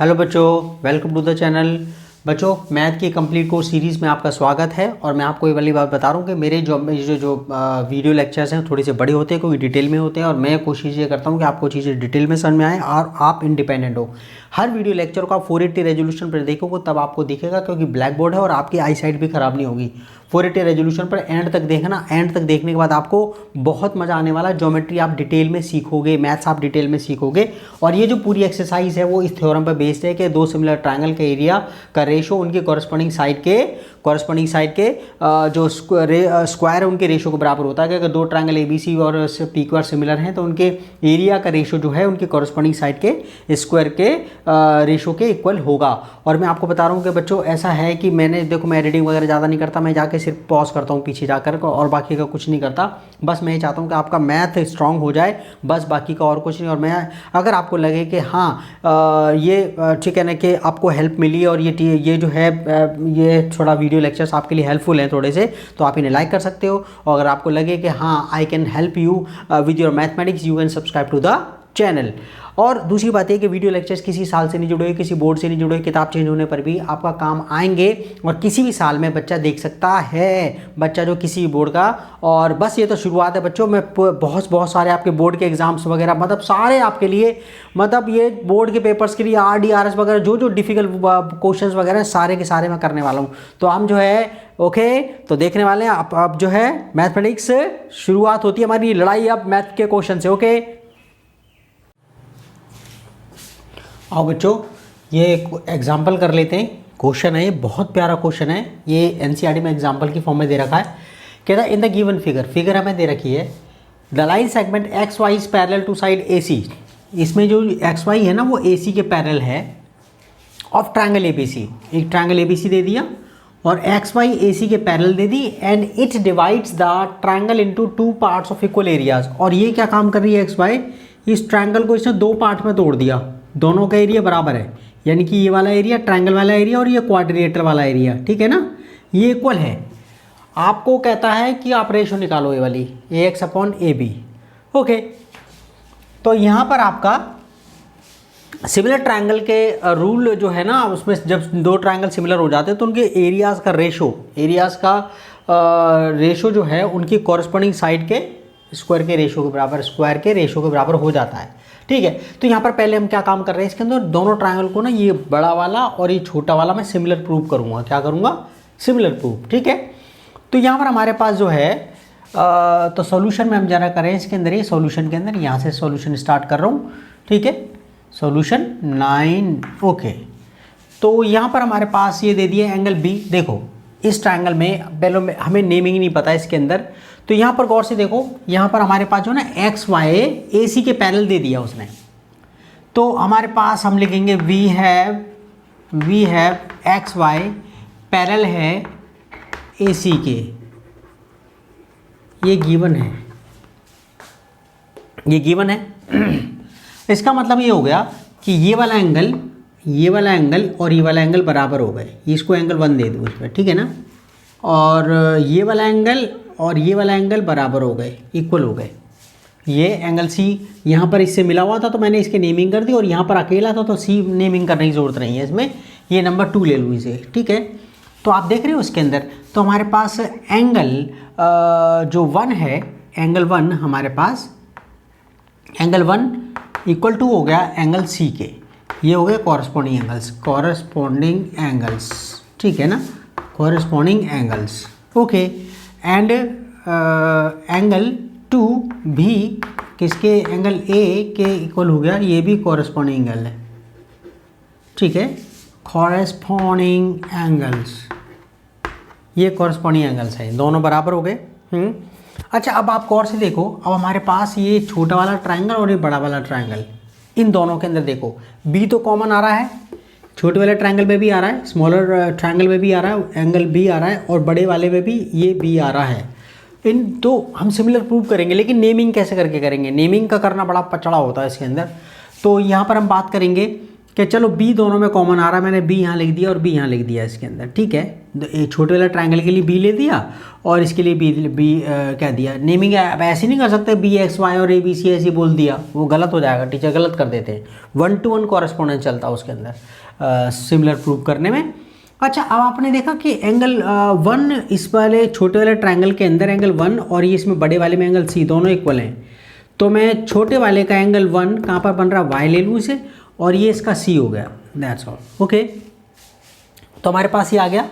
Hello बच्चों, welcome to the channel. बच्चों, math की कंप्लीट कोर्स सीरीज़ में आपका स्वागत है। और मैं आपको ये वाली बात बता रहा हूँ कि मेरे जो वीडियो लेक्चर्स हैं थोड़े से बड़े होते हैं, कोई डिटेल में होते हैं, और मैं कोशिश ये करता हूँ कि आपको चीज़ें डिटेल में समझ में आए और आप इंडिपेंडेंट हो। हर वीडियो लेक्चर को आप 480 रेजोल्यूशन पर देखोगे तब आपको दिखेगा, क्योंकि ब्लैक बोर्ड है और आपकी आई साइट भी ख़राब नहीं होगी। 480 रेजोल्यूशन पर एंड तक देखना। एंड तक देखने के बाद आपको बहुत मज़ा आने वाला। ज्योमेट्री आप डिटेल में सीखोगे, मैथ्स आप डिटेल में सीखोगे। और ये जो पूरी एक्सरसाइज है वो इस थ्योरम पर बेस्ड है कि दो सिमिलर ट्रायंगल के एरिया का रेशो उनके कॉरस्पॉन्डिंग साइड के जो स्क्वायर है उनके रेशो के बराबर होता है। कि अगर दो ट्रायंगल ABC और PQR सिमिलर हैं तो उनके एरिया का रेशो जो है उनके कॉरस्पॉन्डिंग साइड के स्क्वायर के रेशो के इक्वल होगा। और मैं आपको बता रहा हूँ कि बच्चों ऐसा है कि मैं एडिटिंग वगैरह ज़्यादा नहीं करता, मैं जाके सिर्फ पॉज करता हूँ पीछे जाकर, और बाकी का कुछ नहीं करता। बस मैं ये चाहता हूँ कि आपका मैथ स्ट्रांग हो जाए, बस बाकी का और कुछ नहीं। और मैं अगर आपको लगे कि हाँ ये ठीक है ना, कि आपको हेल्प मिली और ये जो है ये थोड़ा वीडियो लेक्चर्स आपके लिए हेल्पफुल हैं थोड़े से, तो आप इन्हें लाइक कर सकते हो। और अगर आपको लगे कि हाँ I can help you with your mathematics, you can subscribe to the channel. और दूसरी बात है कि वीडियो लेक्चर्स किसी साल से नहीं जुड़े हुए, किसी बोर्ड से नहीं जुड़े हुए, किताब चेंज होने पर भी आपका काम आएंगे। और किसी भी साल में बच्चा देख सकता है, बच्चा जो किसी भी बोर्ड का। और बस ये तो शुरुआत है बच्चों। मैं बहुत सारे आपके बोर्ड के एग्जाम्स वगैरह, मतलब सारे आपके लिए, मतलब ये बोर्ड के पेपर्स के लिए RD RS वगैरह जो डिफिकल्ट क्वेश्चंस वगैरह सारे के सारे मैं करने वाला हूँ। तो हम जो है ओके तो देखने वाले हैं। अब जो है मैथमेटिक्स से शुरुआत होती है हमारी लड़ाई अब मैथ के क्वेश्चन से। ओके आओ बच्चों, ये एग्जाम्पल कर लेते हैं। क्वेश्चन है, ये बहुत प्यारा क्वेश्चन है। ये NCERT में एग्जाम्पल की फॉर्म में दे रखा है। कहता है इन द गिवन फिगर हमें दे रखी है the line segment XY is parallel to side AC। इसमें जो XY है ना वो AC के पैरेलल है ऑफ ट्रायंगल ABC। एक ट्रायंगल ABC दे दिया और XY AC के parallel they the, and it divides the triangle into two parts of equal areas. और ये क्या काम कर रही है XY, इस ट्रायंगल को इसने दो पार्ट में तोड़ दिया, दोनों का एरिया बराबर है। यानी कि ये वाला एरिया ट्रायंगल वाला एरिया और ये क्वाड्रिलेटरल वाला एरिया, ठीक है ना, ये इक्वल है। आपको कहता है कि आप रेशो निकालो ये वाली AX/AB। ओके, तो यहाँ पर आपका सिमिलर ट्रायंगल के रूल जो है ना, उसमें जब दो ट्रायंगल सिमिलर हो जाते हैं तो उनके एरियाज़ का रेशो जो है उनकी कॉरस्पॉन्डिंग साइड के स्क्वायर के रेशो के बराबर हो जाता है। ठीक है, तो यहाँ पर पहले हम क्या काम कर रहे हैं, इसके अंदर दोनों ट्रायंगल को ना, ये बड़ा वाला और ये छोटा वाला मैं सिमिलर प्रूव करूँगा। क्या करूँगा? Similar prove. ठीक है, तो यहाँ पर हमारे पास जो है तो सॉल्यूशन में हम जरा करें इसके अंदर, ये सॉल्यूशन के अंदर यहाँ से सॉल्यूशन स्टार्ट कर रहा हूँ। ठीक है, सॉल्यूशन 9। ओके, तो यहाँ पर हमारे पास ये दे दिया एंगल B। देखो इस ट्रायंगल में पहले हमें नेमिंग नहीं पता इसके अंदर, तो यहाँ पर गौर से देखो, यहाँ पर हमारे पास जो ना XY AC के पैरेलल दे दिया उसने। तो हमारे पास हम लिखेंगे वी हैव XY पैरेलल है AC के। ये गिवन है। इसका मतलब ये हो गया कि ये वाला एंगल और ये वाला एंगल बराबर हो गए। इसको एंगल 1 दे दूँ इसमें, ठीक है ना। और ये वाला एंगल और ये वाला एंगल बराबर हो गए, इक्वल हो गए। ये एंगल C यहाँ पर इससे मिला हुआ था तो मैंने इसके नेमिंग कर दी, और यहाँ पर अकेला था तो C नेमिंग करने की ज़रूरत नहीं है इसमें। ये नंबर 2 ले लूँ इसे। ठीक है, तो आप देख रहे हो इसके अंदर, तो हमारे पास एंगल जो 1 है, एंगल 1 हमारे पास, एंगल 1 इक्वल टू हो गया एंगल C के। ये हो गए कॉरस्पॉन्डिंग एंगल्स। ठीक है ना, corresponding angles. Okay, and angle 2 भी किसके, एंगल A के इक्वल हो गया। ये भी कॉरस्पॉन्डिंग एंगल है। ठीक है, कॉरस्पॉन्डिंग एंगल्स, ये कॉरस्पॉन्डिंग एंगल्स हैं, दोनों बराबर हो गए। अच्छा, अब आप गौर से देखो, अब हमारे पास ये छोटा वाला ट्रायंगल और ये बड़ा वाला ट्रायंगल, इन दोनों के अंदर देखो B तो कॉमन आ रहा है, छोटे वाले ट्रायंगल में भी आ रहा है, स्मॉलर ट्रायंगल में भी आ रहा है, एंगल B आ रहा है, और बड़े वाले में भी ये B आ रहा है। इन तो हम सिमिलर प्रूव करेंगे, लेकिन नेमिंग कैसे करके करेंगे, नेमिंग का करना बड़ा पचड़ा होता है इसके अंदर। तो यहाँ पर हम बात करेंगे कि चलो B दोनों में कॉमन आ रहा है, मैंने B यहाँ लिख दिया और B यहाँ लिख दिया इसके अंदर। ठीक है, ये छोटे वाले ट्रायंगल के लिए बी ले दिया और इसके लिए बी क्या दिया नेमिंग। अब ऐसे नहीं कर सकते बी एक्स वाई और ए बी सी ऐसे बोल दिया, वो गलत हो जाएगा, टीचर गलत कर देते हैं। 1-to-1 कॉरेस्पॉन्डेंस चलता है उसके अंदर सिमिलर प्रूव करने में। अच्छा, अब आपने देखा कि एंगल 1 इस वाले छोटे वाले ट्रायंगल के अंदर एंगल 1 और ये इसमें बड़े वाले में एंगल सी दोनों इक्वल हैं। तो मैं छोटे वाले का एंगल 1 कहाँ पर बन रहा है, वाई ले लूँ इसे, और ये इसका सी हो गया, दैट्स ऑल। ओके, तो हमारे पास ये आ गया।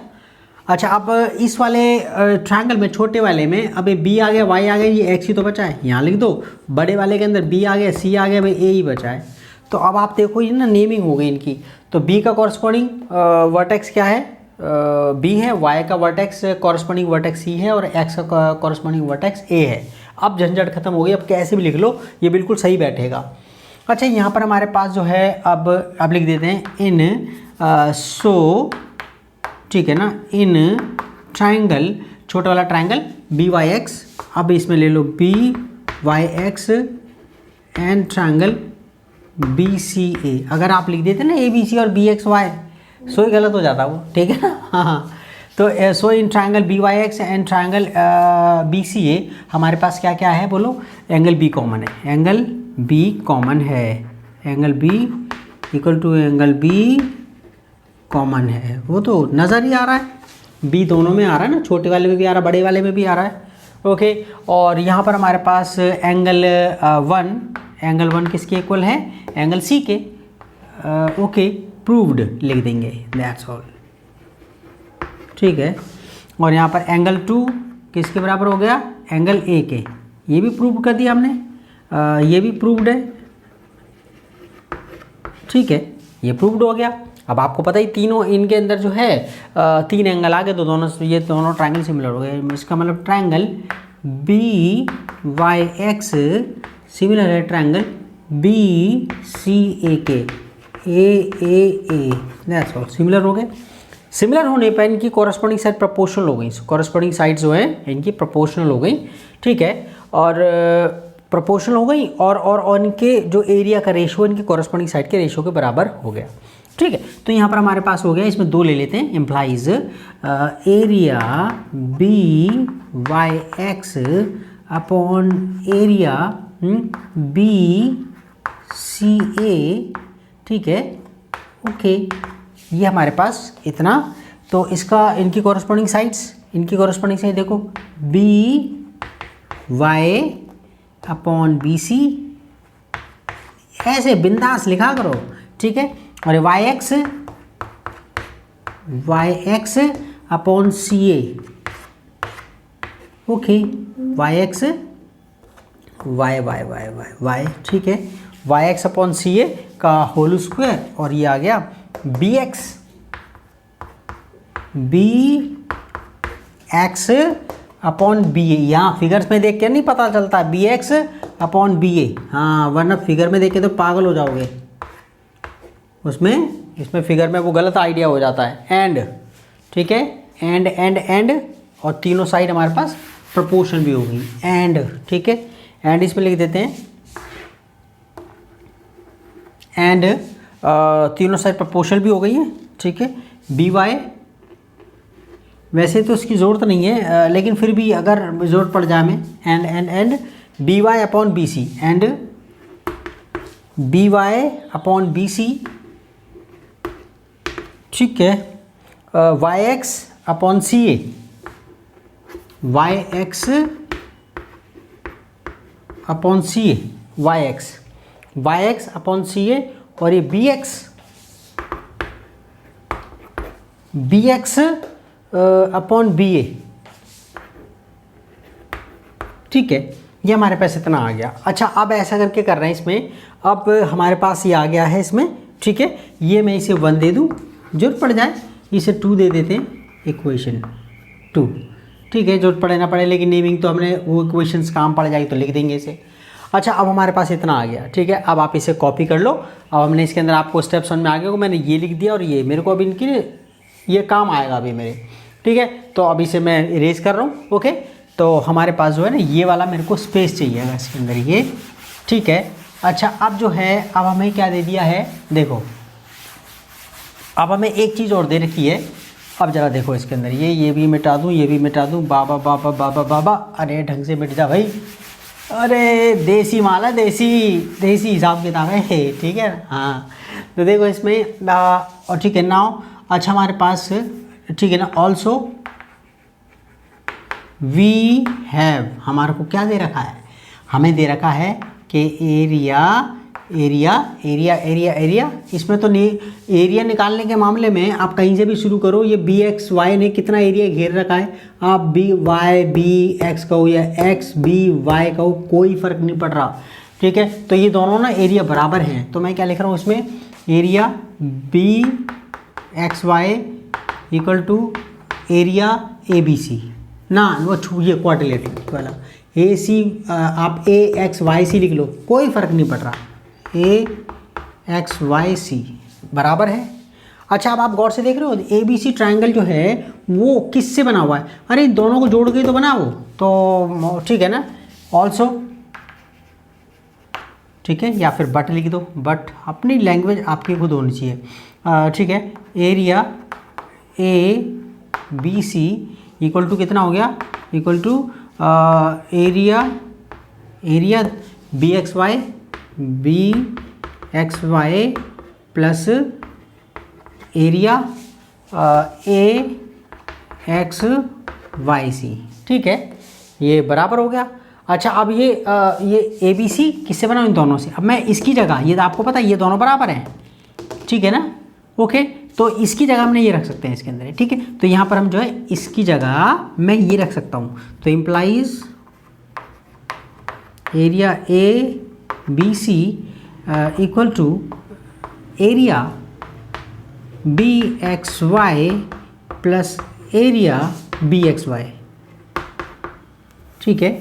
अच्छा, अब इस वाले ट्रायंगल में छोटे वाले में अब ये बी आ गया, वाई आ गया, ये एक्स ही तो बचा है, यहाँ लिख दो। बड़े वाले के अंदर बी आ गया, सी आ गया, भाई ए ही बचा है। तो अब आप देखो ये ना नेमिंग हो गई इनकी। तो बी का कॉरस्पॉन्डिंग वर्टेक्स क्या है, बी है, वाई का वर्टेक्स कॉरस्पॉन्डिंग वर्टेक्स सी है और एक्स का कॉरस्पॉन्डिंग वर्टेक्स ए है। अब झंझट खत्म हो गई, अब कैसे भी लिख लो ये बिल्कुल सही बैठेगा। अच्छा, यहाँ पर हमारे पास जो है अब लिख देते हैं इन सो, ठीक है ना, इन ट्रायंगल, छोटा वाला ट्रायंगल बी वाई एक्स, अब इसमें ले लो B Y X and triangle B C A. अगर आप लिख देते ना ए बी सी और बी एक्स वाई, सो ही गलत हो जाता वो, ठीक है ना। हाँ, तो so in triangle B Y X and triangle B C A हमारे पास क्या क्या है बोलो, एंगल बी कॉमन है, एंगल बी कॉमन है, angle B equal to angle B common है। वो तो नज़र ही आ रहा है, बी दोनों में आ रहा है ना, छोटे वाले में भी आ रहा है, बड़े वाले में भी आ रहा है। ओके, और यहाँ पर हमारे पास एंगल 1 किसके इक्वल है, एंगल सी के। ओके, प्रूव्ड लिख देंगे, दैट्स ऑल, ठीक है। और यहाँ पर एंगल 2 किसके बराबर हो गया, एंगल ए के, ये भी प्रूव कर दिया हमने, ये भी प्रूव्ड है, ठीक है, ये प्रूव्ड हो गया। अब आपको पता ही तीनों इनके अंदर जो है 3 एंगल आ गए, तो दोनों ये दोनों ट्रायंगल सिमिलर हो गए। इसका मतलब triangle B Y X similar है ट्रायंगल बी सी ए के, ए दैट्स ऑल, सिमिलर हो गए। सिमिलर होने पर इनकी कॉरस्पॉन्डिंग साइड प्रोपोर्शनल हो गई, कॉरस्पॉन्डिंग साइड जो है इनकी प्रोपोर्शनल हो गई, ठीक है। और प्रोपोर्शनल हो गई और इनके जो एरिया का रेशो इनकी कॉरस्पॉन्डिंग साइड के रेशो के बराबर हो गया, ठीक है। तो यहाँ पर हमारे पास हो गया, इसमें 2 ले लेते हैं, implies area B Y X upon area B C A, ठीक है। ओके, ये हमारे पास इतना। तो इसका इनकी कॉरस्पॉन्डिंग साइड देखो, B Y upon B C, ऐसे बिंदास लिखा करो, ठीक है। और Y X upon C A, okay, Y X Y, ठीक है, Y X upon C A का होल स्क्वायर, और ये आ गया B X upon B A. यहाँ फिगर्स में देख के नहीं पता चलता, B X upon B A, हाँ, वरना फिगर में देख के तो पागल हो जाओगे, इसमें फिगर में वो गलत आइडिया हो जाता है। एंड, ठीक है, एंड, और तीनों साइड हमारे पास प्रोपोर्शन भी होगी, एंड, ठीक है। एंड इसमें लिख देते हैं, एंड तीनों साइड प्रोपोर्शनल भी हो गई है, ठीक है। बी वाई, वैसे तो इसकी ज़रूरत नहीं है, लेकिन फिर भी अगर ज़रूरत पड़ जाए हमें, and B Y upon B C, and B Y upon B C, ठीक है। Y X upon C A, Y X upon C A, Y X upon C A, और ये B X upon B A, ठीक है। ये हमारे पास इतना आ गया। अच्छा, अब ऐसा करके कर रहे हैं इसमें, अब हमारे पास ये आ गया है इसमें, ठीक है। ये मैं इसे 1 दे दूँ, जरूरत पड़ जाए इसे 2 दे देते हैं, इक्वेशन 2, ठीक है। जरूरत पड़े ना पड़े, लेकिन नेमिंग तो हमने वो इक्वेशंस काम पड़ जाएगी तो लिख देंगे इसे। अच्छा, अब हमारे पास इतना आ गया, ठीक है। अब आप इसे कॉपी कर लो। अब हमने इसके अंदर आपको स्टेप 1 में आ गया, मैंने ये लिख दिया, और ये मेरे को अभी इनकी ये काम आएगा अभी मेरे, ठीक है। तो अब इसे मैं इरेज कर रहा हूँ, ओके। तो हमारे पास जो है ना, ये वाला मेरे को स्पेस चाहिएगा इसके अंदर, ये, ठीक है। अच्छा, अब जो है, अब हमें क्या दे दिया है, देखो, अब हमें एक चीज़ और दे रखी है, अब जरा देखो इसके अंदर ये भी मिटा दूँ, ये भी मिटा दूँ, बाबा बाबा बाबा बाबा, अरे ढंग से मिट जा भाई। अरे देसी माल है, देसी हिसाब किताब है, ठीक है। हाँ तो देखो इसमें और ठीक है नाउ, अच्छा हमारे पास ठीक है ना, ऑल्सो वी हैव, हमारे को क्या दे रखा है, हमें दे रखा है कि area area area area area, इसमें तो नहीं, एरिया निकालने के मामले में आप कहीं से भी शुरू करो, ये बी एक्स वाई ने कितना एरिया घेर रखा है, आप बी वाई बी एक्स कहो या एक्स बी वाई कहो, कोई फ़र्क नहीं पड़ रहा, ठीक है। तो ये दोनों ना एरिया बराबर हैं, तो मैं क्या लिख रहा हूँ इसमें, area B X Y equal to area A B C ना, वो ये क्वाड्रिलेटरल वाला ए सी, आप ए एक्स वाई सी लिख लो, कोई फ़र्क नहीं पड़ रहा, ए एक्स वाई सी बराबर है। अच्छा अब आप गौर से देख रहे हो ए बी सी ट्राइंगल जो है वो किससे बना हुआ है, अरे इन दोनों को जोड़ के तो बना वो, तो ठीक है ना, ऑल्सो, ठीक है, या फिर बट लिख दो, बट अपनी लैंग्वेज आपकी खुद होनी चाहिए, ठीक है। Area A B C equal to कितना हो गया, equal to area B X Y plus area A X Y C, ठीक है, ये बराबर हो गया। अच्छा अब ये ए बी सी किससे बना, इन दोनों से। अब मैं इसकी जगह, ये तो आपको पता है ये दोनों बराबर हैं, ठीक है ना, ओके, तो इसकी जगह हमने ये रख सकते हैं इसके अंदर, ठीक है। तो यहाँ पर हम जो है इसकी जगह मैं ये रख सकता हूँ, तो implies area A B C equal to area B X Y plus area B X Y, ठीक है,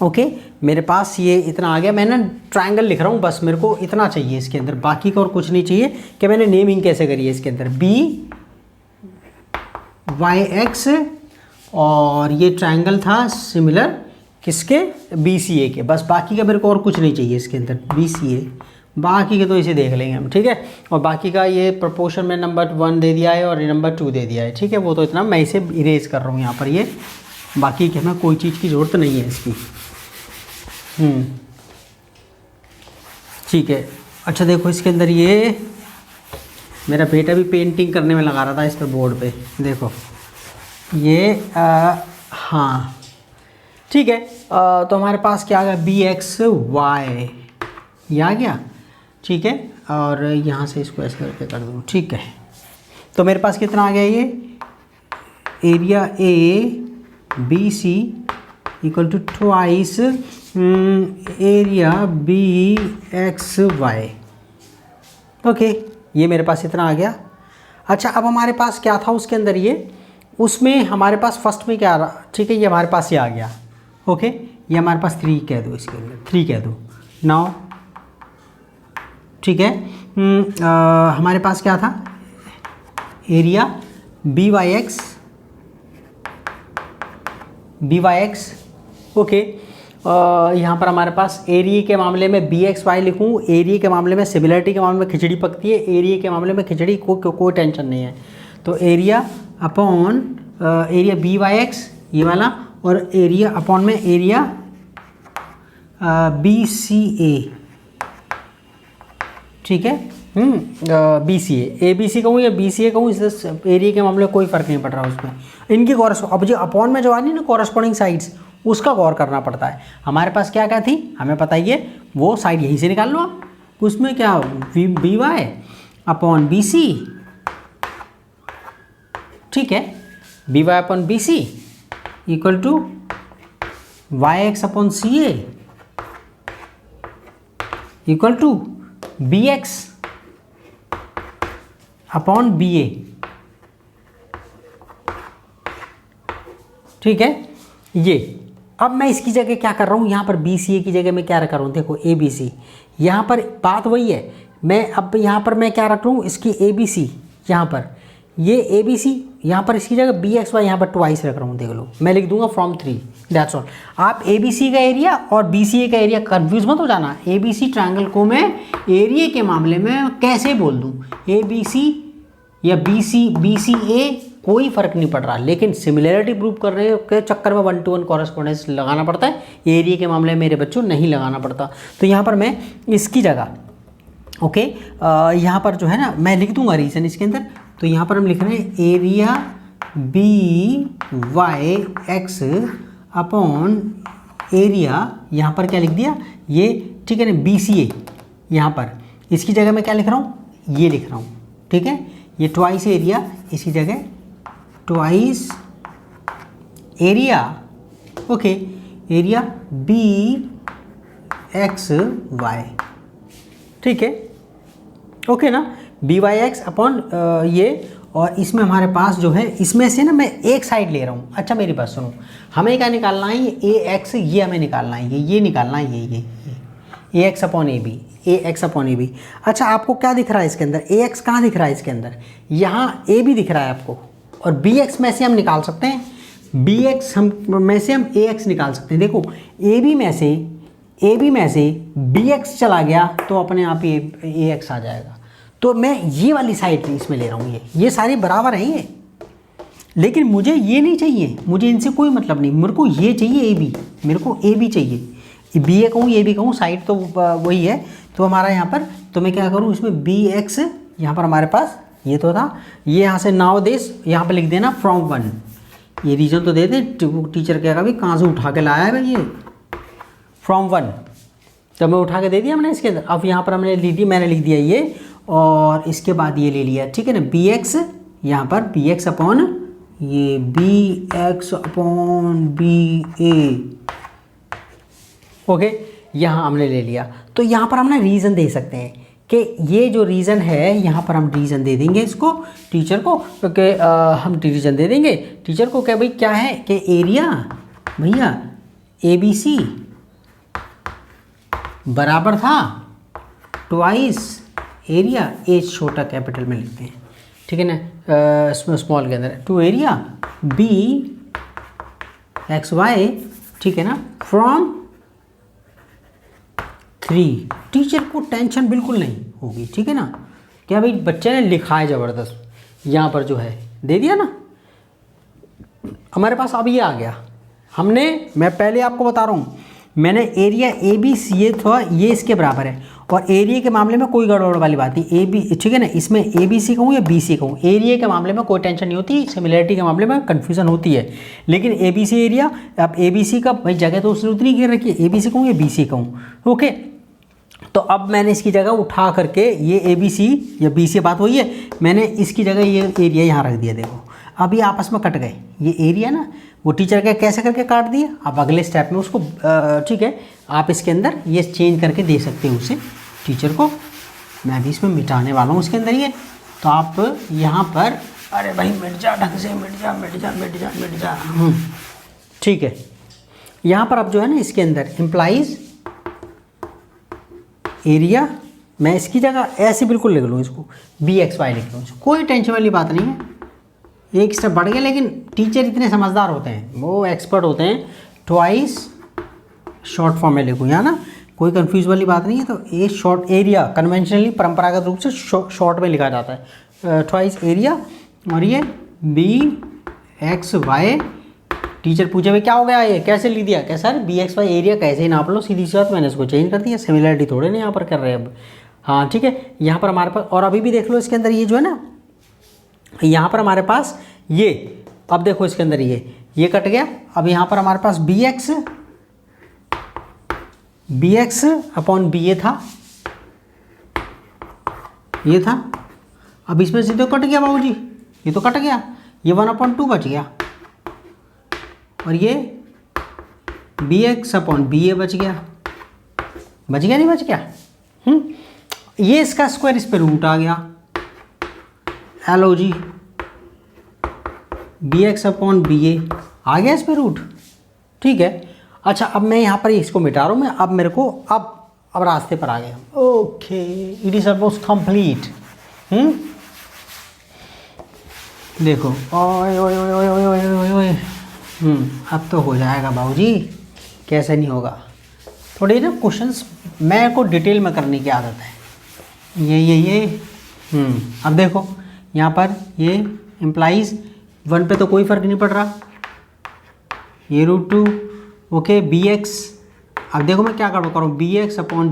ओके। मेरे पास ये इतना आ गया, मैं ना ट्रायंगल लिख रहा हूँ बस, मेरे को इतना चाहिए इसके अंदर, बाकी का और कुछ नहीं चाहिए कि मैंने नेमिंग कैसे करी है इसके अंदर, बी वाई एक्स, और ये ट्रायंगल था सिमिलर किसके, बी सी ए के, बस बाकी का मेरे को और कुछ नहीं चाहिए इसके अंदर, बी सी ए, बाकी के तो इसे देख लेंगे हम, ठीक है। और बाकी का ये प्रोपोर्शन में नंबर 1 दे दिया है और ये नंबर 2 दे दिया है, ठीक है, वो तो इतना मैं इसे इरेज कर रहा हूँ यहाँ पर, ये बाकी के हमें कोई चीज़ की ज़रूरत नहीं है इसकी, ठीक है। अच्छा देखो इसके अंदर ये मेरा बेटा भी पेंटिंग करने में लगा रहा था इस पर बोर्ड पे, देखो ये हाँ ठीक है, तो हमारे पास क्या आ गया, बी एक्स वाई ये आ गया, ठीक है, और यहाँ से इसको ऐसे करके कर दूँ, ठीक है। तो मेरे पास कितना आ गया, ये area A B C equal to twice area B X Y, okay, ये मेरे पास इतना आ गया। अच्छा अब हमारे पास क्या था उसके अंदर, ये उसमें हमारे पास फर्स्ट में क्या आ रहा, ठीक है, ये हमारे पास ये आ गया, ओके, ये हमारे पास 3 कह दो, इसके अंदर 3 कह दो नाउ, ठीक है। हमारे पास क्या था, area B Y X, okay, यहाँ पर हमारे पास एरिया के मामले में बी एक्स वाई लिखूँ, एरिया के मामले में सिमिलरिटी के मामले में खिचड़ी पकती है, एरिया के मामले में खिचड़ी कोई टेंशन नहीं है, तो area upon area B Y X ये वाला, और एरिया अपॉन में एरिया बी सी ए, ठीक है, बी सी ए बी सी कहूँ या बी सी ए कहूँ, इससे एरिया के मामले में कोई फ़र्क नहीं पड़ रहा उसमें, इनकी अब जो अपॉन में जो आ रही ना कॉरस्पॉन्डिंग साइड्स, उसका गौर करना पड़ता है। हमारे पास क्या क्या थी हमें बताइए, वो साइड यहीं से निकाल लो आप, उसमें क्या B Y upon B C, ठीक है, B Y upon B C equal to Y X upon C A equal to B X upon B A, ठीक है। ये अब मैं इसकी जगह क्या कर रहा हूँ, यहाँ पर बी सी ए की जगह मैं क्या रख रहा हूँ, देखो ए बी सी, यहाँ पर बात वही है, मैं अब यहाँ पर मैं क्या रख रहा हूँ, इसकी ए बी सी, यहाँ पर ये ए बी सी, यहाँ पर इसकी जगह बी एक्स वाई यहाँ पर ट्वाइस रख रहा हूँ, देख लो, मैं लिख दूंगा फ्रॉम 3, दैट्स ऑल। आप ए बी सी का एरिया और बी सी ए का एरिया कंफ्यूज मत हो जाना, ए बी सी ट्रायंगल को मैं एरिया के मामले में कैसे बोल दूँ, ए बी सी या बी सी ए, कोई फ़र्क नहीं पड़ रहा, लेकिन सिमिलरिटी प्रूव करने के चक्कर में 1 to 1 कॉरेस्पॉन्डेंस लगाना पड़ता है। एरिया के मामले में मेरे बच्चों नहीं लगाना पड़ता। तो यहाँ पर मैं इसकी जगह ओके यहाँ पर जो है ना मैं लिख दूंगा रीज़न इसके अंदर। तो यहाँ पर हम लिख रहे हैं area B Y X upon area, यहाँ पर क्या लिख दिया ये, ठीक है ना, बी सी ए। यहाँ पर इसकी जगह मैं क्या लिख रहा हूँ, ये लिख रहा हूँ, ठीक है, ये ट्वाइस एरिया, इसी जगह twice area, okay, area B X Y, ठीक है, ओके ना, बी वाई एक्स अपॉन ये, और इसमें हमारे पास जो है, इसमें से ना मैं एक साइड ले रहा हूँ। अच्छा मेरी बात सुनो, हमें क्या निकालना है, ये ए एक्स, ये हमें निकालना है, ये निकालना है, ये A X upon A B, A X upon A B. अच्छा आपको क्या दिख रहा है इसके अंदर, ए एक्स कहाँ दिख रहा है इसके अंदर, यहाँ ए बी दिख रहा है आपको, और बी एक्स में से हम निकाल सकते हैं, बी एक्स हम में से हम ए एक्स निकाल सकते हैं। देखो ए बी में से बी एक्स चला गया तो अपने आप ही ए एक्स आ जाएगा। तो मैं ये वाली साइड इसमें ले रहा हूँ, ये सारी बराबर हैं ये, लेकिन मुझे ये नहीं चाहिए, मुझे इनसे कोई मतलब नहीं, मेरे को ये चाहिए ए बी, मेरे को ए बी चाहिए, बी ए कहूँ ए बी कहूँ, साइड तो वही है। तो हमारा यहाँ पर, तो मैं क्या करूँ, इसमें बी एक्स, यहाँ पर हमारे पास ये तो था, ये यहाँ से नाव देश, यहाँ पर लिख देना फ्रॉम 1, ये रीजन तो दे दे, टीचर क्या कभी कहाँ से उठा के लाया है भाई ये, फ्रॉम 1, तो मैं उठा के दे दिया हमने इसके अंदर। अब यहाँ पर हमने मैंने लिख दिया ये, और इसके बाद ये ले लिया, ठीक है ना, बी एक्स, यहाँ पर बी एक्स अपॉन ये बी एक्स अपॉन बी ए, ओके, यहाँ हमने ले लिया। तो यहाँ पर हम ना रीज़न दे सकते हैं कि ये जो रीज़न है, यहाँ पर हम रीज़न दे देंगे इसको टीचर को, कि हम रीज़न दे देंगे टीचर को, क्या भाई क्या है कि एरिया भैया ए बी सी बराबर था ट्वाइस एरिया, ए छोटा कैपिटल में लिखते हैं, ठीक है ना, स्मॉल के अंदर, two area B X Y, ठीक है ना, फ्रॉम 3। टीचर को टेंशन बिल्कुल नहीं होगी, ठीक है ना, क्या भाई बच्चे ने लिखा है ज़बरदस्त, यहाँ पर जो है दे दिया ना हमारे पास। अब ये आ गया, मैं पहले आपको बता रहा हूँ, मैंने एरिया ए बी सी ए था, ये इसके बराबर है, और एरिया के मामले में कोई गड़बड़ वाली बात नहीं, ए बी, ठीक है ना, इसमें ए बी सी कहूँ या बी सी कहूँ, एरिया के मामले में कोई टेंशन नहीं होती, सिमिलरिटी के मामले में कन्फ्यूजन होती है, लेकिन ए बी सी एरिया, अब ए बी सी का भाई जगह तो उसने उतनी घेर रखी है, ए बी सी कहूँ या बी सी कहूँ, ओके। तो अब मैंने इसकी जगह उठा करके ये ए बी सी या बी सी, बात वही है, मैंने इसकी जगह ये एरिया यहाँ रख दिया। देखो अब ये आपस में कट गए, ये एरिया ना वो टीचर का कैसे करके काट दिया। अब अगले स्टेप में उसको ठीक है, आप इसके अंदर ये चेंज करके दे सकते हो उसे टीचर को। मैं भी इसमें मिटाने वाला हूँ उसके अंदर ये, तो आप यहाँ पर, अरे भाई मिट जा ढंग से, मिट जा। ठीक है, यहाँ पर अब जो है ना इसके अंदर इम्प्लाइज एरिया, मैं इसकी जगह ऐसे बिल्कुल लिख लूँ इसको, बी एक्स वाई लिख लूँ, कोई टेंशन वाली बात नहीं है। एक स्टेप बढ़ गया, लेकिन टीचर इतने समझदार होते हैं, वो एक्सपर्ट होते हैं। ट्वाइस शॉर्ट फॉर्म में लिखूँ यहाँ ना, कोई कंफ्यूज वाली बात नहीं है। तो ए शॉर्ट एरिया कन्वेंशनली परंपरागत रूप से शॉर्ट में लिखा जाता है, ट्वाइस एरिया, और ये बी एक्स वाई। टीचर पूछे भाई क्या हो गया, ये कैसे लिख दिया, क्या sir B X Y area कैसे ही नाप लो, सीधी सी बात, मैंने इसको चेंज कर दिया, सिमिलरिटी थोड़े नहीं यहाँ पर कर रहे हैं अब। हाँ ठीक है, यहाँ पर हमारे पास, और अभी भी देख लो इसके अंदर ये जो है ना, यहाँ पर हमारे पास ये, अब देखो इसके अंदर ये कट गया। अब यहाँ पर हमारे पास बी एक्स अपॉन बी ए था, ये था। अब इसमें से तो कट गया बाबूजी, ये तो कट गया, ये 1/2 बच गया, और ये बी एक्स अपॉन बी ए बच गया, नहीं बच गया। ये इसका स्क्वायर इस पर रूट आ गया, हेलो जी, बी एक्स अपॉन बी ए आ गया इस पर रूट, ठीक है। अच्छा अब मैं यहाँ पर इसको मिटा रहा हूँ मैं, अब मेरे को अब रास्ते पर आ गया। Okay, it is almost complete. देखो ओए ओए ओए ओए ओए ओए ओए, अब तो हो जाएगा बाबूजी, कैसे नहीं होगा। थोड़ी ना क्वेश्चंस मैं को डिटेल में करने की आदत है, ये अब देखो यहाँ पर ये इम्प्लाइज 1 पे तो कोई फ़र्क नहीं पड़ रहा, ये √2 ओके बी एक्स। अब देखो मैं क्या कर रहा हूँ, B X upon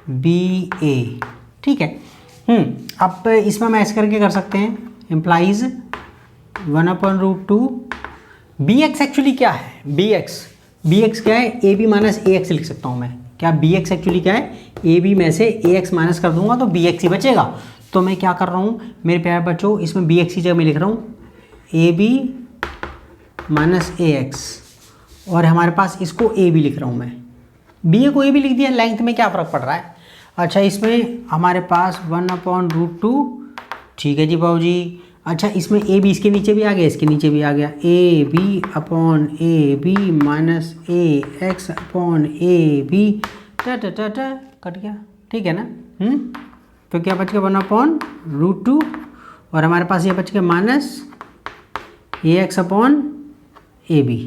B A, ठीक है। अब इसमें मैं ऐसे करके कर सकते हैं, इम्प्लाइज 1/√2 बी एक्स एक्चुअली क्या है, बी एक्स क्या है, A B minus A X लिख सकता हूँ मैं। क्या बी एक्स एक्चुअली क्या है, ए बी में से ए एक्स माइनस कर दूंगा तो बी एक्स ही बचेगा। तो मैं क्या कर रहा हूँ मेरे प्यारे बच्चों, इसमें बी एक्स की जगह मैं लिख रहा हूँ A B minus A X, और हमारे पास इसको ए बी लिख रहा हूँ मैं, बी ए को ए बी लिख दिया, लेंथ में क्या फ़र्क पड़ रहा है। अच्छा इसमें हमारे पास 1/√2, ठीक है जी बाबू जी। अच्छा इसमें ए बी इसके नीचे भी आ गया, इसके नीचे भी आ गया, A B upon A B minus A X upon A B, cut गया, ठीक है ना। तो क्या बच गया 1/√2, और हमारे पास ये बच गया minus A X upon A B,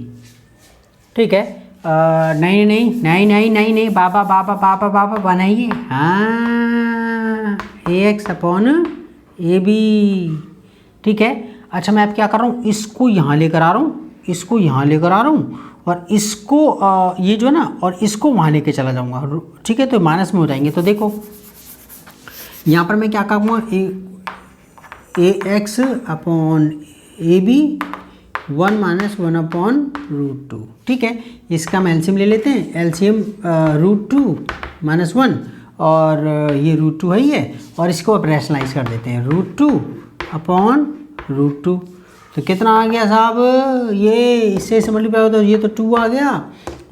ठीक है। नहीं नहीं नहीं नहीं नहीं नहीं बाबा बाबा बाबा बाबा बनाइए, हाँ ए एक्स अपॉन ए बी, ठीक है। अच्छा मैं अब क्या कर रहा हूँ, इसको यहाँ लेकर आ रहा हूँ, इसको यहाँ लेकर आ रहा हूँ, और इसको ये जो है ना, और इसको वहाँ लेके चला जाऊँगा, ठीक है। तो माइनस में हो जाएंगे। तो देखो यहाँ पर मैं क्या करूँगा, A X upon A B 1 minus 1/√2, ठीक है। इसका हम एलसीएम ले लेते हैं, एलसीएम √2 माइनस 1, और ये √2 है ये, और इसको अब रैशनलाइज कर देते हैं, √2 अपॉन √2। तो कितना आ गया साहब, ये इससे मल्टीप्लाई हो तो ये तो 2 आ गया,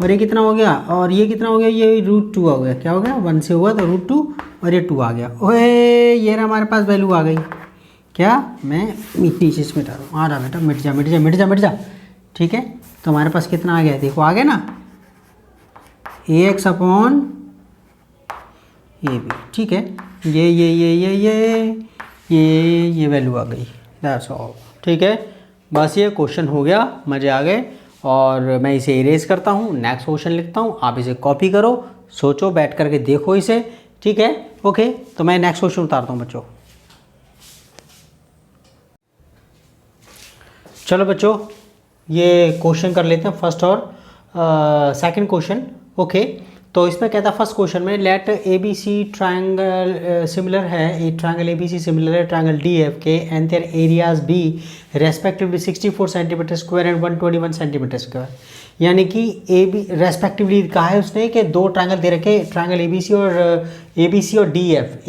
और ये कितना हो गया, और ये कितना हो गया, ये √2 हो गया, क्या हो गया 1 से हुआ तो √2, और ये 2 आ गया। ओए ये हमारे पास वैल्यू आ गई, क्या मैं नीचे से मिटा दूँ, आ रहा बेटा, मिट जा मिट जा मिट जा मिट जा, ठीक है। तो हमारे पास कितना आ गया, देखो आ गया ना, ए एक्स अपॉन ए बी, ठीक है। ये वैल्यू आ गई, दैट्स ऑल, ठीक है। बस ये क्वेश्चन हो गया, मज़े आ गए, और मैं इसे इरेज करता हूँ, नेक्स्ट क्वेश्चन लिखता हूँ, आप इसे कॉपी करो, सोचो, बैठ करके देखो इसे, ठीक है। ओके तो मैं नेक्स्ट क्वेश्चन उतारता हूँ बच्चों। चलो बच्चों ये क्वेश्चन कर लेते हैं, फर्स्ट और सेकंड क्वेश्चन, ओके। तो इसमें कहता है फर्स्ट क्वेश्चन में, let A B C triangle similar है, A triangle A B C similar है ट्रायंगल डी एफ के, and their areas be respectively 64 centimetre square and 121 centimetre square. यानी कि ए बी रेस्पेक्टिवली कहा है उसने कि दो ट्रायंगल दे रखे, ट्रायंगल ए बी सी और डी एफ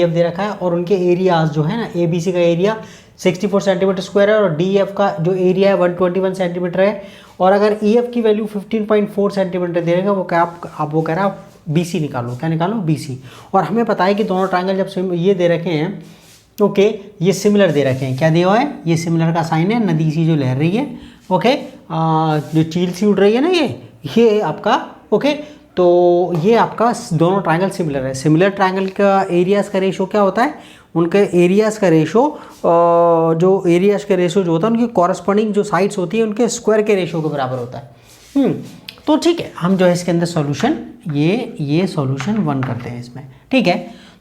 दे रखा है, और उनके एरियाज जो है ना, ए बी सी का एरिया 64 सेंटीमीटर स्क्वायर है, और डी एफ का जो एरिया है 121 सेंटीमीटर है, और अगर ई एफ की वैल्यू 15.4 सेंटीमीटर दे देगा, वो क्या आप वो कह रहा है बी सी निकालो, क्या निकालो बी सी। और हमें पता है कि दोनों ट्रायंगल जब ये दे रखे हैं, ओके, ये सिमिलर दे रखे हैं, क्या दिया हुआ है, ये सिमिलर का साइन है, नदी सी जो लहर रही है, ओके, जो चील सी उड़ रही है ना, ये आपका, ओके। तो ये आपका दोनों ट्रायंगल सिमिलर है। सिमिलर ट्रायंगल का एरियाज का रेशो क्या होता है, उनके एरियाज का रेशो, जो एरियाज का रेशो जो होता है उनकी कॉरस्पॉन्डिंग जो साइड्स होती है उनके स्क्वायर के रेशो के बराबर होता है। तो ठीक है, हम जो है इसके अंदर सॉल्यूशन ये सॉल्यूशन 1 करते हैं इसमें, ठीक है।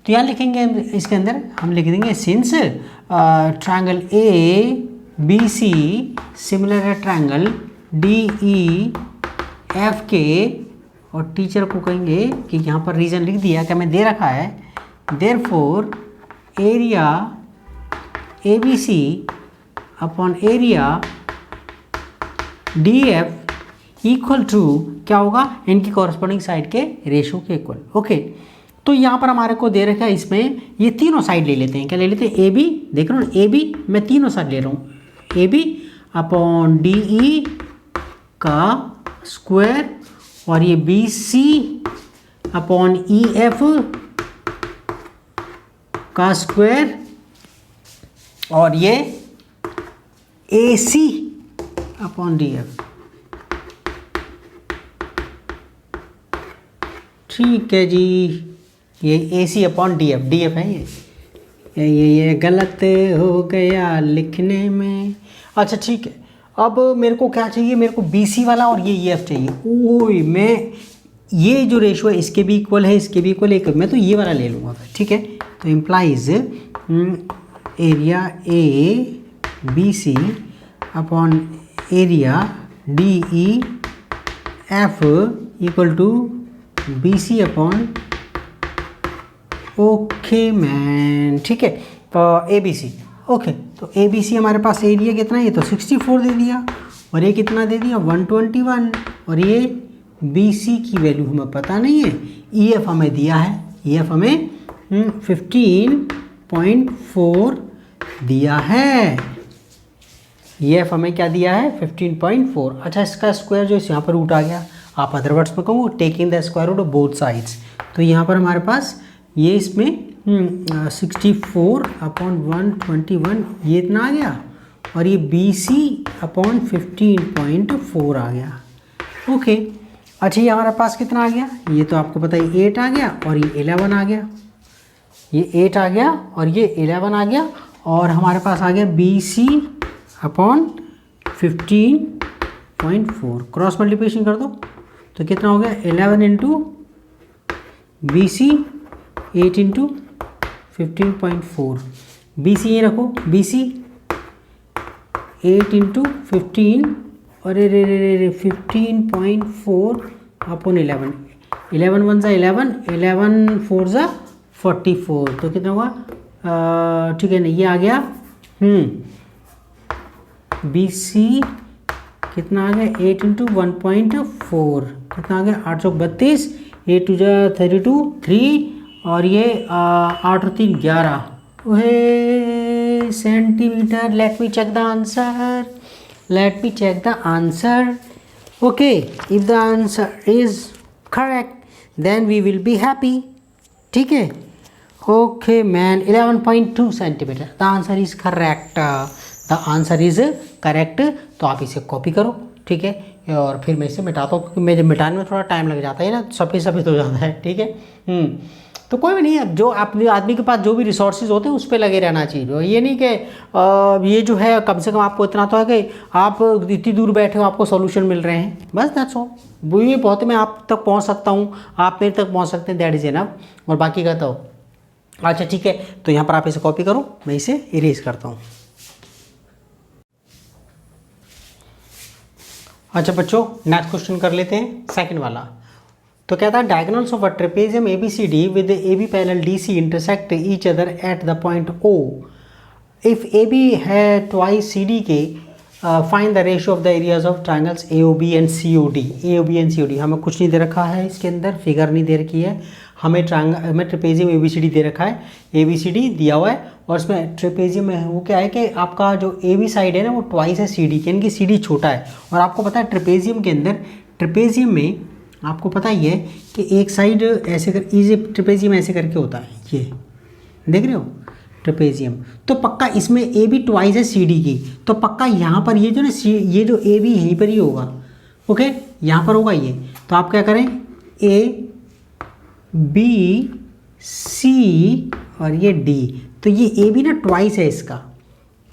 तो यहाँ लिखेंगे इसके अंदर हम लिख देंगे, since triangle A B C similar है ट्रायंगल डी ई एफ के, और टीचर को कहेंगे कि यहाँ पर रीजन लिख दिया, क्या मैं दे रखा है, therefore area A B C upon area D F equal to क्या होगा, इनकी कॉरस्पॉन्डिंग साइड के रेशो के इक्वल, ओके। तो यहाँ पर हमारे को दे रखा है, इसमें ये तीनों साइड ले लेते हैं, क्या ले लेते हैं, ए बी, देख रहे हो ए बी, मैं तीनों साइड ले रहा हूँ, A B upon D E का स्क्वायर, और ये B C upon E F का स्क्वायर, और ये A C upon D F, ठीक है जी। ये A C upon D F है ये गलत हो गया लिखने में। अच्छा ठीक है, अब मेरे को क्या चाहिए, मेरे को बी सी वाला और ये एफ चाहिए। ओए मैं ये जो रेशो है इसके भी इक्वल है, इसके भी इक्वल है, मैं तो ये वाला ले लूँगा, ठीक है। तो implies area A B C upon area D E F equal to B C upon okay man, ठीक है। तो ए बी सी, ओके, तो ए बी सी हमारे पास एरिया कितना है, ये तो 64 दे दिया और ये कितना दे दिया 121, और ये बी सी की वैल्यू हमें पता नहीं है, ई एफ हमें दिया है, ई एफ हमें 15.4 दिया है, ई एफ हमें क्या दिया है 15.4। अच्छा, इसका स्क्वायर जो इस यहाँ पर रूट आ गया, आप अदर वर्ड्स में कहूँ taking the square root of both sides, तो यहाँ पर हमारे पास ये इसमें 64 अपॉन 121 ये इतना आ गया, और ये बी सी अपॉन 15.4 आ गया, ओके। अच्छा, ये हमारे पास कितना आ गया, ये तो आपको पता है 8 आ गया और ये 11 आ गया, ये 8 आ गया और ये 11 आ गया, और हमारे पास आ गया B C upon 15.4, cross multiplication कर दो तो कितना हो गया 11 into B C 8 into 15.4, B C ये रखो, बी सी 8 इंटू 15 और 15.4 अपॉन 11, 11 वन ज़ा 11, 11 फोर ज़ा 44, तो कितना हुआ, ठीक है ना, ये आ गया बी सी कितना आ गया 8 इंटू 1.4 कितना आ गया 832, 8 टू जा 32 3, और ये 8 और 3 11 centimetre. Let me check the answer, let me check the answer, okay. If the answer is correct then we will be happy, ठीक है, okay man. 11.2 centimetre, the answer is correct, the answer is correct. तो आप इसे copy करो, ठीक है, और फिर मैं इसे मिटाता हूँ क्योंकि मेरे मिटाने में थोड़ा टाइम लग जाता है ना, सफ़ेद हो जाता है, ठीक है। तो कोई भी नहीं है, जो अपने आदमी के पास जो भी रिसोर्सेज होते हैं उस पर लगे रहना चाहिए। ये नहीं कि ये जो है कम से कम आपको इतना तो है कि आप इतनी दूर बैठे हो आपको सॉल्यूशन मिल रहे हैं, बस दैट्स ऑल। वो ये बहुत है, मैं आप तक पहुँच सकता हूँ, आप मेरे तक पहुँच सकते हैं, दैट इज़ इनफ, और बाकी का तो अच्छा ठीक है। तो यहाँ पर आप इसे कॉपी करो, मैं इसे इरेज करता हूँ। अच्छा बच्चों, नेक्स्ट क्वेश्चन कर लेते हैं, सेकंड वाला। तो कहता है diagonals of a trapezium ABCD with AB parallel DC intersect each other at the point O। If AB है ट्वाइस CD के, find the ratio of the areas of triangles AOB and COD। AOB and COD हमें कुछ नहीं दे रखा है, इसके अंदर figure नहीं दे रखी है, हमें ट्रेपेजियम ABCD दे रखा है, ABCD दिया हुआ है, और इसमें ट्रेपेजियम में वो क्या है कि आपका जो AB साइड है ना वो ट्वाइस है CD की, यानी कि CD छोटा है। और आपको पता है ट्रेपेजियम के अंदर, ट्रेपेजियम में आपको पता ही है कि एक साइड ऐसे कर, इसे ट्रेपेजियम ऐसे करके होता है, ये देख रहे हो ट्रेपेजियम, तो पक्का इसमें AB ट्वाइस है CD की, तो पक्का यहाँ पर ये जो ना ये जो AB यहीं पर ही होगा, ओके, यहाँ पर होगा ये। तो आप क्या करें, AB C और ये D, तो ये AB ना ट्वाइस है इसका,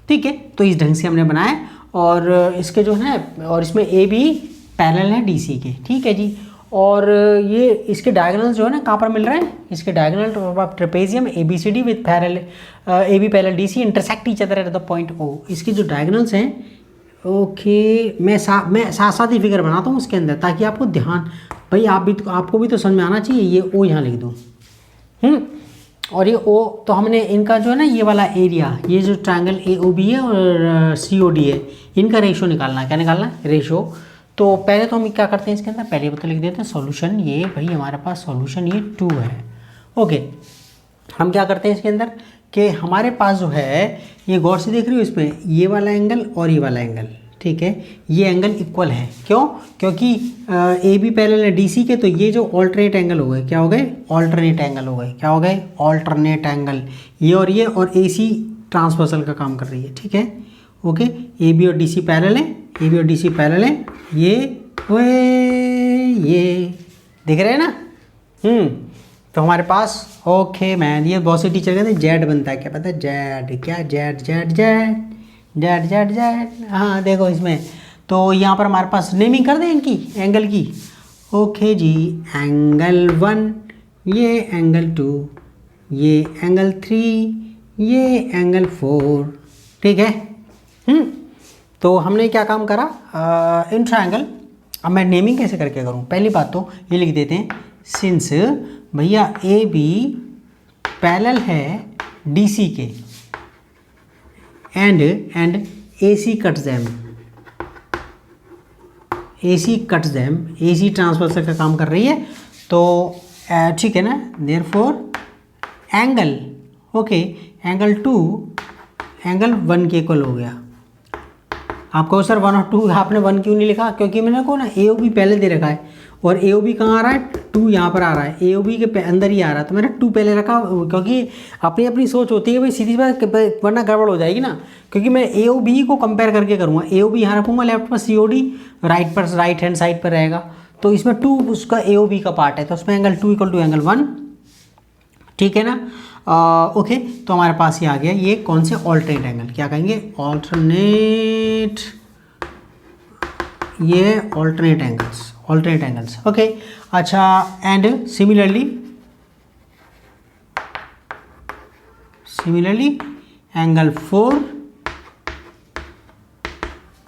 ठीक है। तो इस ढंग से हमने बनाया, और इसके जो है, और इसमें AB पैरेलल है DC के, ठीक है जी। और ये इसके डायगोनल जो है ना कहाँ पर मिल रहे हैं, इसके diagonal of trapezium ABCD with parallel AB parallel DC intersect each other at the point O। इसके जो डायगोनल्स हैं, ओके, मैं साथ साथ ही फिगर बनाता हूँ उसके अंदर, ताकि आपको ध्यान, भाई आपको भी तो समझ में आना चाहिए। ये O यहाँ लिख दूँ, और ये O, तो हमने इनका जो है ना ये वाला एरिया, ये जो ट्रायंगल AOB है और COD है, इनका रेशो निकालना है। क्या निकालना है, रेशो। तो पहले तो हम क्या करते हैं इसके अंदर, पहले तो लिख देते हैं सॉल्यूशन। ये भाई हमारे पास सॉल्यूशन ये 2 है, ओके। हम क्या करते हैं इसके अंदर कि हमारे पास जो है, ये गौर से देख रहे हो, इसमें ये वाला एंगल और ये वाला एंगल, ठीक है, ये एंगल इक्वल है। क्यों, क्योंकि AB पैरेलल है DC के, तो ये जो ऑल्टरनेट एंगल हो गए, क्या हो गए, ऑल्टरनेट एंगल हो गए, क्या हो गए, ऑल्टरनेट एंगल। ये और AC ट्रांसवर्सल का काम कर रही है, ठीक है, ओके। AB और DC पैरेलल है, AB और DC पैरेलल है, ये दिख रहे हैं ना, तो हमारे पास, ओके मैन, ये बहुत से टीचर कहते हैं जेड बनता है, क्या पता है, जेड, क्या Z Z Z Z Z Z, हाँ देखो इसमें। तो यहाँ पर हमारे पास नेमिंग कर दें इनकी एंगल की, ओके जी, एंगल 1, ये एंगल 2, ये एंगल 3, ये एंगल 4, ठीक है। तो हमने क्या काम करा, इन ट्रायंगल। अब मैं नेमिंग कैसे करके करूँ, पहली बात तो ये लिख देते हैं, सिंस भैया ए बी पैरेलल है डी सी के and A C cuts them, A C cuts them, A C transversal का काम कर रही है, तो ठीक है ना। Therefore angle, okay, angle 2 angle 1 के इक्वल हो गया। आप कहो सर 1 और 2 आपने 1 क्यों नहीं लिखा, क्योंकि मैंने को ना ए ओ बी पहले दे रखा है और ए ओ बी कहाँ आ रहा है, 2 यहाँ पर आ रहा है, ए ओ बी के अंदर ही आ रहा है, तो मैंने 2 पहले रखा, क्योंकि अपनी अपनी सोच होती है भाई सीधी बात, वरना गड़बड़ हो जाएगी ना। क्योंकि मैं ए ओ बी को कंपेयर करके करूँगा, ए ओ बी यहाँ रखूँगा लेफ्ट पर, C O D right hand side पर रहेगा, तो इसमें 2 उसका ए ओ बी का पार्ट है, तो उसमें एंगल 2 इक्वल टू एंगल 1, ठीक है ना। ओके, तो हमारे पास ये आ गया, ये कौन से ऑल्टरनेट एंगल, क्या कहेंगे, ऑल्टरनेट, ये ऑल्टरनेट एंगल्स, ओके। अच्छा, and similarly angle 4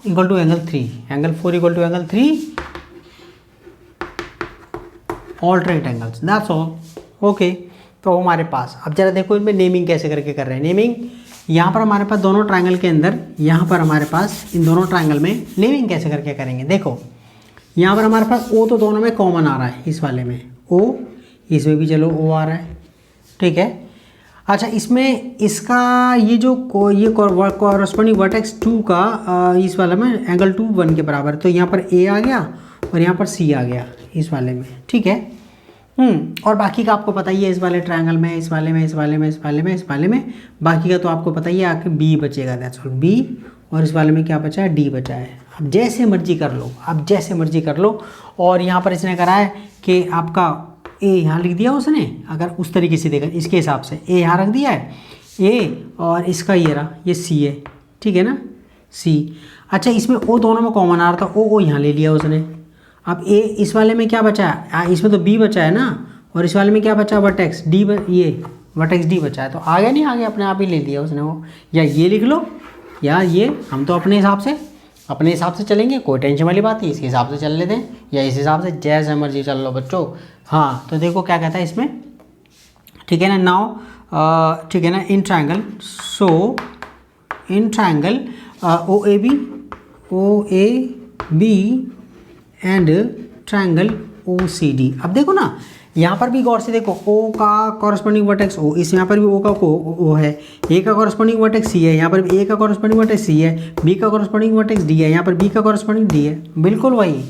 equal to angle 3, angle 4 equal to angle 3 alternate angles, that's all, okay. तो हमारे पास अब जरा देखो इनमें नेमिंग कैसे करके कर रहे हैं। नेमिंग यहाँ पर हमारे पास दोनों ट्रायंगल के अंदर, यहाँ पर हमारे पास इन दोनों ट्रायंगल में नेमिंग कैसे करके करेंगे। देखो यहाँ पर हमारे पास ओ तो दोनों में कॉमन आ रहा है, इस वाले में ओ, इसमें भी चलो ओ आ रहा है, ठीक है। अच्छा, इसमें इसका ये जो ये कॉरस्पॉन्डिंग वर्टेक्स 2 का इस वाले में एंगल 2 1 के बराबर, तो यहाँ पर ए आ गया और यहाँ पर सी आ गया इस वाले में, ठीक है। और बाकी का आपको पता ही है, इस वाले ट्रायंगल में, इस वाले में बाकी का तो आपको पता ही है, आखिर बी बचेगा, दैट्स ऑल, बी, और इस वाले में क्या बचा है, डी बचा है। अब जैसे मर्जी कर लो, और यहाँ पर इसने करा है कि आपका ए यहाँ लिख दिया उसने, अगर उस तरीके से देखा इसके हिसाब से ए यहाँ रख दिया है, ए, और इसका ये रहा, ये सी है, ठीक है ना, सी। अच्छा, इसमें ओ दोनों में कॉमन आ रहा था, ओ यहाँ ले लिया उसने। अब ए इस वाले में क्या बचा है, इसमें तो बी बचा है ना, और इस वाले में क्या बचा, वर्टेक्स डी, ये वर्टेक्स डी बचा है, तो आ गया नहीं, आ गया, अपने आप ही ले लिया उसने वो। या ये लिख लो, या ये, हम तो अपने हिसाब से चलेंगे, कोई टेंशन वाली बात नहीं, इसके हिसाब से चल लेते हैं, या इस हिसाब से, जैसे मर्जी चल लो बच्चों। हाँ, तो देखो क्या कहता है इसमें, ठीक है ना। नाउ ठीक है ना, in triangle, so in triangle O A B and triangle O C D. अब देखो ना, यहाँ पर भी गौर से देखो, ओ का कॉरस्पॉन्डिंग वर्टेक्स ओ, इस यहाँ पर भी ओ का ओ है, ए का कॉरस्पॉन्डिंग वर्टेक्स सी है, यहाँ पर भी ए का कॉरस्पॉन्डिंग वर्टेक्स सी है, बी का कॉरस्पॉन्डिंग वर्टेक्स डी है, यहाँ पर बी का कॉरस्पॉन्डिंग डी है, बिल्कुल वही,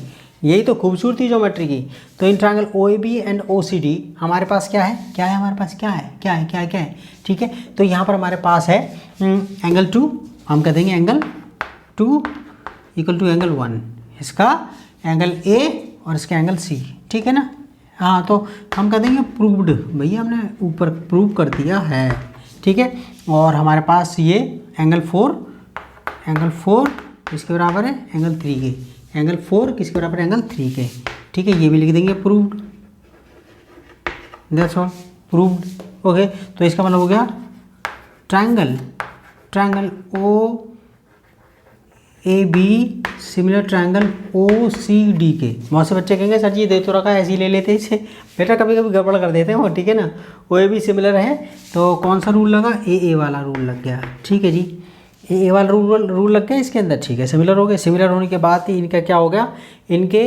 यही तो खूबसूरती ज्योमेट्री की। तो in triangle O A B and O C D हमारे पास क्या है, हमारे पास क्या है, ठीक है। तो यहाँ पर हमारे पास है एंगल 2, हम कह देंगे एंगल 2 इक्वल टू एंगल 1, इसका एंगल ए और इसका एंगल सी, ठीक है ना। हाँ, तो हम कह देंगे प्रूव्ड, भैया हमने ऊपर प्रूव कर दिया है, ठीक है। और हमारे पास ये एंगल 4 किसके बराबर है, एंगल 3 के, एंगल 4 किसके बराबर है, एंगल 3 के, ठीक है। ये भी लिख देंगे proved, that's all, proved, okay. तो इसका मतलब हो गया triangle O A B similar triangle O C D के। बहुत से बच्चे कहेंगे सर जी दे तो रखा है, ऐसे ही ले लेते हैं इसे, बेटा कभी कभी गड़बड़ कर देते हैं वो, ठीक है ना। ओ ए बी सिमिलर है, तो कौन सा रूल लगा, ए वाला रूल लग गया, ठीक है जी, ए वाला रूल लग गया इसके अंदर, ठीक है। सिमिलर हो गए, सिमिलर होने के बाद ही इनका क्या हो गया, इनके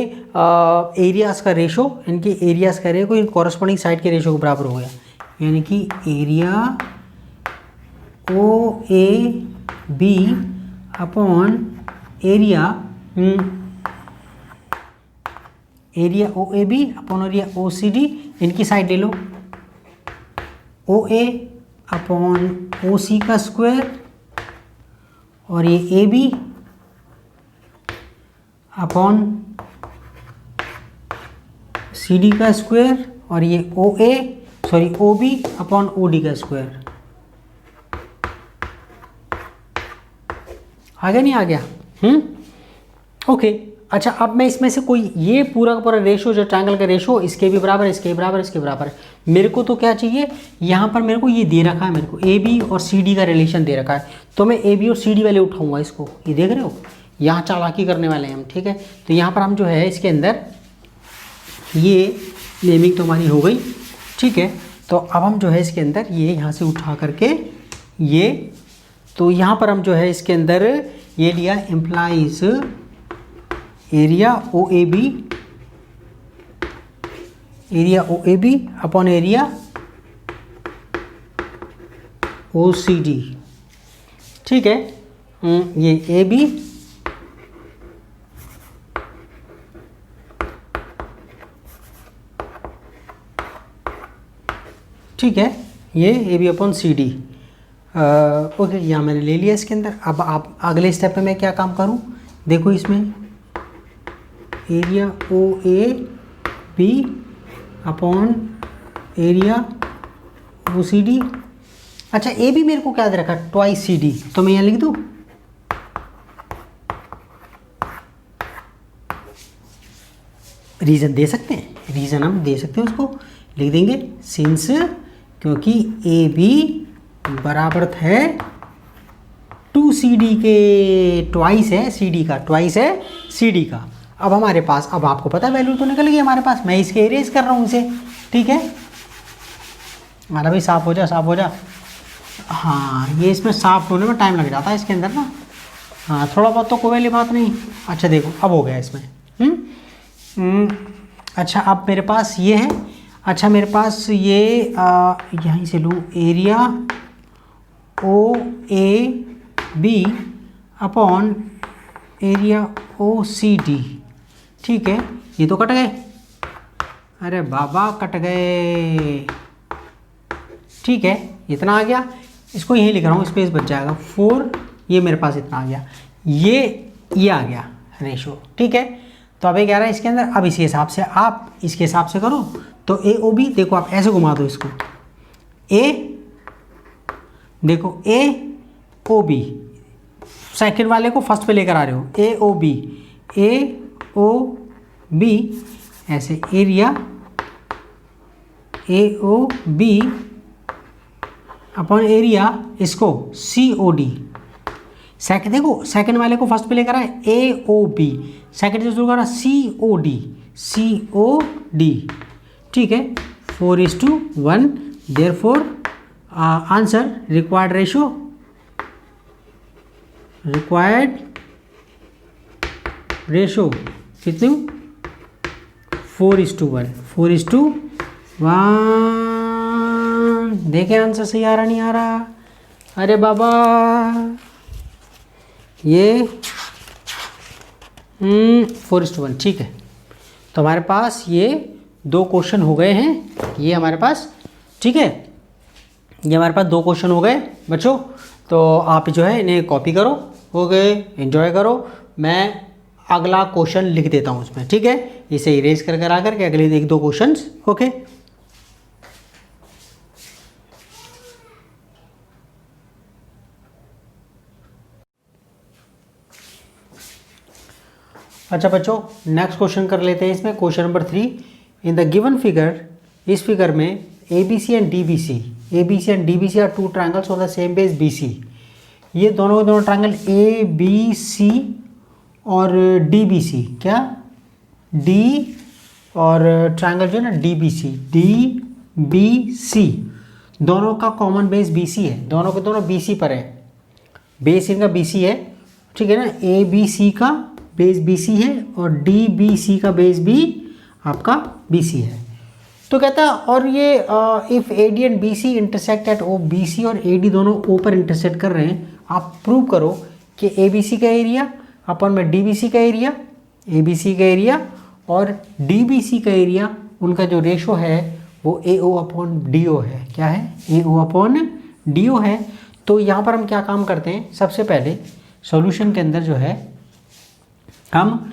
एरियाज़ का रेशो, इनके एरियाज़ का रेशो इन कॉरस्पॉन्डिंग साइड के रेशो के बराबर हो गया, यानी कि area O A B upon area O A B upon area O C D, इनकी साइड ले लो, ओ ए अपॉन ओ सी का स्क्वायर, और ये A B upon C D का स्क्वायर, और ये O B upon O D का स्क्वायर। आ गया नहीं आ गया, ओके। अच्छा, अब मैं इसमें से कोई ये पूरा का पूरा रेशो जो ट्रायंगल का रेशो इसके भी बराबर, इसके बराबर, इसके बराबर, मेरे को तो क्या चाहिए, यहाँ पर मेरे को ये दे रखा है, मेरे को ए बी और सी डी का रिलेशन दे रखा है, तो मैं ए बी और सी डी वाले उठाऊंगा इसको। ये देख रहे हो, यहाँ चालाकी करने वाले हैं हम, ठीक है। तो यहाँ पर हम जो है इसके अंदर ये नेमिंग तो हमारी हो गई, ठीक है। तो अब हम जो है इसके अंदर ये यहाँ से उठा करके ये, तो यहाँ पर हम जो है इसके अंदर ये लिया implies area O A B, area O A B upon area O C D, ठीक है। ये ए बी ठीक है, ये A B upon C D, okay, यहाँ मैंने ले लिया इसके अंदर। अब आप अगले स्टेप में मैं क्या काम करूँ, देखो इसमें area O A B upon area O C D. अच्छा, ए बी मेरे को क्या दे रखा, ट्वाइस सी डी, तो मैं यहाँ लिख दूँ, रीज़न दे सकते हैं, रीज़न हम दे सकते हैं, उसको लिख देंगे सिंस, क्योंकि ए बी बराबर है टू सी डी के, ट्वाइस है सी डी का, ट्वाइस है सी डी का। अब हमारे पास, अब आपको पता है वैल्यू तो निकल गई हमारे पास, मैं इसके इरेज कर रहा हूँ इसे, ठीक है। हमारा भाई साफ हो जा, साफ हो जा। हाँ, ये इसमें साफ होने में टाइम लग जाता है इसके अंदर ना, हाँ थोड़ा बहुत तो कोई वाली बात नहीं। अच्छा देखो अब हो गया इसमें, अच्छा अब मेरे पास ये है, अच्छा मेरे पास ये यहीं से लूँ area O A B upon area O C D, ठीक है। ये तो कट गए, अरे बाबा कट गए, ठीक है, इतना आ गया। इसको यहीं लिख रहा हूँ, स्पेस बच जाएगा 4, ये मेरे पास इतना आ गया, ये आ गया रेशो, ठीक है। तो अब ये कह रहा है इसके अंदर, अब इसी हिसाब से आप इसके हिसाब से करो, तो ए ओ बी देखो, आप ऐसे घुमा दो इसको, ए देखो ए ओ बी, सेकेंड वाले को फर्स्ट पे लेकर आ रहे हो, A O B, A O B ऐसे, area A O B upon area इसको सी ओ डी, सेकंड देखो सेकंड वाले को फर्स्ट पे लेकर आए, ए ओ बी, सेकंड से शुरू करा सी ओ डी, सी ओ डी, ठीक है। 4:1, therefore answer required ratio, required ratio कितनी, 4:1, 4:1। देखें आंसर सही आ रहा नहीं आ रहा, अरे बाबा ये 4:1, ठीक है। तो हमारे पास ये 2 क्वेश्चन हो गए हैं, ये हमारे पास, ठीक है, ये हमारे पास 2 क्वेश्चन हो गए बच्चों। तो आप जो है इन्हें कॉपी करो, हो गए, एंजॉय करो। मैं अगला क्वेश्चन लिख देता हूँ उसमें, ठीक है, इसे इरेज कर आ करके अगले 1-2 क्वेश्चन, ओके। अच्छा बच्चों, नेक्स्ट क्वेश्चन कर लेते हैं इसमें, question number 3। In the given figure, इस फिगर में A B C and D B C, A B C and D B C are 2 triangles on the same base B C. ये दोनों के दोनों ट्रायंगल ए बी सी और D B C, क्या D और triangle जो है ना डी बी सी, दोनों का कॉमन बेस बी सी है, दोनों के दोनों बी सी पर है, बेस इनका बी सी है, ठीक है ना। ए बी सी का बेस बी सी है और डी बी सी का बेस भी आपका बी सी है। तो कहता है और ये if A D and B C intersect at O, B C और ए डी दोनों ओ पर इंटरसेक्ट कर रहे हैं, आप प्रूव करो कि ए बी सी का एरिया अपन में डी बी सी का एरिया, ए बी सी का एरिया और डी बी सी का एरिया, उनका जो रेशो है वो ए ओ अपॉन डी ओ है। क्या है, ए ओ अपॉन डी ओ है। तो यहाँ पर हम क्या काम करते हैं, सबसे पहले सॉल्यूशन के अंदर जो है हम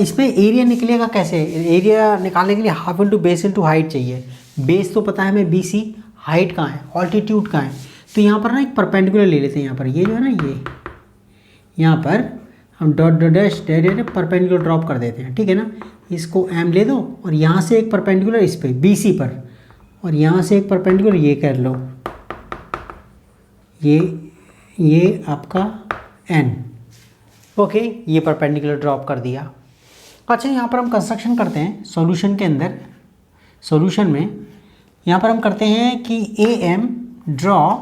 इसमें एरिया निकलेगा कैसे, एरिया निकालने के लिए half into base into height चाहिए। बेस तो पता है हमें बी सी, हाइट कहाँ है, ऑल्टीट्यूड कहाँ है। तो यहाँ पर ना एक परपेंडिकुलर ले लेते हैं, यहाँ पर ये जो है ना, ये यहाँ पर हम dot dot dash perpendicular drop कर देते हैं, ठीक है ना। इसको एम ले दो और यहाँ से एक परपेंडिकुलर इस पर बी सी पर, और यहाँ से एक परपेंडिकुलर ये कर लो, ये आपका n। ओके, ये परपेंडिकुलर ड्रॉप कर दिया। अच्छा, यहाँ पर हम कंस्ट्रक्शन करते हैं सॉल्यूशन के अंदर। सॉल्यूशन में यहाँ पर हम करते हैं कि AM draw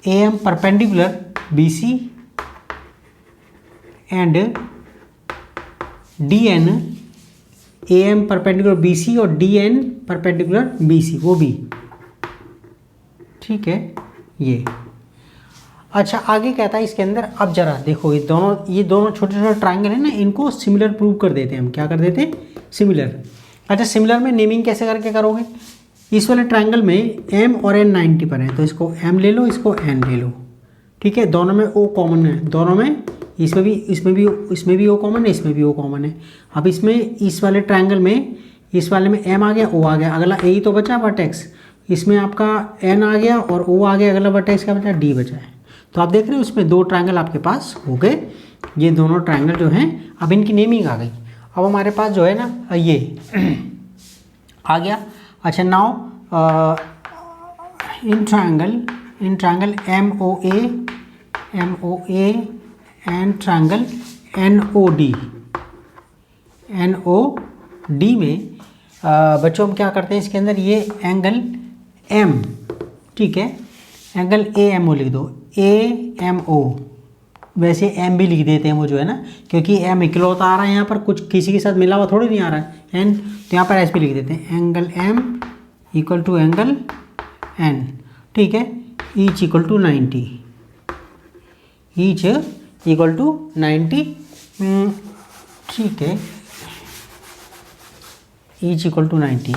AM perpendicular BC and DN AM perpendicular BC और DN परपेंडिकुलर BC, वो भी ठीक है ये। अच्छा, आगे कहता है इसके अंदर, अब जरा देखो ये दोनों छोटे छोटे ट्रायंगल है ना, इनको सिमिलर प्रूव कर देते हैं हम। क्या कर देते हैं? सिमिलर। अच्छा, सिमिलर में नेमिंग कैसे करके करोगे? इस वाले ट्रायंगल में M और N 90 पर है, तो इसको M ले लो, इसको N ले लो, ठीक है। दोनों में O कॉमन है, दोनों में, इसमें भी O कॉमन है, इसमें भी O कॉमन है। अब इसमें इस वाले ट्रायंगल में, इस वाले में M आ गया, O आ गया, अगला A ही तो बचा वर्टेक्स। इसमें आपका N आ गया और O आ गया, अगला वर्टेक्स क्या बचा? D बचा है। तो आप देख रहे हो इसमें दो ट्रायंगल आपके पास हो गए। ये दोनों ट्रायंगल जो हैं, अब इनकी नेमिंग आ गई। अब हमारे पास जो है ना ये आ गया। अच्छा, now in triangle MOA and triangle NOD में बच्चों हम क्या करते हैं इसके अंदर, ये एंगल M, ठीक है, एंगल AMO लिख दो, AMO। वैसे M भी लिख देते हैं वो जो है ना, क्योंकि M इकलौता आ रहा है यहाँ पर, कुछ किसी के साथ मिला हुआ थोड़ी नहीं आ रहा है N, तो यहाँ पर S भी लिख देते हैं, angle M equal to angle N, ठीक है। Each equal to 90, each equal to 90, ठीक है, each equal to 90,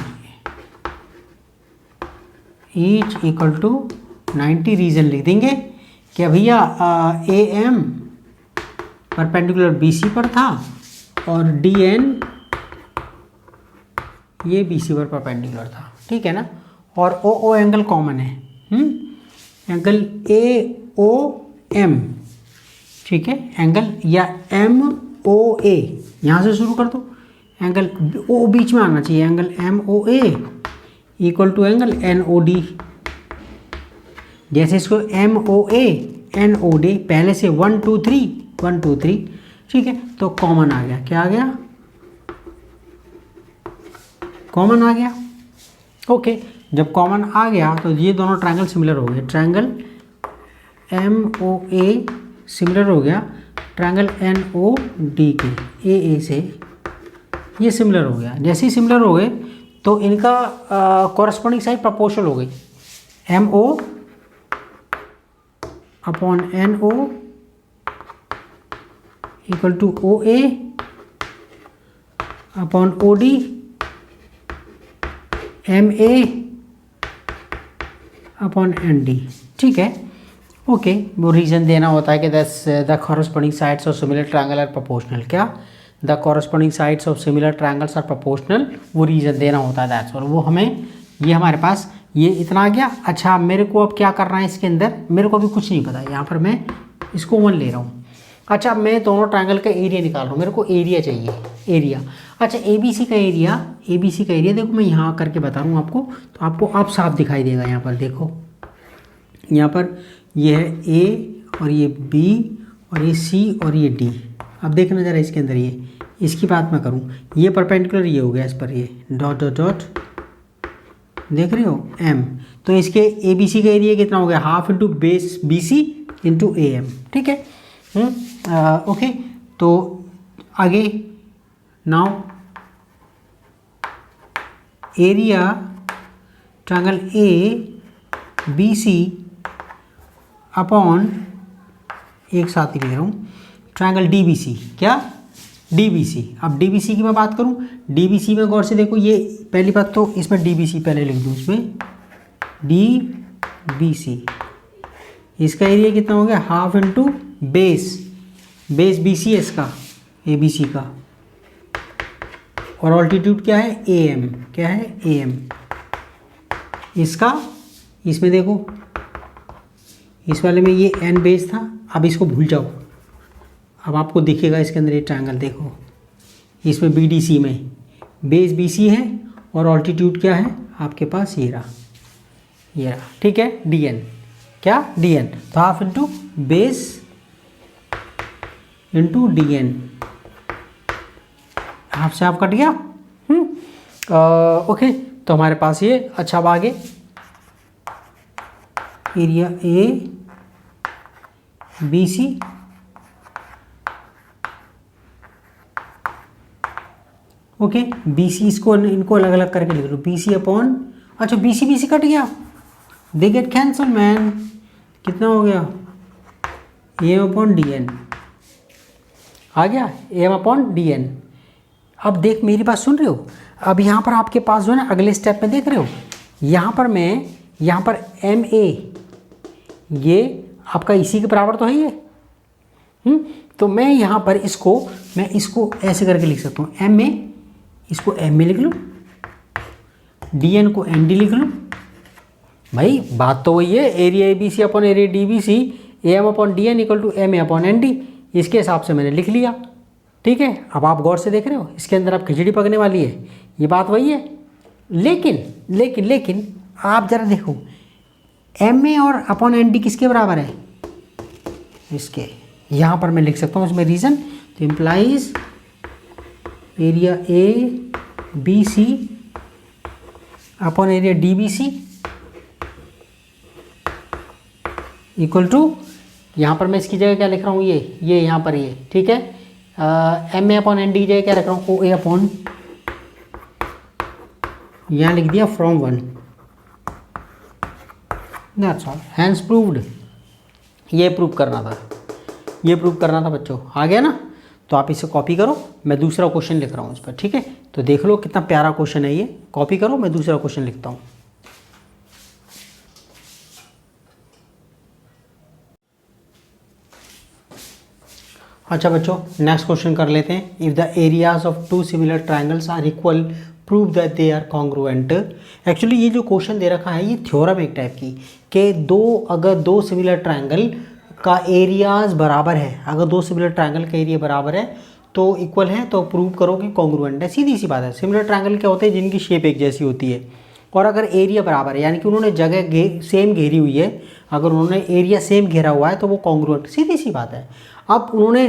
each equal to 90। Reason लिख देंगे कि भैया AM परपेंडिकुलर BC पर था और DN ये BC पर परपेंडिकुलर था, ठीक है ना। और OO एंगल कॉमन है, एंगल AOM, ठीक है, एंगल या MOA, यहाँ से शुरू कर दो, एंगल O बीच में आना चाहिए, angle MOA equal to angle NOD। जैसे इसको MOA NOD पहले से 1 2 3, ठीक है, तो कॉमन आ गया। क्या आ गया? कॉमन आ गया। ओके, जब कॉमन आ गया तो ये दोनों ट्रायंगल सिमिलर हो गए। ट्रायंगल MOA सिमिलर हो गया ट्रायंगल NOD के, AA से ये सिमिलर हो गया। जैसे ही सिमिलर हो गए तो इनका कॉरस्पॉन्डिंग साइड प्रोपोर्शनल हो गई, MO upon NO equal to OA upon OD MA upon ND, ठीक है। ओके, वो रीज़न देना होता है कि the corresponding sides of similar triangle are proportional. क्या? The corresponding sides of similar triangles are proportional, वो रीज़न देना होता है, दैट्स ऑल। वो हमें, ये हमारे पास ये इतना आ गया। अच्छा, मेरे को अब क्या करना है इसके अंदर, मेरे को अभी कुछ नहीं पता, यहाँ पर मैं इसको 1 ले रहा हूँ। अच्छा, मैं दोनों ट्रायंगल का एरिया निकाल रहा हूँ, मेरे को एरिया चाहिए, एरिया। अच्छा, ABC का एरिया देखो, मैं यहाँ करके बता रहा हूँ आपको, तो आपको आप साफ दिखाई देगा। यहाँ पर देखो, यहाँ पर ये है A और ये B और ये C और ये D। अब देखना ज़रा इसके अंदर, ये इसकी बात मैं करूँ, ये परपेंडिकुलर ये हो गया इस पर, ये डॉट डॉट डॉट, देख रहे हो M। तो इसके ABC का एरिया कितना हो गया? Half into base BC into AM, ठीक है। ओके, तो आगे now area triangle ABC upon, एक साथ ही ले रहा हूँ, ट्रायंगल DBC। क्या? DBC। अब DBC की मैं बात करूँ, DBC में गौर से देखो, ये पहली बात तो इसमें DBC पहले लिख दूँ, इसमें DBC, इसका एरिया कितना हो गया? हाफ इंटू बेस BC है इसका, ABC का, और ऑल्टीट्यूड क्या है? AM। क्या है? AM। इसका, इसमें देखो, इस वाले में ये N बेस था, अब इसको भूल जाओ, अब आपको दिखेगा इसके अंदर ये ट्रायंगल, देखो इसमें BDC में बेस बी सी है और ऑल्टीट्यूड क्या है आपके पास, ये रहा, ठीक है, डी एन, क्या डी एन, तो half into base into D N, half से हाफ कट गया। ओके, तो हमारे पास ये, अच्छा अब आगे area A B C, okay, B C, इसको इनको अलग अलग करके लिख लो, बी सी अपॉन, अच्छा बी सी कट गया, दे गेट कैंसल मैन, कितना हो गया, एम अपॉन डी एन आ गया, एम अपॉन डी एन। अब देख मेरी बात सुन रहे हो, अब यहाँ पर आपके पास जो है ना अगले स्टेप में देख रहे हो, यहाँ पर मैं, यहाँ पर एम ए, ये आपका इसी के बराबर तो है ये, तो मैं यहाँ पर इसको, मैं इसको ऐसे करके लिख सकता हूँ, एम ए, इसको एम ए लिख लूँ, डी एन को एन डी लिख लूँ, भाई बात तो वही है, area A B C upon area D B C, M upon D N equal to M A upon N D, इसके हिसाब से मैंने लिख लिया, ठीक है। अब आप गौर से देख रहे हो, इसके अंदर आप खिचड़ी पकने वाली है, ये बात वही है, लेकिन लेकिन लेकिन आप जरा देखो, एम ए और अपॉन एन डी किसके बराबर है, इसके, यहाँ पर मैं लिख सकता हूँ इसमें रीज़न, तो implies area A B C upon area D B C equal to, यहाँ पर मैं इसकी जगह क्या लिख रहा हूँ, ये यहाँ पर ये, ठीक है, M A upon N D जगह क्या रख रहा हूँ, ओ ए अपॉन, यहाँ लिख दिया from 1, that's all, hence proved, ये प्रूव करना था बच्चों, आ गया ना। तो आप इसे कॉपी करो, मैं दूसरा क्वेश्चन लिख रहा हूँ इस पर, ठीक है, तो देख लो कितना प्यारा क्वेश्चन है ये, कॉपी करो, मैं दूसरा क्वेश्चन लिखता हूँ। अच्छा बच्चों, नेक्स्ट क्वेश्चन कर लेते हैं। If the areas of two similar triangles are equal prove that they are congruent. Actually ये जो क्वेश्चन दे रखा है ये थ्योरम एक टाइप की, कि अगर दो सिमिलर ट्रायंगल का एरियाज बराबर है, अगर दो सिमिलर ट्रायंगल का एरिया बराबर है तो इक्वल है, तो प्रूव करो कि कॉन्ग्रुएंट है। सीधी सी बात है, सिमिलर ट्रायंगल क्या होते हैं, जिनकी शेप एक जैसी होती है, और अगर एरिया बराबर है, यानी कि उन्होंने जगह सेम घेरी हुई है, अगर उन्होंने एरिया सेम घेरा हुआ है तो वो कॉन्ग्रुएंट, सीधी सी बात है। अब उन्होंने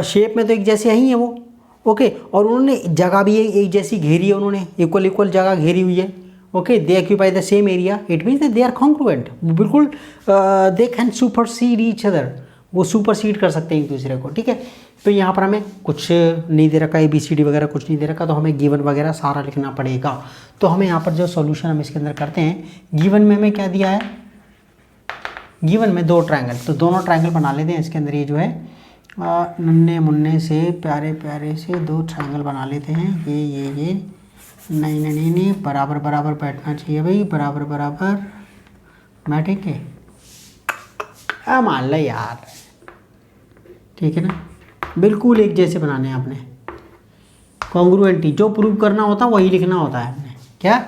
शेप में तो एक जैसे ही है वो, ओके, और उन्होंने जगह भी एक जैसी घेरी है, उन्होंने इक्वल जगह घेरी हुई है, okay, they occupy the same area, it means they are congruent, बिल्कुल they can supersede each other, वो सुपरसीड कर सकते हैं एक दूसरे को, ठीक है। तो यहाँ पर हमें कुछ नहीं दे रखा, ABCD वगैरह कुछ नहीं दे रखा, तो हमें गिवन वगैरह सारा लिखना पड़ेगा। तो हमें यहाँ पर जो सॉल्यूशन हम इसके अंदर करते हैं, गिवन में हमें क्या दिया है, गिवन में दो ट्रायंगल, तो दोनों ट्रायंगल बना लेते हैं इसके अंदर। ये जो है नन्हे मुन्ने से प्यारे प्यारे से दो ट्रायंगल बना लेते हैं, ये नहीं, बराबर बराबर बैठना चाहिए भाई, बराबर बराबर बैठेंगे, मान लो यार, ठीक है ना, बिल्कुल एक जैसे बनाने हैं आपने, कॉन्ग्रुएंटी, जो प्रूव करना होता वही लिखना होता है आपने, क्या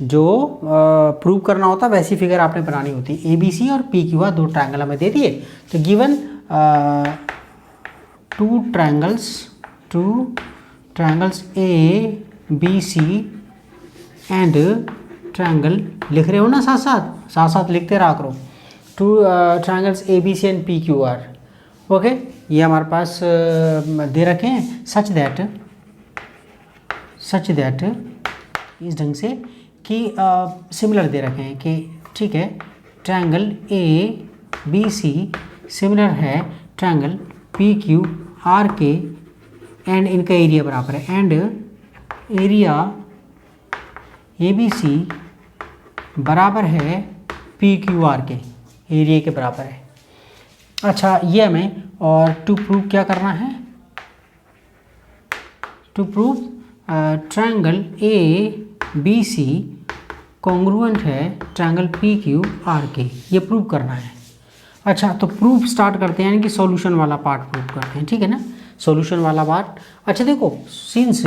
जो प्रूव करना होता वैसी फिगर आपने बनानी होती है। ABC और PQ दो ट्रायंगल हमें दे दिए, तो given two triangles ABC and triangle, लिख रहे हो ना, साथ साथ लिखते रहा करो, two triangles ABC and PQR, okay, ये हमारे पास दे रखे हैं, सच दैट इस ढंग से कि सिमिलर दे रखे हैं कि ठीक है, ट्रायंगल ABC सिमिलर है ट्रायंगल PQR के, एंड इनका एरिया बराबर है, एंड एरिया ABC बराबर है PQR के एरिया के बराबर है। अच्छा, ये हमें, और टू प्रूव क्या करना है, to prove triangle ABC congruent है ट्रायंगल PQR के, ये प्रूव करना है। अच्छा, तो प्रूफ स्टार्ट करते हैं, यानी कि सॉल्यूशन वाला पार्ट प्रूव करते हैं, ठीक है ना, सॉल्यूशन वाला पार्ट। अच्छा देखो, सिंस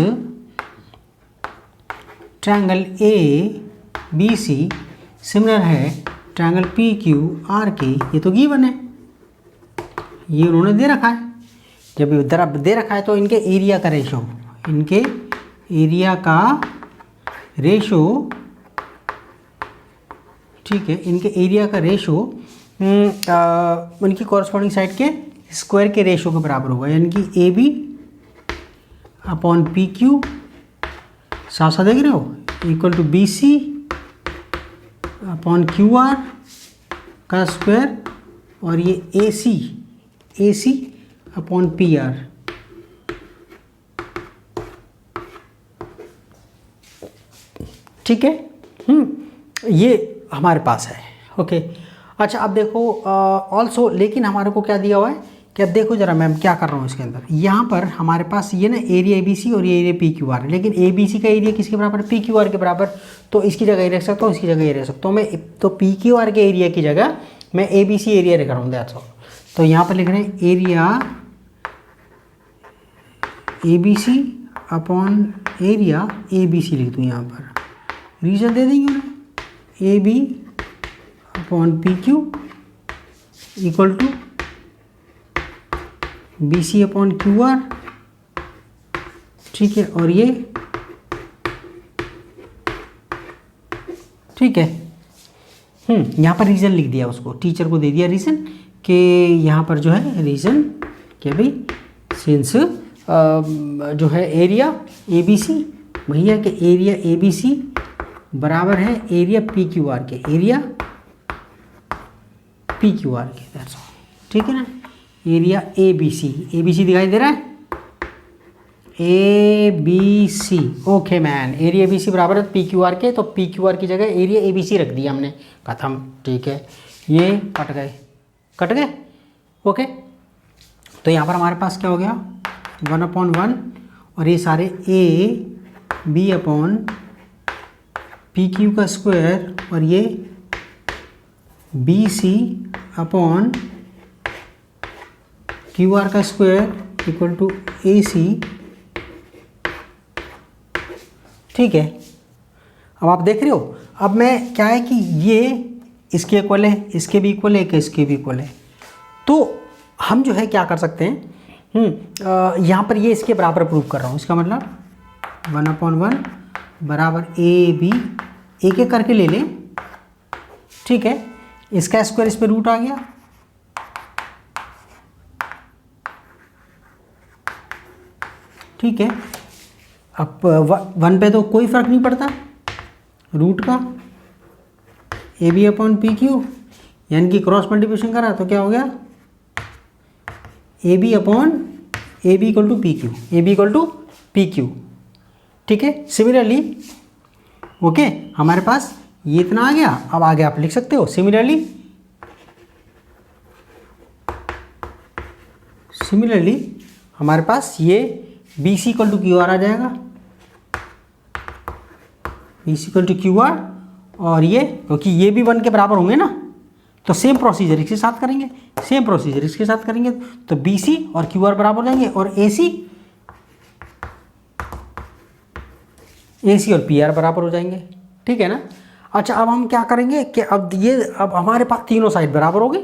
ट्रायंगल ABC सिमिलर है ट्रायंगल PQR के, ये तो गिवन है, ये उन्होंने दे रखा है, जब दे रखा है तो इनके एरिया का रेशो, इनके एरिया का रेशो, ठीक है, इनके एरिया का रेशो उनकी कॉरस्पॉन्डिंग साइड के स्क्वायर के रेशो के बराबर होगा, यानी कि A B upon P Q, साफ साफ देख रहे हो, equal to B C upon Q R का स्क्वायर, और ये A C upon P R. ठीक है, ये हमारे पास है। ओके, अच्छा अब देखो ऑल्सो, लेकिन हमारे को क्या दिया हुआ है कि अब देखो जरा मैं क्या कर रहा हूँ इसके अंदर, यहाँ पर हमारे पास ये ना एरिया ए बी सी और ये एरिया पी क्यू आर है, लेकिन ए बी सी का एरिया किसके बराबर है, पी क्यू आर के बराबर, तो इसकी जगह ये रख सकता हूँ, इसकी जगह ये रख सकता हूँ मैं, तो पी क्यू आर के एरिया की जगह मैं ए बी सी एरिया रख रहा हूँ, दैट्स ऑल। तो यहाँ पर लिख रहे हैं area A B C upon area A B C लिख दूँ, यहाँ पर रीजन दे देंगे उन्हें, A B upon P Q equal to B C upon Q R, ठीक है, और ये ठीक है। यहाँ पर रीज़न लिख दिया, उसको टीचर को दे दिया रीज़न कि यहाँ पर जो है रीज़न कि भाई सिंस जो है एरिया ए बी सी, भैया कि एरिया ए बी सी बराबर है एरिया पी क्यू आर के, एरिया पी क्यू आर के, दैट्स ऑल, ठीक है ना। एरिया ए बी सी दिखाई दे रहा है, A B C, okay man, area A B C बराबर है पी क्यू आर के, तो पी क्यू आर की जगह एरिया ए बी सी रख दिया हमने, खत्म, ठीक है, ये कट गए, ओके। तो यहाँ पर हमारे पास क्या हो गया, 1/1, और ये सारे A B upon P Q का स्क्वायर, और ये B C upon Q R का square equal to A C, ठीक है। अब आप देख रहे हो, अब मैं क्या है कि ये इसके इक्वल है, इसके भी इक्वल है, इसके भी इक्वल है, तो हम जो है क्या कर सकते हैं, यहाँ पर ये इसके बराबर प्रूव कर रहा हूँ, इसका मतलब 1/1 बराबर ए बी, एक एक करके ले लें, ठीक है, इसका स्क्वायर इस पर रूट आ गया, ठीक है। अब 1 पे तो कोई फर्क नहीं पड़ता रूट का, A B upon P Q, यानी कि क्रॉस मल्टीप्लिकेशन करा तो क्या हो गया, A B upon A B equal to P Q, A B equal to P Q, ठीक है। सिमिलरली ओके, हमारे पास ये इतना आ गया, अब आगे आप लिख सकते हो सिमिलरली हमारे पास ये B C equal to Q R आ जाएगा, B C equal to Q R, और ये क्योंकि ये भी 1 के बराबर होंगे ना, तो सेम प्रोसीजर इसके साथ करेंगे, तो बी सी और क्यू आर बराबर हो जाएंगे, और ए सी और पी आर बराबर हो जाएंगे, ठीक है ना। अच्छा, अब हम क्या करेंगे कि अब हमारे पास तीनों साइड बराबर हो गई,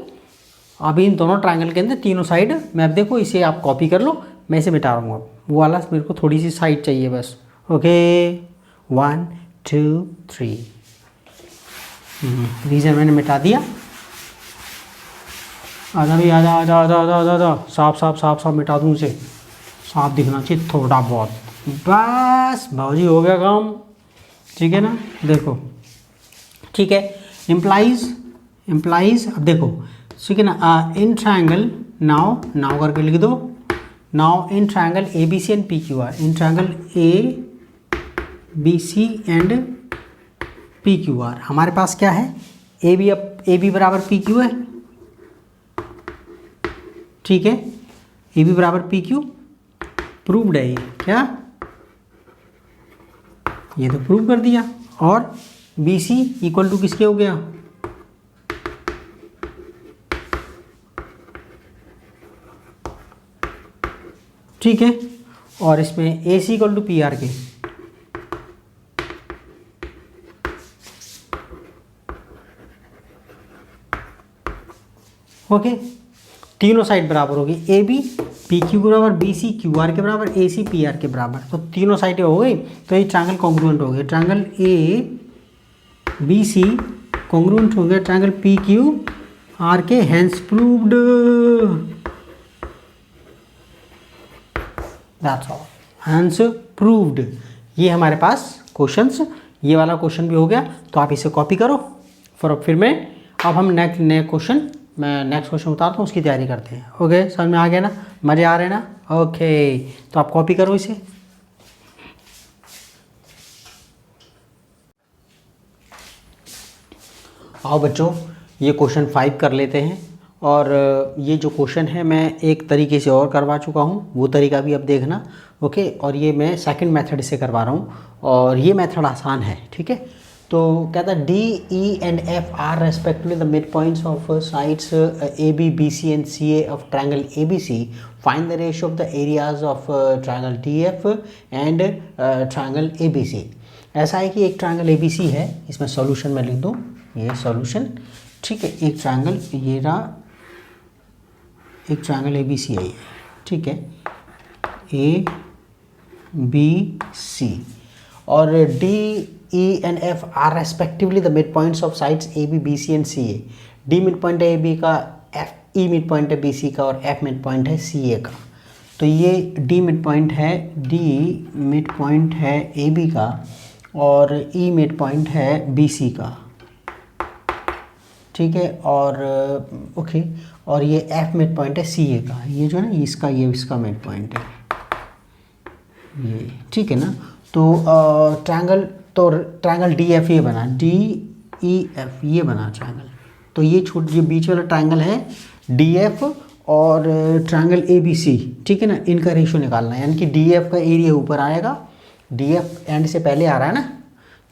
अब इन दोनों ट्रायंगल के अंदर तीनों साइड, मैं अब देखो इसे आप कॉपी कर लो, मैं इसे मिटा रहा हूँ, अब वो वाला मेरे को थोड़ी सी साइड चाहिए बस, ओके, 1 2 3, रीजन मैंने मिटा दिया, आजा भाई आजा, साफ मिटा दूँ उसे, साफ दिखना चाहिए थोड़ा बहुत, बस भाजी हो गया काम, ठीक है ना। देखो ठीक है, इम्प्लाइज अब देखो ठीक है ना, इन ट्रायंगल नाउ करके लिख दो, now in triangle A B C and P Q R, in triangle A B C and P Q R, हमारे पास क्या है, ए बी बराबर पी क्यू है, ठीक है, ए बी बराबर पी क्यू प्रूव्ड है, ये क्या, ये तो प्रूव कर दिया, और बी सी इक्वल टू किसके हो गया, ठीक है, और इसमें ए C equal to P R के, ओके, तीनों साइड बराबर होगी, ए बी पी क्यू बराबर बी सी क्यू आर के बराबर, ए सी पी आर के बराबर, तो तीनों साइडें हो गई, तो ये ट्रायंगल कॉन्ग्रुएंट हो गया। Triangle A B C congruent हो गया ट्रायंगल पी क्यू आर के, hence proved, that's all, hence proved. ये हमारे पास क्वेश्चंस, ये वाला क्वेश्चन भी हो गया, तो आप इसे कॉपी करो। फिर अब हम नेक्स्ट क्वेश्चन उतारता हूँ, उसकी तैयारी करते हैं। ओके, समझ में आ गया ना, मज़े आ रहे हैं ना? ओके, तो आप कॉपी करो इसे। आओ बच्चों, ये क्वेश्चन 5 कर लेते हैं। और ये जो क्वेश्चन है मैं एक तरीके से और करवा चुका हूँ, वो तरीका भी अब देखना। ओके, और ये मैं सेकंड मेथड से करवा रहा हूँ, और ये मेथड आसान है, ठीक है। तो कहता है D E and F are respectively the mid points of sides A B B C and C A of triangle A B C, find the ratio of the areas of triangle D F and triangle A B C. ऐसा है कि एक triangle A B C है, इसमें solution मैं लिख दूँ, ये सॉल्यूशन, ठीक है। एक ट्रायंगल, ये रहा एक ट्रायंगल ए बी सी है, ठीक है, ए बी सी, और D E and F are respectively the mid points of sides A B B C and C A. D mid point है ए बी का, F E mid point है B C का, और F mid point है सी A का। तो ये D mid point है, डी मिड पॉइंट है ए बी का, और ई मिड पॉइंट है बी सी का, ठीक है। और ओके, और ये एफ मिड पॉइंट है सी ए का, ये जो है ना इसका, ये इसका मिड पॉइंट है ये, ठीक है ना। तो ट्रायंगल डी एफ ये बना, डी ई एफ ये बना ट्रायंगल। तो ये जो बीच वाला ट्रायंगल है डी एफ और ट्रायंगल ए बी सी, ठीक है ना, इनका रेशियो निकालना है। यानी कि डी एफ का एरिया ऊपर आएगा, डी एफ एंड से पहले आ रहा है ना,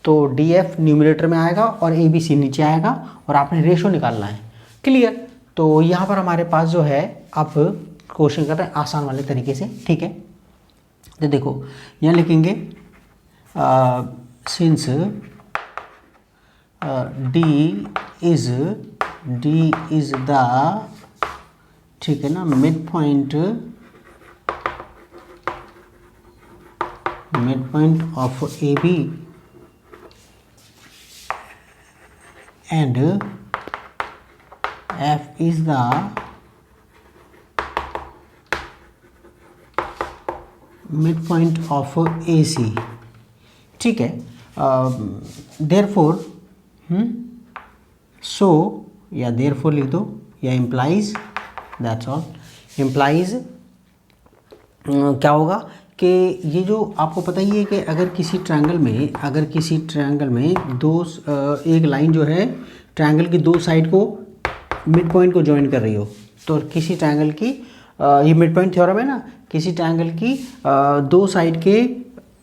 तो डी एफ न्यूमरेटर में आएगा और ए बी सी नीचे आएगा, और आपने रेशियो निकालना है। क्लियर? तो यहाँ पर हमारे पास जो है, अब क्वेश्चन कर रहे हैं आसान वाले तरीके से, ठीक है। तो देखो यहाँ लिखेंगे सिंस डी इज द, ठीक है ना, mid point of A B and F is the midpoint of AC, ठीक है। therefore so या therefore लिख दो, या implies, that's all, implies क्या होगा कि ये जो आपको पता ही है कि अगर किसी ट्रायंगल में दो एक लाइन जो है ट्रायंगल की दो साइड को मिड पॉइंट को ज्वाइन कर रही हो, तो किसी ट्रायंगल की ये मिड पॉइंट थ्योरम है ना, किसी ट्रायंगल की दो साइड के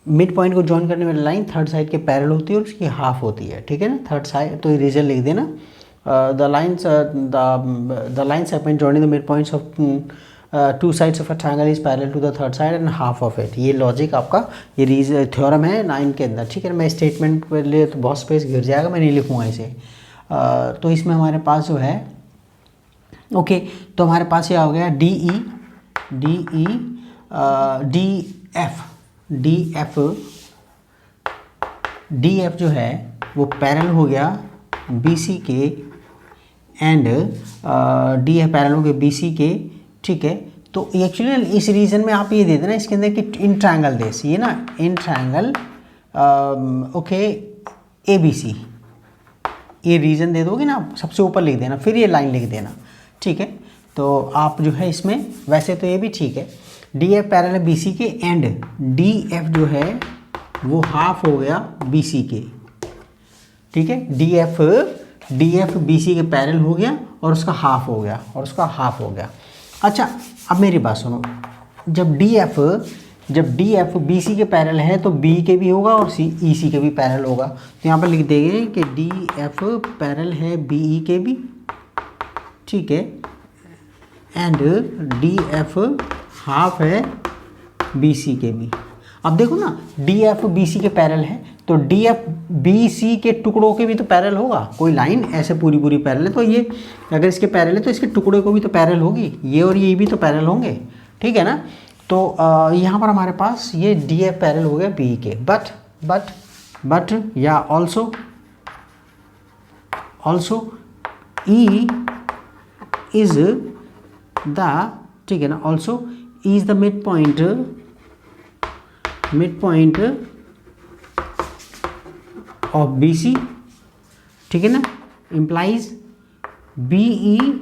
मिड पॉइंट को ज्वाइन करने वाली लाइन थर्ड साइड के पैरेलल होती है और उसकी हाफ होती है, ठीक है ना। थर्ड साइड, तो ये रीजन लिख देना, the line segment joining the mid points of two sides of a triangle is parallel to the third side and half of it. ये लॉजिक आपका, ये रीजन थ्योरम है 9 के अंदर, ठीक है। मैं स्टेटमेंट के लिए तो बहुत स्पेस घिर जाएगा, मैं नहीं लिखूँगा इसे। तो इसमें हमारे पास जो है, ओके, तो हमारे पास ये हो गया डी एफ जो है वो पैरेलल हो गया बी सी के, एंड डी एफ पैरेलल हो गया बी सी के, ठीक है। तो एक्चुअली इस रीजन में आप ये दे देना इसके अंदर कि इन ट्रायंगल देस, ये ना in triangle, okay, A B C, ये रीजन दे दोगे ना, सबसे ऊपर लिख देना, फिर ये लाइन लिख देना, ठीक है। तो आप जो है इसमें, वैसे तो ये भी ठीक है, D F parallel B C के, एंड डी एफ जो है वो हाफ हो गया बी सी के, ठीक है। डी एफ बी सी के पैरेलल हो गया और उसका हाफ हो गया, अच्छा, अब मेरी बात सुनो, जब डी एफ बी सी के पैरेलल है तो बी के भी होगा और ई सी के भी पैरेलल होगा। तो यहाँ पर लिख देंगे कि डी एफ पैरेलल है बी ई के भी, ठीक है, एंड डी एफ हाफ है बी सी के भी। अब देखो ना, डी एफ बी सी के पैरेलल है तो डी एफ बी सी के टुकड़ों के भी तो पैरेलल होगा। कोई लाइन ऐसे पूरी पैरेलल है तो ये अगर इसके पैरेलल है तो इसके टुकड़े को भी तो पैरेलल होगी, ये और ये भी तो पैरेलल होंगे, ठीक है ना। तो यहाँ पर हमारे पास ये डी एफ पैरेलल हो गया बी के, बट या ऑल्सो ई इज द, ठीक है ना, also E is the mid point of B C, ठीक है ना, इम्प्लाइज बी ई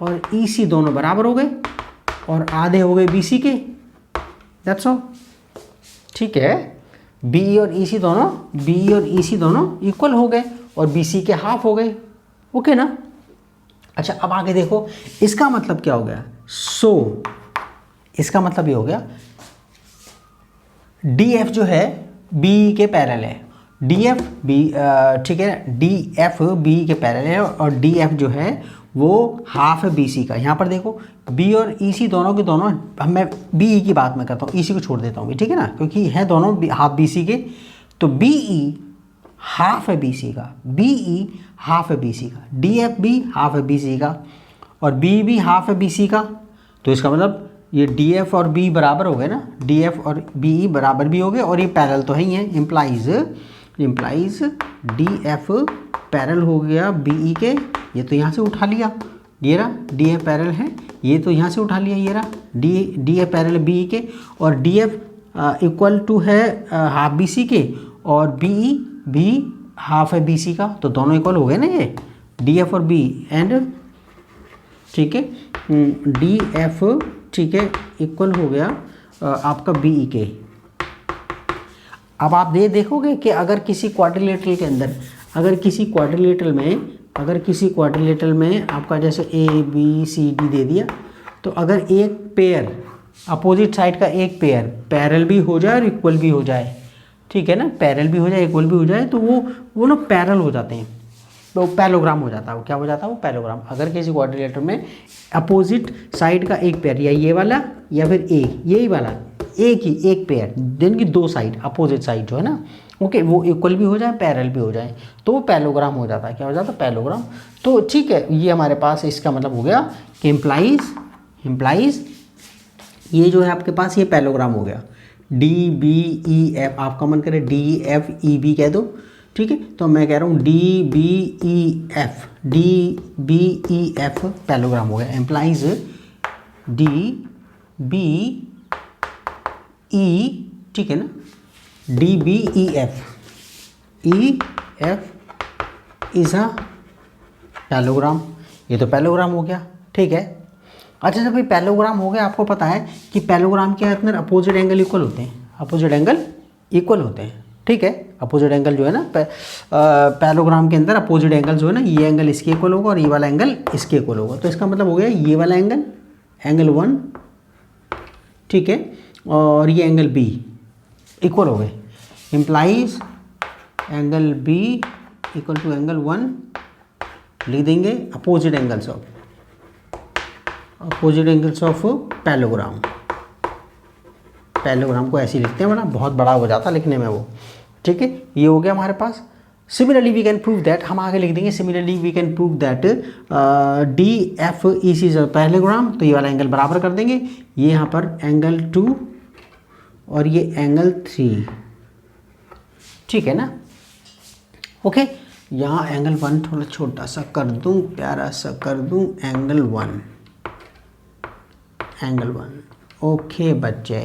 और ई सी दोनों बराबर हो गए और आधे हो गए बी सी के, दैट्स ऑल, ठीक है। बी ई और ई सी दोनों इक्वल हो गए और बी सी के हाफ हो गए, ओके ना। अच्छा अब आगे देखो, इसका मतलब क्या हो गया, सो इसका मतलब ये हो गया डी एफ जो है बी के पैरेलल है, डी एफ बी, ठीक है, डी एफ बी के पैरेलल है और डी एफ जो है वो हाफ है बी सी का। यहाँ पर देखो बी और ई सी दोनों के दोनों, मैं बी ई की बात मैं करता हूँ, ई सी को छोड़ देता हूँ, ठीक है ना, क्योंकि है दोनों हाफ बी सी के। तो बी ई हाफ है बी सी का, बी ई हाफ है बी सी का, डी एफ भी हाफ है बी सी का और बी भी हाफ है बी सी का। तो इसका मतलब ये डी एफ और बी बराबर हो गए ना, डी एफ और बी ई बराबर भी हो गए और ये पैरेलल तो है ही है, इम्प्लाइज डी एफ पैरेलल हो गया बी ई के, ये तो यहाँ से उठा लिया, ये रहा डी एफ पैरेलल है, ये तो यहाँ से उठा लिया, ये रहा D F parallel B E के और डी एफ इक्वल टू है हाफ बी सी के और बी ई भी हाफ है बी सी का, तो दोनों इक्वल हो गए ना ये डी एफ और बी एंड, ठीक है, डी एफ, ठीक है, इक्वल हो गया आपका बी ई के। अब आप ये देखोगे कि अगर किसी क्वाड्रिलेटरल के अंदर, अगर किसी क्वाड्रिलेटरल में आपका जैसे ए बी सी डी दे दिया, तो अगर एक पेयर अपोजिट साइड का एक पेयर पैरेलल भी हो जाए और इक्वल भी हो जाए, ठीक है ना, पैरेलल भी हो जाए इक्वल भी हो जाए, तो वो ना पैरेलल हो जाते हैं, तो पैरेललोग्राम हो जाता है। वो क्या हो जाता है, वो पैरेललोग्राम। अगर किसी क्वाड्रिलेटरल में अपोजिट साइड का एक पेयर, या ये वाला या फिर यही वाला एक पेयर, जिनकी दो साइड अपोजिट साइड जो है ना, ओके, वो इक्वल भी हो जाए पैरेलल भी हो जाए, तो वो पैरेललोग्राम हो जाता है। क्या हो जाता है, पैरेललोग्राम। तो ठीक है, ये हमारे पास इसका मतलब हो गया कि इम्प्लाइज ये जो है आपके पास ये पैरेललोग्राम हो गया। डी बी ई एफ, आपका मन करे डी एफ ई बी कह दो, ठीक है, तो मैं कह रहा हूँ D B E F parallelogram हो गया। एम्प्लाइज डी बी ई, ठीक है ना, D B E F is a parallelogram. ये तो पैरेललोग्राम हो गया, ठीक है। अच्छा जब भाई पैरेललोग्राम हो गया, आपको पता है कि पैरेललोग्राम के अंदर अपोजिट एंगल इक्वल होते हैं, ठीक है। अपोजिट एंगल जो है ना पैरेललोग्राम के अंदर अपोजिट एंगल जो है ना, ये एंगल इसके इक्वल होगा और ये वाला एंगल इसके इक्वल होगा। तो इसका मतलब हो गया ये वाला एंगल 1, ठीक है, और ये एंगल बी इक्वल हो गए। Implies angle B equal to angle 1 लिख देंगे अपोजिट एंगल्स ऑफ पैरेललोग्राम को ऐसे लिखते हैं, वरना बहुत बड़ा हो जाता लिखने में वो, ठीक है। ये हो गया हमारे पास। Similarly we can prove that, हम आगे लिख देंगे similarly we can prove that D F E C is a parallelogram. तो ये वाला एंगल बराबर कर देंगे, ये यहाँ पर एंगल 2 और ये एंगल 3, ठीक है ना, ओके। यहाँ एंगल 1 थोड़ा छोटा सा कर दूँ, प्यारा सा कर दूँ, एंगल 1, ओके बच्चे,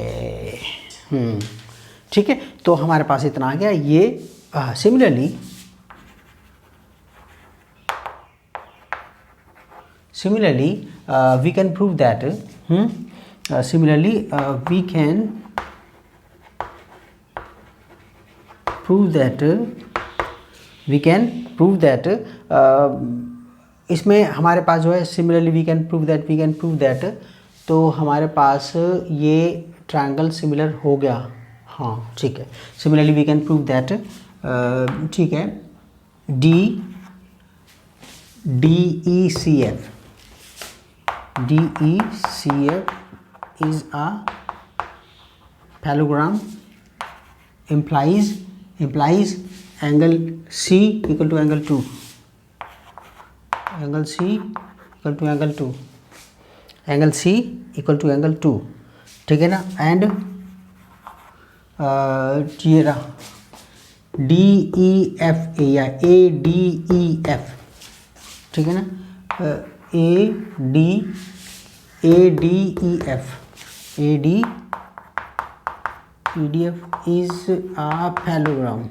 ठीक है। तो हमारे पास इतना आ गया। ये similarly we can prove that इसमें हमारे पास जो है similarly we can prove that, तो हमारे पास ये ट्रायंगल सिमिलर हो गया, हाँ ठीक है। Similarly we can prove that, ठीक है, D E C F is a parallelogram, implies angle C equal to angle 2, angle C equal to angle 2, ठीक है ना। एंड ये रहा डी ई एफ ए या ए डी ई एफ, ठीक है ना, A D E F is a parallelogram.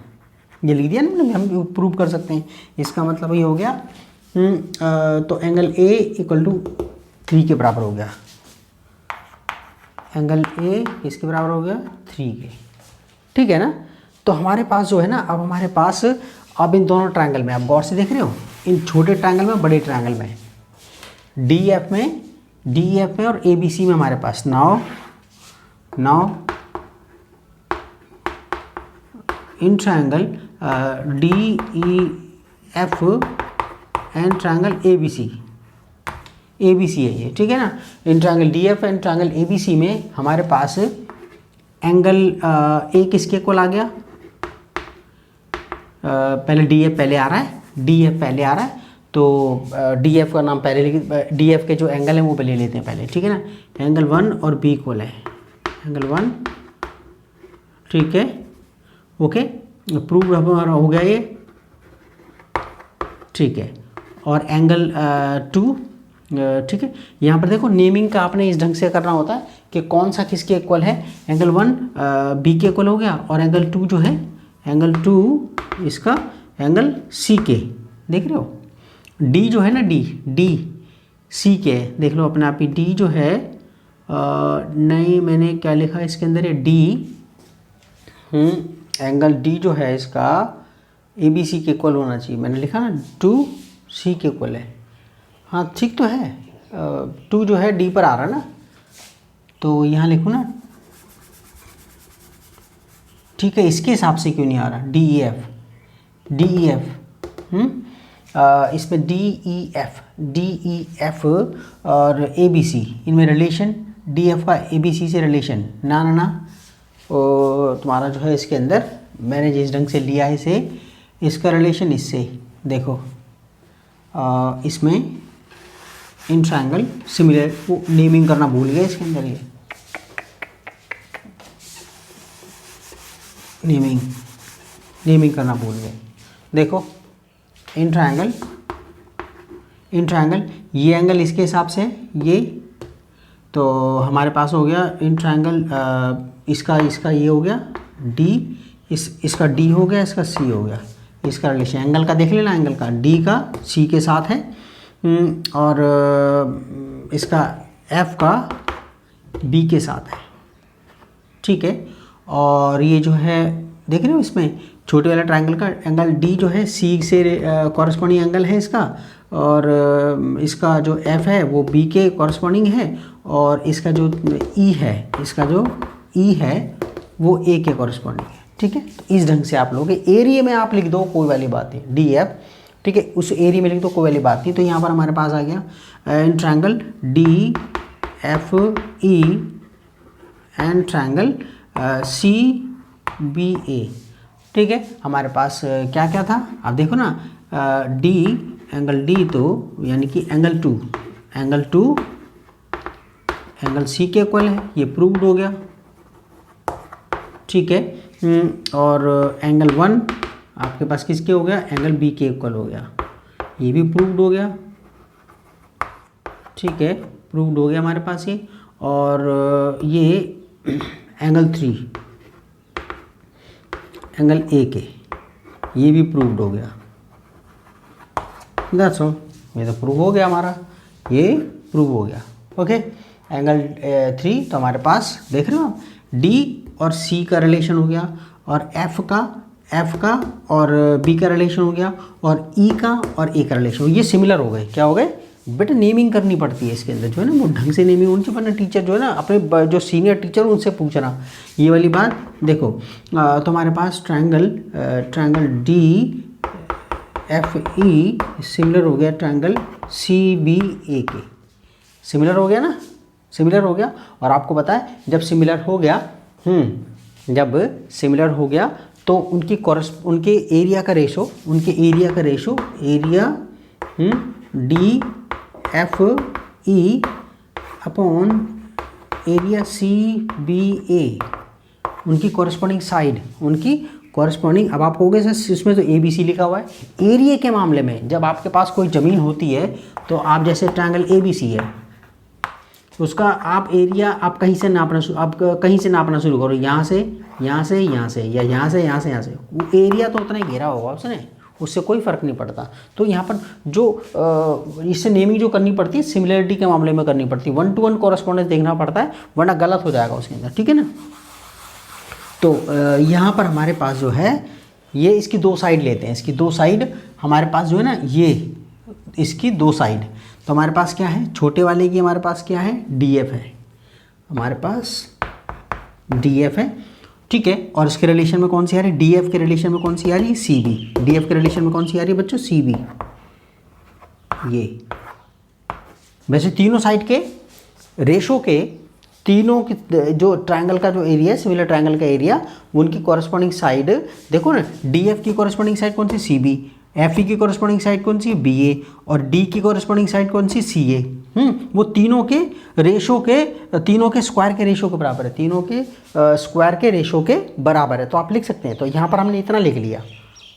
ये लिख दिया ना, हम प्रूव कर सकते हैं। इसका मतलब ये हो गया तो एंगल ए इक्वल टू 3 के बराबर हो गया। एंगल ए किसके बराबर हो गया? 3 के, ठीक है ना। तो हमारे पास जो है ना, अब हमारे पास अब इन दोनों ट्रायंगल में, आप गौर से देख रहे हो, इन छोटे ट्रायंगल में, बड़े ट्रायंगल में, डी एफ में और ए बी सी में हमारे पास now in triangle D E F and triangle A B C है ये, ठीक है ना। In triangle D F and triangle A B C में हमारे पास एंगल ए किसके इक्वल आ गया? पहले डी एफ पहले आ रहा है, तो डी एफ का नाम पहले लिख, डी एफ के जो एंगल है वो पहले लेते हैं पहले, ठीक है ना। एंगल 1 और बी इक्वल है, एंगल 1, ठीक है, ओके, प्रूव हमारा हो गया ये, ठीक है। और एंगल 2, ठीक है। यहाँ पर देखो नेमिंग का आपने इस ढंग से करना होता है कि कौन सा किसके इक्वल है। एंगल 1 बी के इक्वल हो गया, और एंगल 2 जो है, एंगल 2 इसका एंगल सी के, देख रहे हो। डी जो है ना, डी सी के, देख लो अपने आप ही। डी जो है नहीं, मैंने क्या लिखा इसके अंदर, ये डी, एंगल डी जो है इसका ए बी सी के इक्वल होना चाहिए, मैंने लिखा ना 2 सी के इक्वल है। हाँ ठीक तो है, 2 जो है डी पर आ रहा है ना, तो यहाँ लिखूँ ना, ठीक है। इसके हिसाब से क्यों नहीं आ रहा? डी ई एफ इसमें डी ई एफ और ए बी सी, इनमें रिलेशन, डी एफ का ए बी सी से रिलेशन ना तुम्हारा जो है इसके अंदर, मैंने जिस ढंग से लिया है इसे, इसका रिलेशन इससे देखो, इसमें इन ट्रायंगल सिमिलर, वो नेमिंग करना भूल गए इसके अंदर, ये नेमिंग करना भूल गए। देखो इन ट्रायंगल ये एंगल इसके हिसाब से ये, तो हमारे पास हो गया इन ट्रायंगल इसका ये हो गया डी, इसका डी हो गया, इसका सी हो गया। इसका रिलेशन एंगल का देख लेना, एंगल का डी का सी के साथ है, और इसका एफ का बी के साथ है, ठीक है। और ये जो है देख रहे हो, इसमें छोटे वाला ट्रायंगल का एंगल डी जो है सी से कॉरस्पॉन्डिंग एंगल है इसका, और इसका जो एफ है वो बी के कॉरस्पॉन्डिंग है, और इसका जो ई है वो ए के कॉरस्पॉन्डिंग है, ठीक है। तो इस ढंग से आप लोग एरिया में आप लिख दो, कोई वाली बात नहीं, डी एफ, ठीक है, उस एरिया में लिख दो, कोई वाली बात नहीं। तो यहाँ पर हमारे पास आ गया in triangle D F E and triangle C B A, ठीक है। हमारे पास क्या क्या था, आप देखो ना, डी, एंगल डी, तो यानी कि एंगल 2 एंगल सी के इक्वल है, ये प्रूव्ड हो गया, ठीक है। और एंगल 1 आपके पास किसके हो गया? एंगल बी के इक्वल हो गया, ये भी प्रूव्ड हो गया, ठीक है, प्रूव्ड हो गया हमारे पास ये। और ये एंगल 3 एंगल ए के, ये भी प्रूव्ड हो गया। दैट्स ऑल, ये तो प्रूव हो गया हमारा, ये प्रूव हो गया, ओके। एंगल 3, तो हमारे पास देख रहे हो आप, डी और सी का रिलेशन हो गया, और एफ का और बी का रिलेशन हो गया, और ई का और ए का रिलेशन, ये सिमिलर हो गए। क्या हो गए बेटा? नेमिंग करनी पड़ती है इसके अंदर, जो है ना वो ढंग से नेमिंग होनी चाहिए, वरना टीचर जो है ना, अपने जो सीनियर टीचर उनसे पूछना ये वाली बात। देखो तो हमारे पास triangle D F E similar हो गया ट्रायंगल सी बी ए के, सिमिलर हो गया ना, सिमिलर हो गया। और आपको पता है जब सिमिलर हो गया तो उनके एरिया का रेशो एरिया डी एफ ई अपॉन एरिया CBA, उनकी कॉरस्पॉन्डिंग साइड, उनकी कॉरस्पॉन्डिंग। अब आप कहोगे सर इसमें तो ABC लिखा हुआ है। एरिया के मामले में जब आपके पास कोई ज़मीन होती है तो आप जैसे ट्रायंगल ABC है, उसका आप एरिया आप कहीं से नापना शुरू करो, यहाँ से यहाँ से यहाँ से, या यहाँ से यहाँ से यहाँ से, वो एरिया तो उतना ही घेरा होगा उसने, उससे कोई फ़र्क नहीं पड़ता। तो यहाँ पर जो इससे नेमिंग जो करनी पड़ती है सिमिलरिटी के मामले में करनी पड़ती है, 1-to-1 कॉरस्पॉन्डेंस देखना पड़ता है, वरना गलत हो जाएगा उसके अंदर, ठीक है ना। तो यहाँ पर हमारे पास जो है ये इसकी दो साइड लेते हैं, इसकी दो साइड हमारे पास जो है ना, ये इसकी दो साइड। तो हमारे पास क्या है, छोटे वाले की हमारे पास क्या है, DF है, हमारे पास DF है, ठीक है। और इसके रिलेशन में कौन सी आ रही है, DF के रिलेशन में कौन सी आ रही है, CB। DF के रिलेशन में कौन सी आ रही है बच्चों, CB। ये वैसे तीनों साइड के रेशो के, तीनों की जो ट्रायंगल का जो एरिया है, सिमिलर ट्रायंगल का एरिया, उनकी कॉरस्पॉन्डिंग साइड देखो ना, DF की कॉरस्पॉन्डिंग साइड कौन सी, CB, FE की कॉरस्पॉन्डिंग साइड कौन सी, BA, और D की कॉरस्पॉन्डिंग साइड कौन सी, CA। वो तीनों के रेशो के, तीनों के स्क्वायर के रेशो के बराबर है, तीनों के स्क्वायर के रेशो के बराबर है। तो आप लिख सकते हैं, तो यहाँ पर हमने इतना लिख लिया,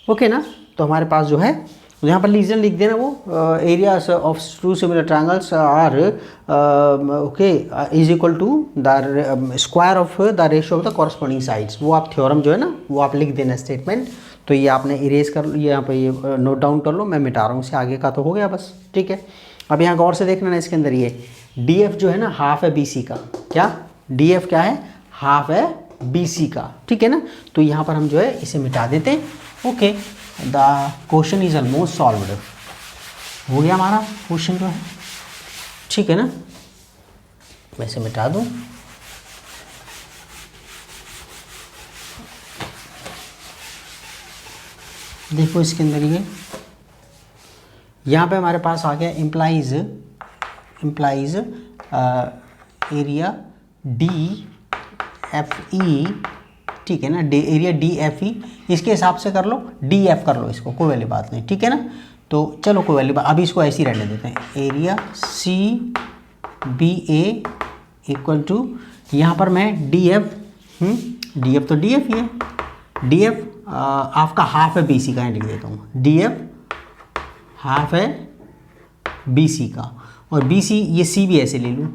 ओके ना। तो हमारे पास जो है यहाँ पर रीजन लिख देना, वो areas of two similar triangles are okay is equal to the square of the ratio of the corresponding sides. वो आप थ्योरम जो है ना वो आप लिख देना स्टेटमेंट। तो ये आपने इरेज कर लो, यहाँ पे ये नोट डाउन कर लो, मैं मिटा रहा हूँ इसे, आगे का तो हो गया बस, ठीक है। अब यहाँ गौर से देखना ना, इसके अंदर ये DF जो है ना हाफ है BC का, क्या DF क्या है, हाफ है BC का, ठीक है ना। तो यहाँ पर हम जो है इसे मिटा देते हैं, okay. The question is almost solved, हो गया हमारा क्वेश्चन जो है, ठीक है ना। मैं इसे मिटा दूँ, देखो इसके अंदर ये यहाँ पे हमारे पास आ गया इम्प्लाइज एरिया DFE, ठीक है ना, एरिया DFE, इसके हिसाब से कर लो, DF कर लो इसको, कोई वाली बात नहीं, ठीक है ना। तो चलो कोई वाली बात, अभी इसको ऐसे ही रहने देते हैं, एरिया CBA इक्वल टू, यहाँ पर मैं DF DF तो DF ही है, DF आपका हाफ है BC का, लिख देता हूँ, DF हाफ है BC का, और BC ये CB ऐसे ले लूँ,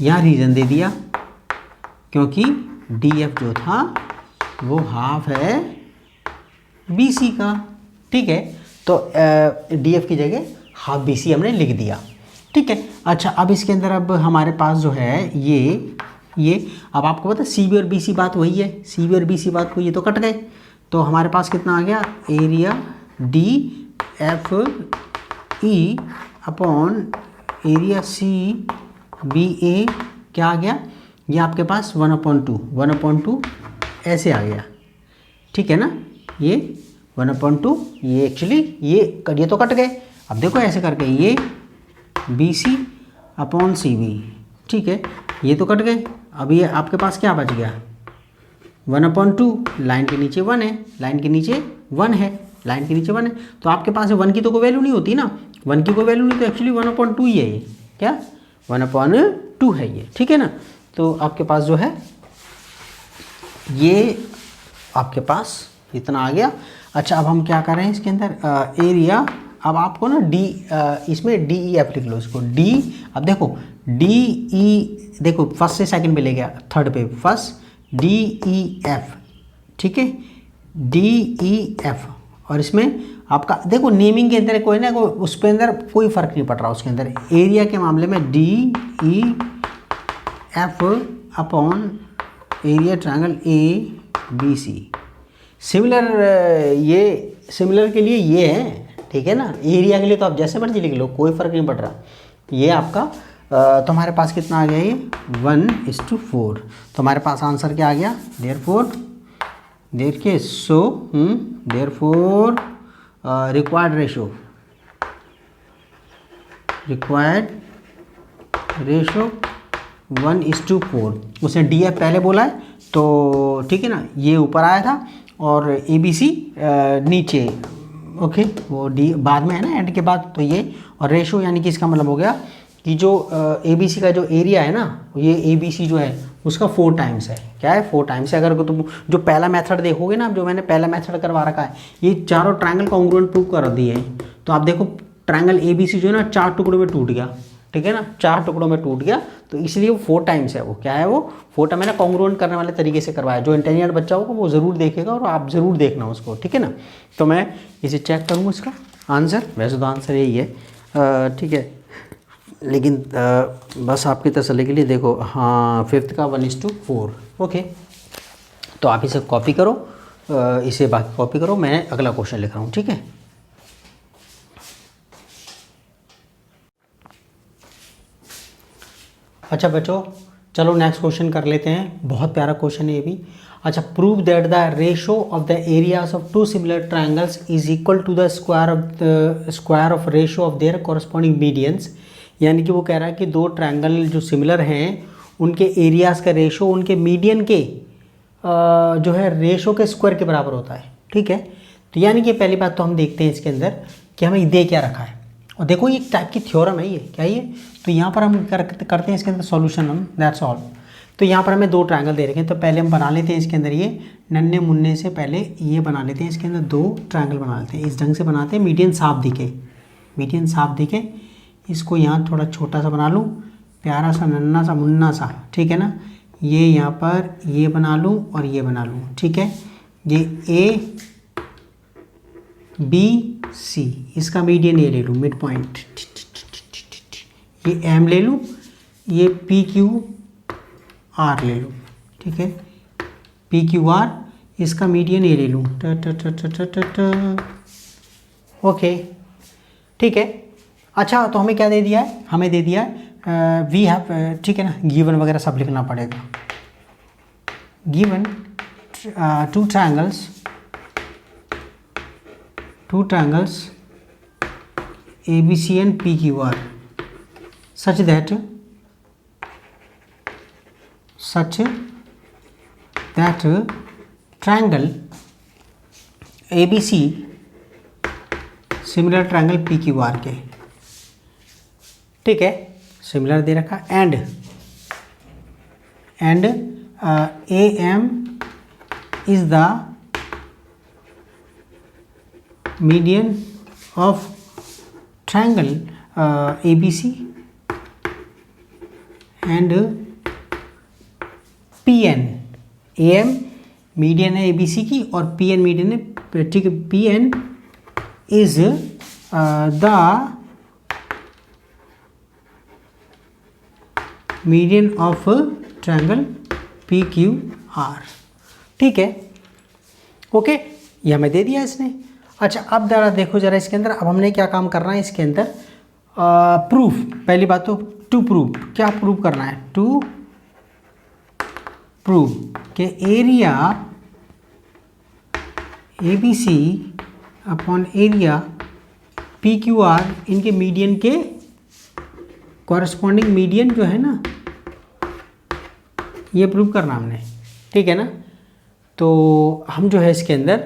यहाँ रीजन दे दिया क्योंकि DF जो था वो हाफ है BC का, ठीक है। तो DF की जगह हाफ BC हमने लिख दिया, ठीक है। अच्छा, अब इसके अंदर अब हमारे पास जो है ये अब आपको पता है CB और BC बात वही है, CB और BC बात वही है, तो कट गए। तो हमारे पास कितना आ गया, area DFE upon area CBA, क्या आ गया, ये आपके पास 1/2 ऐसे आ गया, ठीक है ना। ये 1/2, ये एक्चुअली ये तो कट गए। अब देखो ऐसे करके ये BC अपॉन CB, ठीक है, ये तो कट गए। अब ये आपके पास क्या बच गया, 1/2, लाइन के नीचे 1 है, लाइन के नीचे 1 है, लाइन के नीचे 1 है, तो आपके पास 1 की तो कोई वैल्यू नहीं होती ना, 1 की कोई वैल्यू नहीं, तो एक्चुअली 1/2 ही है ये, क्या 1/2 है ये, ठीक है ना। तो आपके पास जो है ये आपके पास इतना आ गया। अच्छा, अब हम क्या कर रहे हैं इसके अंदर, एरिया, अब आपको ना इसमें DEF लिख लो इसको, अब देखो DE, देखो फर्स्ट से सेकंड पे ले गया, थर्ड पे फर्स्ट DEF, ठीक है, DEF, और इसमें आपका देखो नेमिंग के अंदर कोई ना कोई, उस पे अंदर कोई फ़र्क नहीं पड़ रहा उसके अंदर, एरिया के मामले में DEF upon area triangle ABC। Similar, ये सिमिलर के लिए ये है, ठीक है ना, एरिया के लिए तो आप जैसे मर्जी लिख लो, कोई फ़र्क नहीं पड़ रहा। ये आपका तो हमारे पास कितना आ गया, ये 1:4। तो हमारे पास आंसर क्या आ गया, देयरफॉर देखिए, सो देयरफॉर रिक्वायर्ड रेशो 1:4। उसने DF पहले बोला है तो ठीक है ना, ये ऊपर आया था और ABC नीचे, ओके, वो डी बाद में है ना, एंड के बाद, तो ये और रेशो यानी कि इसका मतलब हो गया कि जो ए बी सी का जो एरिया है ना, ये ए बी सी जो है उसका 4 टाइम्स है। क्या है? 4 टाइम्स है। अगर तुम जो पहला मेथड देखोगे ना, जो मैंने पहला मेथड करवा रखा है, ये चारों ट्रायंगल कॉन्ग्रुएंट प्रूव कर दिए हैं। तो आप देखो ट्रायंगल ए बी सी जो है ना 4 टुकड़ों में टूट गया, ठीक है ना, 4 टुकड़ों में टूट गया, तो इसलिए वो 4 टाइम्स है। वो क्या है? वो 4 टाइम मैंने कॉन्ग्रुएंट करने वाले तरीके से करवाया। जो इंटेलिजेंट बच्चा होगा वो ज़रूर देखेगा और आप ज़रूर देखना उसको, ठीक है ना। तो मैं इसे चेक करूँगा इसका आंसर। वैसे तो आंसर यही है, ठीक है, लेकिन बस आपकी तसल्ली के लिए देखो, हाँ 5th का 1:4, ओके। तो आप इसे कॉपी करो, इसे बाकी कॉपी करो, मैं अगला क्वेश्चन लिख रहा हूँ, ठीक है। अच्छा बच्चों, चलो नेक्स्ट क्वेश्चन कर लेते हैं। बहुत प्यारा क्वेश्चन है ये भी। अच्छा, prove that the ratio of the areas of 2 similar triangles is equal to the square of ratio of their corresponding medians. यानी कि वो कह रहा है कि 2 ट्रायंगल जो सिमिलर हैं उनके एरियाज का रेशो उनके मीडियन के जो है रेशो के स्क्वायर के बराबर होता है, ठीक है। तो यानी कि पहली बात तो हम देखते हैं इसके अंदर कि हमें दे क्या रखा है, और देखो ये एक टाइप की थ्योरम है, ये क्या ये। तो यहाँ पर हम करते हैं इसके अंदर सॉल्यूशन हम, दैट्स ऑल। तो यहाँ पर हमें 2 ट्रायंगल दे रखे हैं, तो पहले हम बना लेते हैं इसके अंदर ये नन्हे मुन्ने से पहले ये बना लेते हैं, इसके अंदर 2 ट्रायंगल बना लेते हैं। इस ढंग से बनाते हैं, मीडियन साफ दिखे, मीडियन साफ दिखे। इसको यहाँ थोड़ा छोटा सा बना लूँ, प्यारा सा नन्ना सा मुन्ना सा, ठीक है ना। ये यहाँ पर ये बना लूँ और ये बना लूँ, ठीक है। ये ए बी सी, इसका मीडियन ये ले लूँ, मिड पॉइंट। ये एम ले लूँ, ये पी क्यू आर ले लूँ, ठीक है। पी क्यू आर, इसका मीडियन ये ले लूँ, ओके, ठीक है। अच्छा, तो हमें क्या दे दिया है? हमें दे दिया है वी हैव, ठीक है ना, गिवन वगैरह सब लिखना पड़ेगा। Given 2 triangles ABC and PQR such that triangle ABC similar triangle PQR के, ठीक है, सिमिलर दे रखा। And AM is the median of triangle ABC and PN। AM median है ABC की और PN मीडियन है, ठीक है। PN is the median of triangle PQR, ठीक है, ओके। ये हमें दे दिया इसने। अच्छा, अब जरा देखो जरा इसके अंदर, अब हमने क्या काम करना है इसके अंदर, प्रूफ। पहली बात तो टू प्रूव, क्या प्रूव करना है? टू प्रूव के area ABC upon area PQR इनके मीडियन के कॉरस्पॉन्डिंग मीडियन जो है ना, ये प्रूव करना हमने, ठीक है ना। तो हम जो है इसके अंदर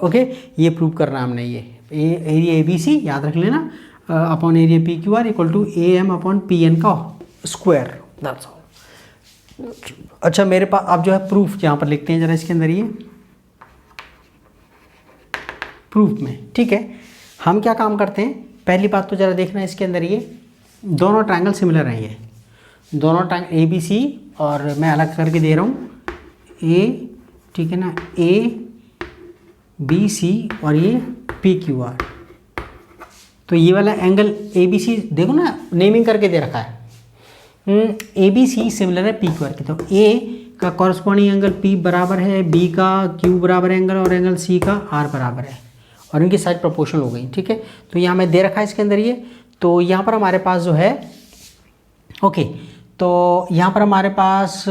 ओके, ये प्रूव करना हमने, ये एरिया ABC याद रख लेना, upon area PQR equal to AM upon PN का स्क्वायर, दैट्स ऑल। अच्छा, मेरे पास अब जो है प्रूफ यहाँ पर लिखते हैं जरा इसके अंदर, ये प्रूफ में, ठीक है। हम क्या काम करते हैं, पहली बात तो जरा देखना इसके अंदर, ये दोनों ट्रायंगल सिमिलर हैं, ये दोनों ट्रायंगल ABC, और मैं अलग करके दे रहा हूँ A, ठीक है ना, ABC और ये PQR। तो ये वाला एंगल ABC देखो ना, नेमिंग करके दे रखा है, ABC सिमिलर है PQR के। तो A का कॉरस्पॉन्डिंग एंगल P बराबर है B का Q बराबर एंगल, और एंगल C का R बराबर है, और इनकी साइड प्रोपोर्शनल हो गई, ठीक है। तो यहाँ मैं दे रखा है इसके अंदर ये। तो यहाँ पर हमारे पास जो है, ओके, तो यहाँ पर हमारे पास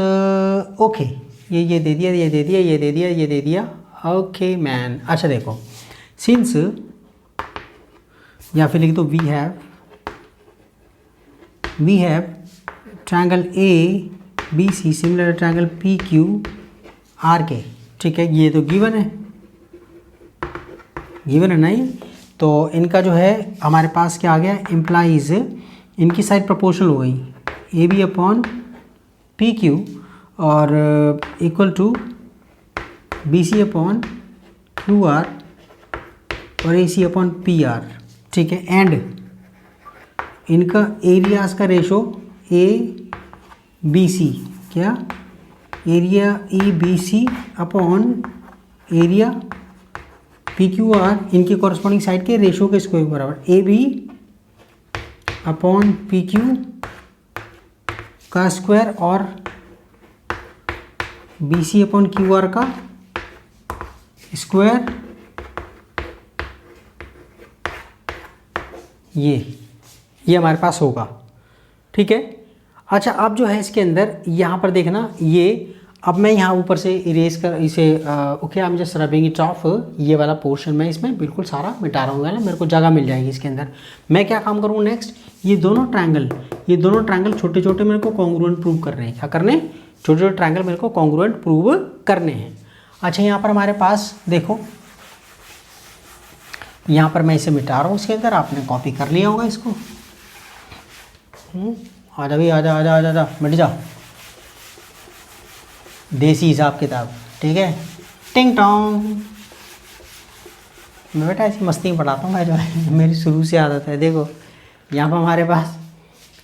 ओके, ये दे दिया, ये दे दिया, ये दे दिया, ये दे दिया, ओके मैन। अच्छा देखो, सिंस, या फिर लिख दो we have triangle ABC similar triangle PQR के, ठीक है। ये तो गिवन है ना ये। तो इनका जो है हमारे पास क्या आ गया, इम्प्लाइज इनकी साइड प्रोपोर्शनल हो गई A B upon P Q और equal to B C upon Q R और A C upon P R, ठीक है। एंड इनका एरियाज का रेशो ए बी सी, क्या area A B C upon area P Q R, इनके corresponding side के ratio के स्क्वायर बराबर A B upon P Q का स्क्वायर और B C upon Q R का स्क्वायर। ये हमारे पास होगा, ठीक है। अच्छा अब जो है इसके अंदर यहाँ पर देखना, ये अब मैं यहाँ ऊपर से इरेज कर इसे okay I am just rubbing it of, ये वाला पोर्शन मैं इसमें बिल्कुल सारा मिटा रहा हूँ ना, मेरे को जगह मिल जाएगी इसके अंदर। मैं क्या काम करूँ नेक्स्ट, ये दोनों ट्रायंगल छोटे छोटे मेरे को कॉन्ग्रुएंट प्रूव करने हैं। क्या करने, छोटे छोटे ट्रायंगल मेरे को कॉन्ग्रुएंट प्रूव करने हैं। अच्छा यहाँ पर हमारे पास देखो, यहाँ पर मैं इसे मिटा रहा हूँ इसके अंदर, आपने कॉपी कर लिया होगा इसको। आजा भाई आजा आजा आजा आजा मिट जा, देसी हिसाब किताब, ठीक है। टिंग टोंग, मैं बेटा ऐसी मस्ती में पढ़ाता हूँ मैं, जो है मेरी शुरू से आदत है। देखो यहाँ पर हमारे पास,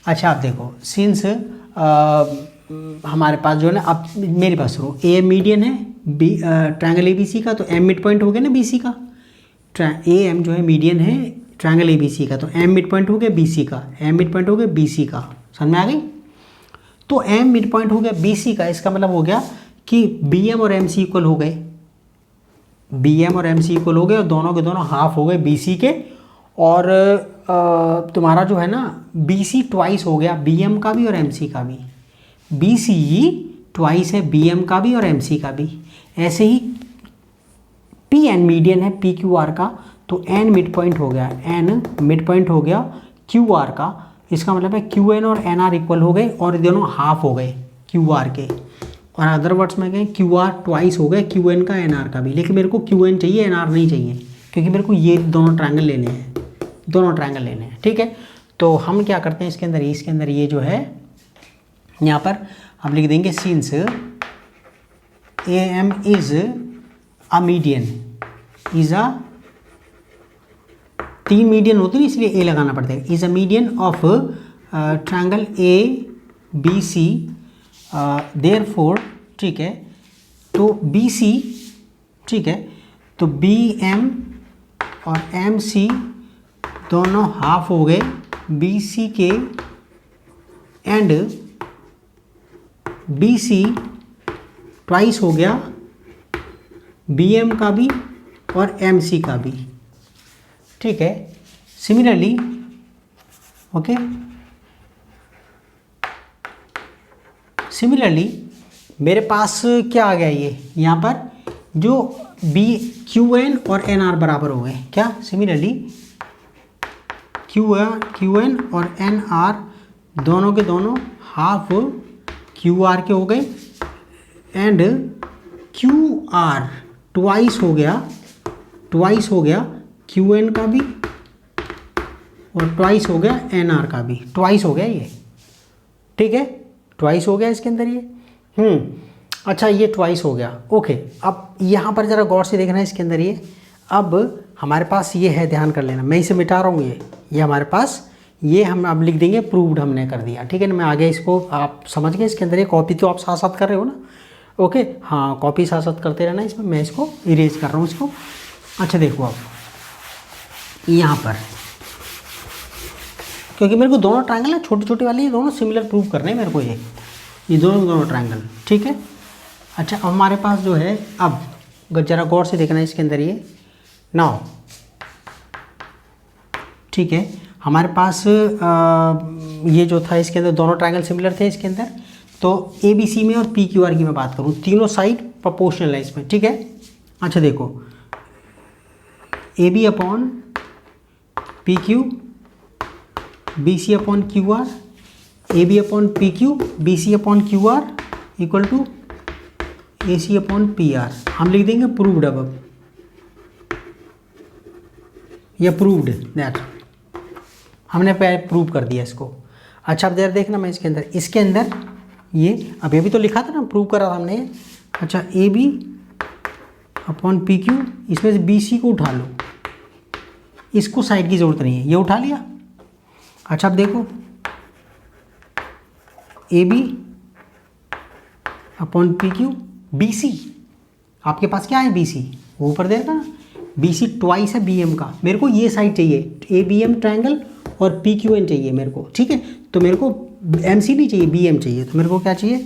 अच्छा आप देखो सिंस हमारे पास जो है ना, अब मेरे पास रो ए मीडियन है be triangle A B C का, तो एम मिड पॉइंट हो गया ना बी सी का, ए एम जो है मीडियन है ट्रायंगल ए बी सी का, तो एम मिड पॉइंट हो गया बी सी का, एम मिड पॉइंट हो गया बी सी का, समझ में आ गई। तो एम मिड पॉइंट हो गया बी सी का, इसका मतलब हो गया कि बी एम और एम सी इक्वल हो गए, बी एम और एम सी इक्वल हो गए और दोनों के दोनों हाफ हो गए बी सी के। और तुम्हारा जो है ना बी सी ट्वाइस हो गया बी एम का भी और एम सी का भी, बी सी ट्वाइस है बी एम का भी और एम सी का भी। ऐसे ही पी एन मीडियन है पी क्यू आर का, तो एन मिड पॉइंट हो गया, एन मिड पॉइंट हो गया क्यू आर का, इसका मतलब है क्यू एन और एन आर इक्वल हो गए और दोनों हाफ हो गए क्यू आर के। और अदर वर्ड्स में कहें क्यू आर ट्वाइस हो गए क्यू एन का एन आर का भी, लेकिन मेरे को क्यू एन चाहिए एन आर नहीं चाहिए, क्योंकि मेरे को ये दोनों ट्रायंगल लेने हैं, दोनों ट्रायंगल लेने हैं, ठीक है। तो हम क्या करते हैं इसके अंदर ये जो है यहाँ पर हम लिख देंगे since A M is a median, is a, तीन मीडियन होती है इसलिए ए लगाना पड़ता है, is a median of triangle A B C, therefore, ठीक है। तो बी सी, ठीक है, तो बी एम और एम सी दोनों हाफ हो गए बी सी के, एंड बी सी ट्वाइस हो गया बी एम का भी और एम सी का भी, ठीक है। सिमिलरली ओके, सिमिलरली मेरे पास क्या आ गया, ये यहाँ पर जो बी क्यू एन और एन आर बराबर हो गए, क्या सिमिलरली क्यू एन और एन आर दोनों के दोनों हाफ क्यू आर के हो गए, एंड क्यू आर ट्वाइस हो गया क्यू एन का भी और ट्वाइस हो गया एन आर का भी, ट्वाइस हो गया ये, ठीक है, ट्वाइस हो गया इसके अंदर ये। अच्छा ये ट्वाइस हो गया, ओके। अब यहाँ पर ज़रा गौर से देखना है इसके अंदर ये, अब हमारे पास ये है, ध्यान कर लेना, मैं इसे मिटा रहा हूँ, ये हमारे पास ये हम अब लिख देंगे प्रूव्ड हमने कर दिया, ठीक है ना। मैं आगे इसको आप समझ गए, इसके अंदर ये कॉपी तो आप साथ साथ कर रहे हो ना, ओके, हाँ कॉपी साथ साथ करते रहना इसमें, मैं इसको इरेज कर रहा हूँ इसको। अच्छा देखो आप यहाँ पर, क्योंकि मेरे को दोनों ट्रायंगल है छोटे छोटे वाले, ये दोनों सिमिलर प्रूव करने हैं मेरे को, ये दोनों ट्रायंगल, ठीक है। अच्छा अब हमारे पास जो है, अब जरा गौर से देखना है इसके अंदर ये नाउ, ठीक है। हमारे पास ये जो था इसके अंदर दोनों ट्रायंगल सिमिलर थे इसके अंदर, तो ए बी सी में और पी क्यू आर की मैं बात करूँ, तीनों साइड प्रोपोर्शनल है इसमें, ठीक है। अच्छा देखो A B upon P Q, B C upon Q R, A B upon P Q, B C upon Q R equal to A C upon P R, हम लिख देंगे प्रूव्ड। अब ये प्रूव्ड दैट, हमने प्रूव कर दिया इसको। अच्छा अब जरा देखना मैं इसके अंदर ये अब भी तो लिखा था ना, प्रूव करा था हमने। अच्छा A B upon P Q, इसमें से बी सी को उठा लो, इसको साइड की ज़रूरत नहीं है, ये उठा लिया। अच्छा अब देखो A B upon P Q, B C आपके पास क्या है, बी सी वो ऊपर देगा ना, बी सी ट्वाइस है बी एम का, मेरे को ये साइड चाहिए ए बी एम ट्रायंगल और पी क्यू एन चाहिए मेरे को, ठीक है। तो मेरे को एम सी नहीं चाहिए, बी एम चाहिए, तो मेरे को क्या चाहिए,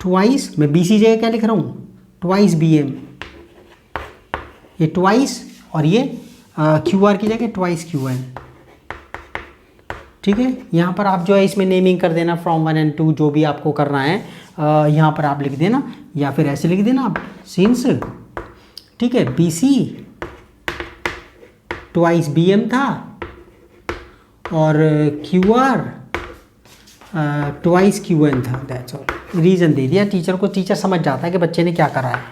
ट्वाइस, मैं बी सी जगह क्या लिख रहा हूँ, ट्वाइस बी एम, ये ट्वाइस और ये क्यू आर की जगह ट्वाइस क्यू एन, ठीक है। यहाँ पर आप जो है इसमें नेमिंग कर देना फ्रॉम 1 and 2, जो भी आपको करना है यहाँ पर आप लिख देना, या फिर ऐसे लिख देना आप सिंस, ठीक है, B C twice B M था और Q R twice Q N था, दैट्स ऑल। रीज़न दे दिया टीचर को, टीचर समझ जाता है कि बच्चे ने क्या करा है।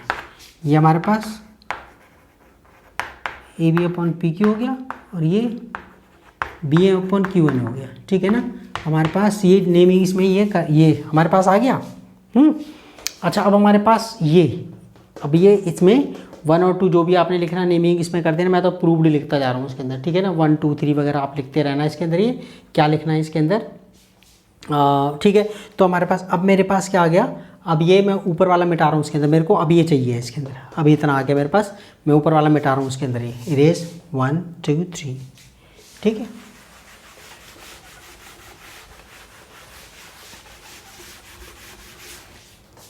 ये हमारे पास A B upon P Q हो गया और ये B M upon Q N हो गया, ठीक है ना। हमारे पास ये नेमिंग इसमें ये हमारे पास आ गया। अच्छा अब हमारे पास अब ये इसमें 1 और 2 जो भी आपने लिखना नेमिंग इसमें कर देना, मैं तो प्रूव्ड लिखता जा रहा हूँ इसके अंदर, ठीक है ना। 1 2 3 वगैरह आप लिखते रहना इसके अंदर, ये क्या लिखना है इसके अंदर, ठीक है। तो हमारे पास अब मेरे पास क्या आ गया, अब ये मैं ऊपर वाला मिटा रहा हूँ इसके अंदर, मेरे को अब ये चाहिए इसके अंदर, अब इतना आ गया मेरे पास, मैं ऊपर वाला मिटा रहा हूँ इसके अंदर, ये इरेज 1 2 3, ठीक है।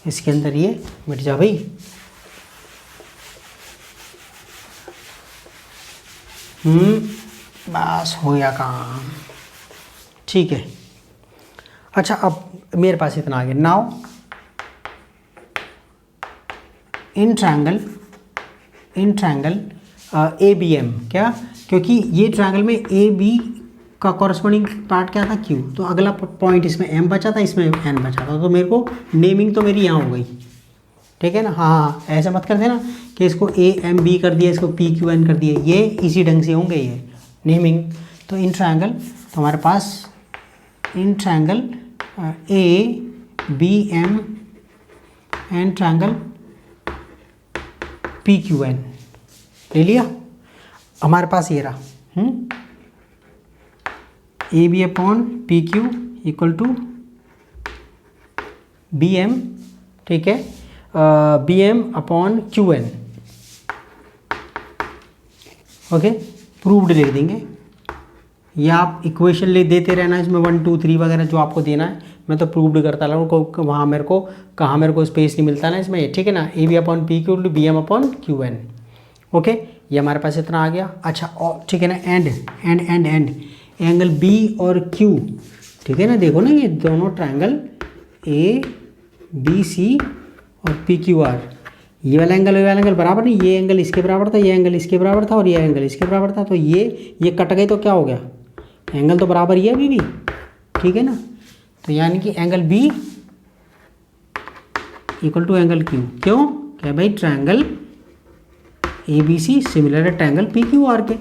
इसके अंदर ये मिट जा भाई, बस हो गया काम, ठीक है। अच्छा अब मेरे पास इतना आ गया। Now in triangle A B M, क्या, क्योंकि ये ट्रायंगल में ए बी का कॉरस्पॉन्डिंग पार्ट क्या था, क्यू, तो अगला पॉइंट इसमें एम बचा था, इसमें एन बचा था, तो मेरे को नेमिंग तो मेरी यहाँ हो गई, ठीक है ना। हाँ ऐसा मत कर देना कि इसको ए एम बी कर दिया, इसको पी क्यू एन कर दिया, ये इसी ढंग से होंगे ये नेमिंग। तो इन ट्रायंगल, तो हमारे पास in triangle A B M N triangle P Q N ले लिया, हमारे पास ये रहा A B upon P Q equal to B M, ठीक है, B M upon Q N, okay, proved लिख देंगे। या आप इक्वेशन ले देते रहना इसमें 1 2 3 वगैरह जो आपको देना है, मैं तो प्रूव्ड करता रहूँ, वहाँ मेरे को स्पेस नहीं मिलता ना इसमें, ठीक है ना। A B upon P Q to B M upon Q N, okay, ये हमारे पास इतना आ गया। अच्छा और ठीक है ना, एंड एंगल बी और क्यू, ठीक है ना, देखो ना ये दोनों ट्रायंगल ए बी सी और पी क्यू आर, ये वाला एंगल बराबर नहीं, ये एंगल इसके बराबर था, ये एंगल इसके बराबर था और ये एंगल इसके बराबर था, तो ये कट गए तो क्या हो गया, एंगल तो बराबर ही है अभी भी, ठीक है ना। तो यानी कि angle B equal to angle Q, क्यों, क्या भाई triangle A B C similar है ट्रायंगल पी क्यू आर के,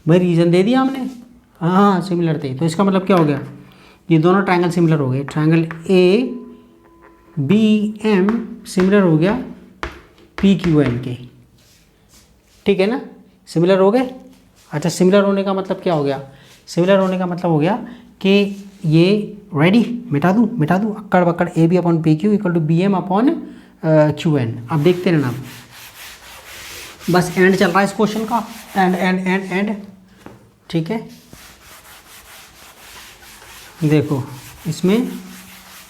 भाई रीज़न दे दिया हमने, हाँ सिमिलर थे, तो इसका मतलब क्या हो गया, ये दोनों ट्रायंगल सिमिलर हो गए, triangle A B M similar हो गया पी क्यू एन के, ठीक है ना, सिमिलर हो गए। अच्छा सिमिलर होने का मतलब क्या हो गया, सिमिलर होने का मतलब हो गया कि ये रेडी, मिटा दूँ अक्कड़ बक्कड़ A B upon P Q equal to B M upon Q N. अब देखते रहना, बस एंड चल रहा है इस क्वेश्चन का, एंड, ठीक है। देखो इसमें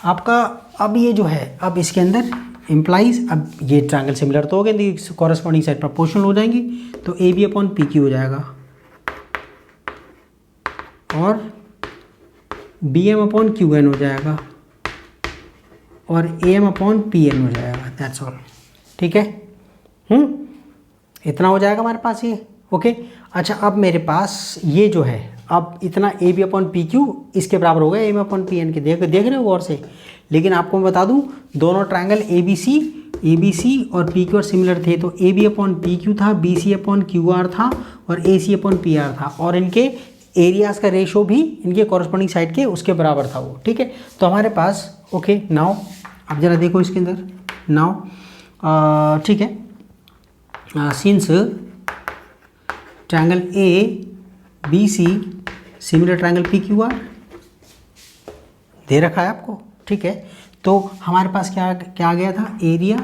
आपका अब ये जो है, अब इसके अंदर इम्प्लाइज, अब ये ट्रायंगल सिमिलर तो हो गए, कॉरस्पॉन्डिंग साइड प्रोपोर्शनल हो जाएंगी, तो A B upon P Q हो जाएगा और B M upon Q N हो जाएगा और A M upon P N हो जाएगा, दैट्स ऑल, ठीक है। इतना हो जाएगा हमारे पास ये, ओके। अच्छा अब मेरे पास ये जो है, अब इतना A B upon P Q इसके बराबर हो गया A M upon P N के, देख रहे हो गौर से। लेकिन आपको मैं बता दूं, दोनों triangle A B C A B C और पी क्यू आर सिमिलर थे, तो A B upon P Q था, B C upon Q R था और A C upon P R था, और इनके एरियाज़ का रेशो भी इनके कॉरस्पॉन्डिंग साइड के उसके बराबर था वो, ठीक है। तो हमारे पास ओके नाउ अब ज़रा देखो इसके अंदर नाउ, ठीक है, since triangle A B C similar triangle P Q R दे रखा है आपको, ठीक है। तो हमारे पास क्या क्या आ गया था, एरिया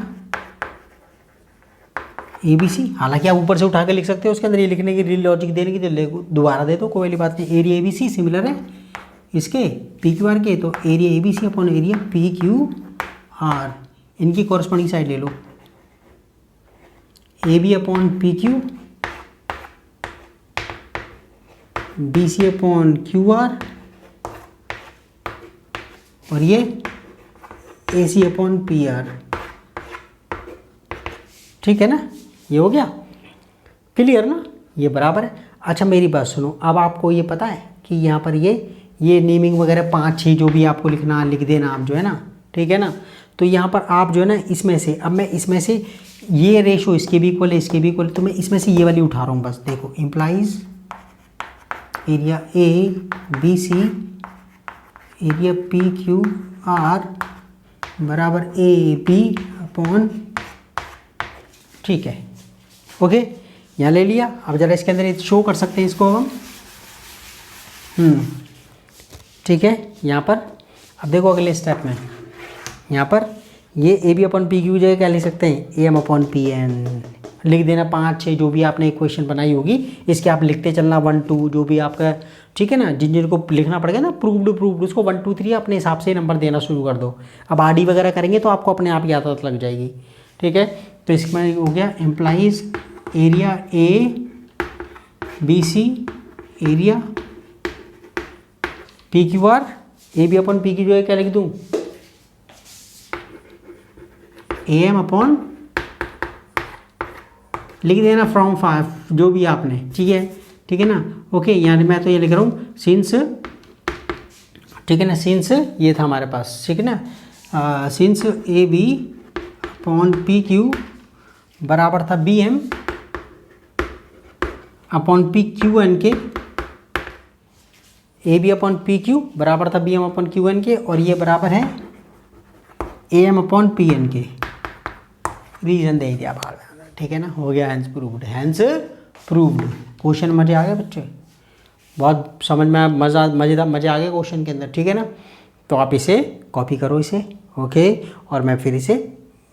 ए बी सी, हालांकि आप ऊपर से उठा के लिख सकते हो, उसके अंदर ये लिखने की रियल लॉजिक देने की तो दोबारा दे दो, कोई वाली बात नहीं। Area A B C similar है इसके पी क्यू आर के, तो area A B C upon area P Q R, इनकी कॉरस्पॉन्डिंग साइड ले लो, A B upon P Q, B C upon Q R, और ये A C upon P R, ठीक है ना, ये हो गया क्लियर ना, ये बराबर है। अच्छा मेरी बात सुनो, अब आपको ये पता है कि यहाँ पर ये नेमिंग वगैरह 5-6 जो भी आपको लिखना लिख देना आप, जो है ना, ठीक है ना। तो यहाँ पर आप जो है ना इसमें से, अब मैं इसमें से ये रेशो इसके भी इक्वल है, इसके भी इक्वल है, तो मैं इसमें से ये वाली उठा रहा हूँ बस। देखो implies area A B C area P Q R बराबर ए बी अपॉन, ठीक है, ओके, यहाँ ले लिया। अब जरा इसके अंदर शो कर सकते हैं इसको हम, ठीक है। यहाँ पर अब देखो अगले स्टेप में, यहाँ पर ये A B upon P Q जगह क्या लिख सकते हैं, A M upon P N लिख देना। 5-6 जो भी आपने इक्वेशन बनाई होगी इसके आप लिखते चलना, 1-2 जो भी आपका, ठीक है ना, जिन जिनको लिखना पड़ेगा ना प्रूव्ड उसको 1 2 3 अपने हिसाब से नंबर देना शुरू कर दो। अब आरडी वगैरह करेंगे तो आपको अपने आप ही आदत लग जाएगी, ठीक है। तो इसमें हो गया implies area A B C area P Q R, A B upon P Q जो है क्या लिख दूँ, ए एम अपॉन लिख देना फ्रॉम 5 जो भी आपने, ठीक है, ठीक है ना, ओके। यहाँ मैं तो ये लिख रहा हूँ सिंस, ठीक है ना, सिंस ये था हमारे पास, ठीक है ना, since A B upon P Q बराबर था B M upon P Q N के, A B upon P Q बराबर था B M upon Q N के, और ये बराबर है A M upon P N के, रीजन दे दिया बाहर, ठीक है ना, हो गया hence proved, hence proved. Question मजे आ गए बच्चे, बहुत समझ में मज़ेदार मज़े आ गए क्वेश्चन के अंदर, ठीक है ना। तो आप इसे कॉपी करो इसे, ओके, और मैं फिर इसे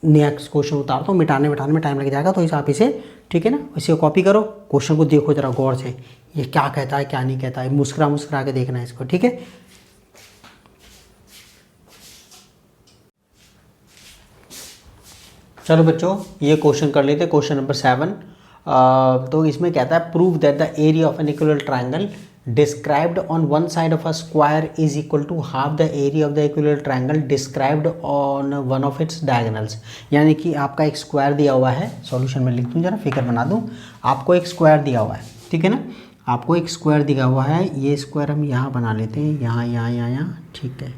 नेक्स्ट क्वेश्चन उतारता हूँ, मिटाने में टाइम लग जाएगा, तो इसे आप इसे, ठीक है ना, इसे कॉपी करो, क्वेश्चन को देखो जरा गौर से, ये क्या कहता है क्या नहीं कहता है, मुस्कुरा के देखना है इसको, ठीक है। चलो बच्चों ये क्वेश्चन कर लेते हैं, क्वेश्चन नंबर 7। तो इसमें कहता है prove that the area of an equilateral triangle described on one side of a square is equal to half the area of the equilateral triangle described on one of its diagonals. यानी कि आपका एक square दिया हुआ है, solution में लिख दूँ जरा, फिगर बना दूँ, आपको एक स्क्वायर दिया हुआ है, ठीक है ना, आपको एक स्क्वायर दिया हुआ है, ये स्क्वायर हम यहाँ बना लेते हैं, यहाँ, ठीक है,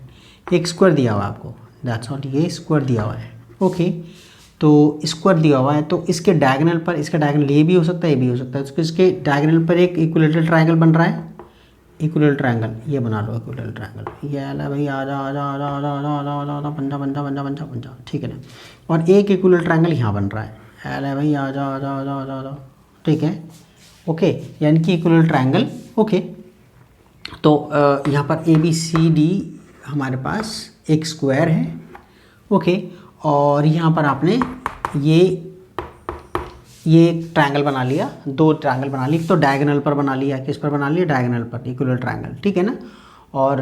एक स्क्वायर दिया हुआ है आपको, दैट्स ऑल, ये स्क्वायर दिया हुआ है, ओके। तो स्क्वायर दिया हुआ है, तो इसके डायगोनल पर, इसका डायगोनल ये भी हो सकता है, ये भी हो सकता है, तो इसके डायगोनल पर एक इक्विलेटरल ट्रायंगल बन रहा है, इक्विलेटरल ट्रायंगल ये बना लो, इक्विलेटरल ट्रायंगल, ये आला भाई आजा पंजा, ठीक है ना। और एक इक्विलेटरल ट्रायंगल यहाँ बन रहा है, आला भाई आजा, ठीक है, ओके, यानी कि इक्विलेटरल ट्रायंगल, ओके। तो यहाँ पर ए बी सी डी हमारे पास एक स्क्वायर है, ओके, और यहाँ पर आपने ये ट्रायंगल बना लिया, 2 ट्रायंगल बना ली, तो डायगोनल पर बना लिया, किस पर बना लिया, डायगोनल पर, इक्विलेटरल ट्रायंगल, ठीक है ना। और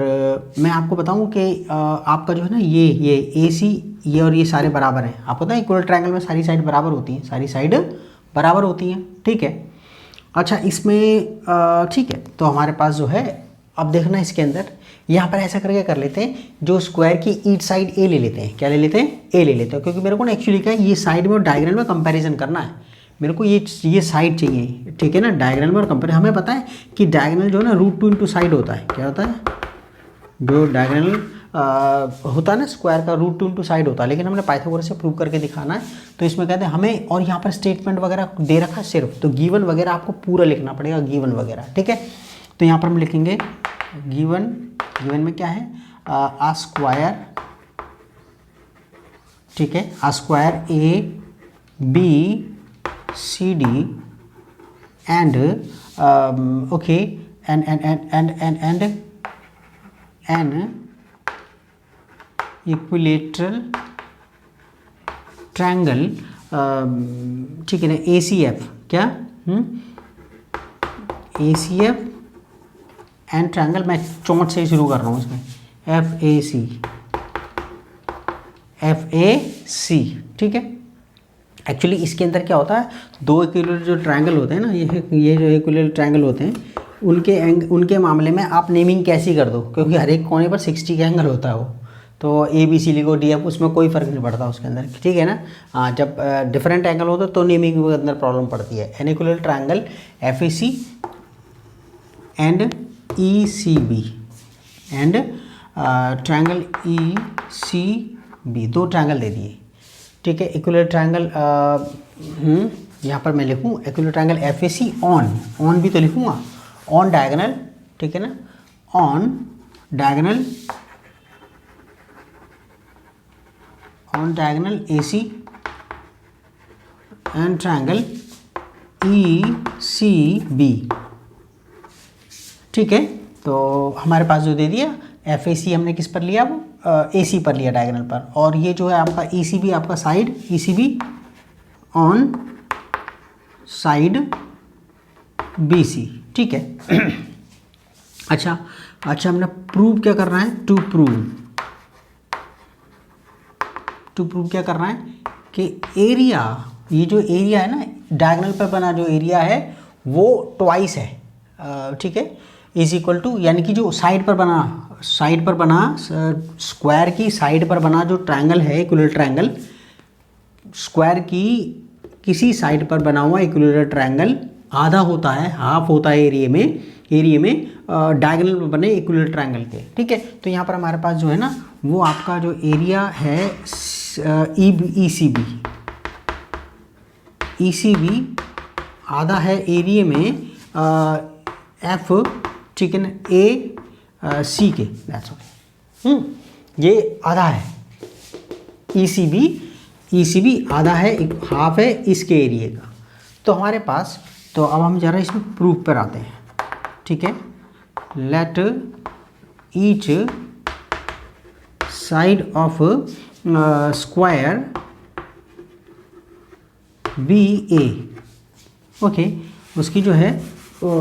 मैं आपको बताऊं कि आपका जो है ना ये ए सी ये और ये सारे बराबर हैं, आपको पता है इक्विलेटरल ट्रायंगल में सारी साइड बराबर होती हैं, सारी साइड बराबर होती हैं, ठीक है। अच्छा इसमें ठीक है, तो हमारे पास जो है, अब देखना इसके अंदर यहाँ पर ऐसा करके कर लेते हैं, जो स्क्वायर की ईच साइड ए ले लेते हैं, क्या ले लेते हैं, ए ले लेते हैं, क्योंकि मेरे को ना एक्चुअली क्या है, ये साइड में और डायगोनल में कंपैरिजन करना है, मेरे को ये साइड चाहिए, ठीक है ना, डायगोनल में और कंपैरिजन। हमें पता है कि डायगोनल जो है ना √2 इंटू साइड होता है, क्या होता है, जो डायगोनल होता है ना स्क्वायर का रूट 2 इंटू साइड होता है, लेकिन हमने पाइथागोरस से प्रूव करके दिखाना है। तो इसमें कहते हैं हमें, और यहाँ पर स्टेटमेंट वगैरह दे रखा है सिर्फ, तो गिवन वगैरह आपको पूरा लिखना पड़ेगा, गिवन वगैरह, ठीक है। तो यहाँ पर हम लिखेंगे गिवन, गिवन में क्या है, आ स्क्वायर, ठीक है, a square A B C D and okay and an equilateral triangle, ठीक है ना, ACF, क्या ACF एंड ट्रायंगल, मैं चौंठ से ही शुरू कर रहा हूँ इसमें, FAC, ठीक है। एक्चुअली इसके अंदर क्या होता है, दो इक्विलेटरल जो ट्रायंगल होते हैं ना, ये जो इक्विलेटरल ट्रायंगल होते हैं, उनके मामले में आप नेमिंग कैसी कर दो, क्योंकि हर एक कोने पर 60 का एंगल होता है वो, तो ABC लिखो, DF, उसमें कोई फ़र्क नहीं पड़ता उसके अंदर, ठीक है ना। हाँ, जब डिफरेंट एंगल होता है तो नेमिंग के अंदर प्रॉब्लम पड़ती है। N equilateral triangle FAC and ECB and triangle ECB, दो ट्रायंगल दे दिए, ठीक है। इक्विलेटरल ट्रायंगल यहाँ पर मैं लिखूँ इक्विलेटरल ट्रायंगल FAC ऑन भी तो लिखूँगा, ऑन डायगोनल, ठीक है ना, on diagonal AC and triangle ECB, ठीक है। तो हमारे पास जो दे दिया FAC हमने किस पर लिया, वो AC पर लिया, डायगोनल पर, और ये जो है आपका ECB, आपका side ECB on side BC, ठीक है। अच्छा हमने प्रूव क्या करना है, टू प्रूव क्या करना है कि एरिया, ये जो एरिया है ना डायगोनल पर बना जो एरिया है वो ट्वाइस है, ठीक है, इज इक्वल टू, यानी कि जो साइड पर बना स्क्वायर की साइड पर बना जो ट्रायंगल है, इक्विलेटरल ट्रायंगल, स्क्वायर की किसी साइड पर बना हुआ इक्विलेटरल ट्रायंगल आधा होता है, हाफ होता है एरिया में डायगोनल में बने इक्विलेटरल ट्रायंगल के, ठीक है। तो यहाँ पर हमारे पास जो है ना वो आपका जो एरिया है ECB आधा है एरिया में F, ठीक है ना, AC के, दैट्स ओके, ये आधा है ECB आधा है, हाफ है इसके एरिया का। तो हमारे पास, तो अब हम जरा इसमें प्रूफ पर आते हैं, ठीक है। Let each side of square be A, okay, उसकी जो है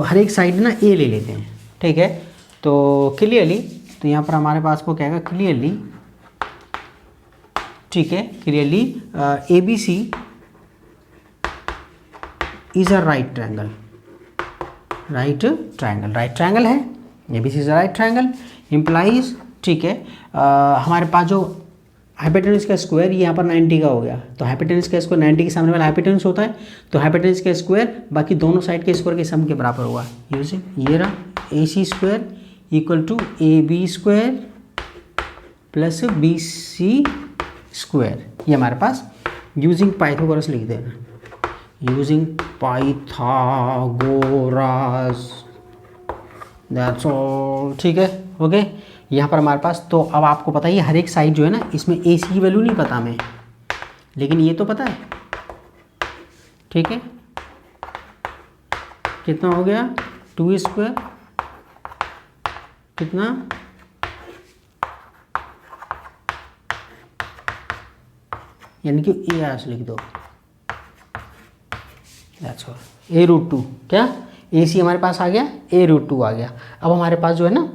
हर एक साइड ना A ले लेते हैं, ठीक है। तो क्लियरली, तो यहाँ पर हमारे पास को क्या है, क्लियरली, ठीक है, clearly ABC is a right triangle है, ABC is a right triangle implies, ठीक है। हमारे पास जो हाइपोटेनस का स्क्वायर, ये यहाँ पर 90 का हो गया, तो हाइपोटेनस का स्क्वायर 90 के सामने वाला हाइपोटेनस होता है, तो हाइपोटेनस का स्क्वायर बाकी दोनों साइड के स्क्वायर के सम के बराबर होगा। ये रहा AC square equal to AB square plus BC square, ये हमारे पास यूजिंग पाइथागोरस लिख देना, यूजिंग पाइथागोरस, दैट्स ऑल, ठीक है, ओके। यहाँ पर हमारे पास, तो अब आपको पता है हर एक साइड जो है ना, इसमें AC की वैल्यू नहीं पता हमें, लेकिन ये तो पता है, ठीक है। कितना हो गया, 2 स्क्वायर, कितना, यानी कि AS लिख दो, दैट्स ऑल, A√2, क्या AC हमारे पास आ गया, A√2 आ गया। अब हमारे पास जो है ना,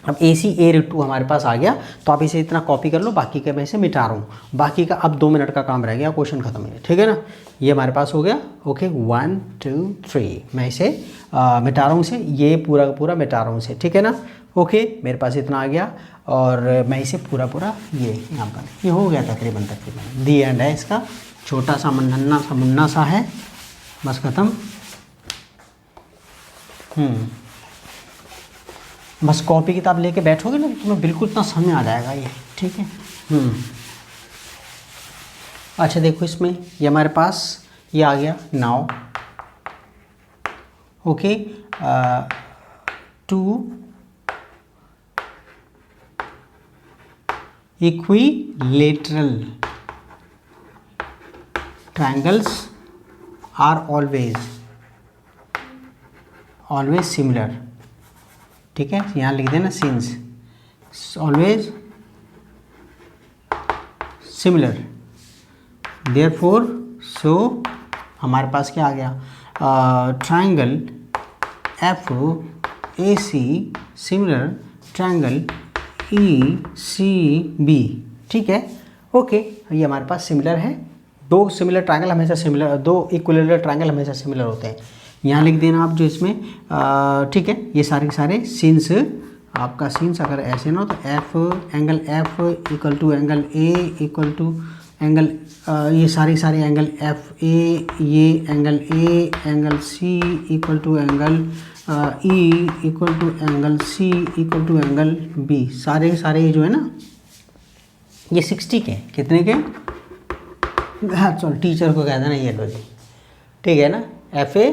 अब AC A√2 हमारे पास आ गया, तो आप इसे इतना कॉपी कर लो, बाकी का मैं इसे मिटा रहा हूँ, बाकी का अब 2 मिनट का काम रह गया, क्वेश्चन खत्म है, ठीक है ना। ये हमारे पास हो गया, ओके, 1 2 3, मैं इसे मिटा रहा हूँ, इसे ये पूरा का पूरा मिटा रहा हूँ इसे, ठीक है ना, ओके। मेरे पास इतना आ गया, और मैं इसे पूरा ये यहाँ पर ये हो गया तकरीबन दी एंड है इसका, छोटा सा मुन्ना सा है, बस ख़त्म। बस कॉपी किताब लेके बैठोगे ना तो तुम्हें बिल्कुल इतना समझ में आ जाएगा ये, ठीक है। अच्छा देखो इसमें ये हमारे पास ये आ गया now, okay, two equilateral triangles are always similar, ठीक है। यहाँ लिख देना since always similar, therefore so हमारे पास क्या आ गया, triangle F A C similar triangle E C B, ठीक है, ओके। ये हमारे पास सिमिलर है, दो सिमिलर ट्रायंगल हमेशा सिमिलर, दो इक्विलेटरल ट्रायंगल हमेशा सिमिलर होते हैं। यहाँ लिख देना आप जो इसमें, ठीक है। ये सारे के सारे सिंस, आपका सिंस अगर ऐसे ना हो तो F angle F equal to angle A equal to angle, ये सारे एंगल एफ ए, ये angle A, angle C equal to angle E equal to angle C equal to angle B, सारे के सारे जो है ना ये 60 के, कितने के, हाँ चलो टीचर को कह देना ये लो जी, ठीक है ना। एफ ए,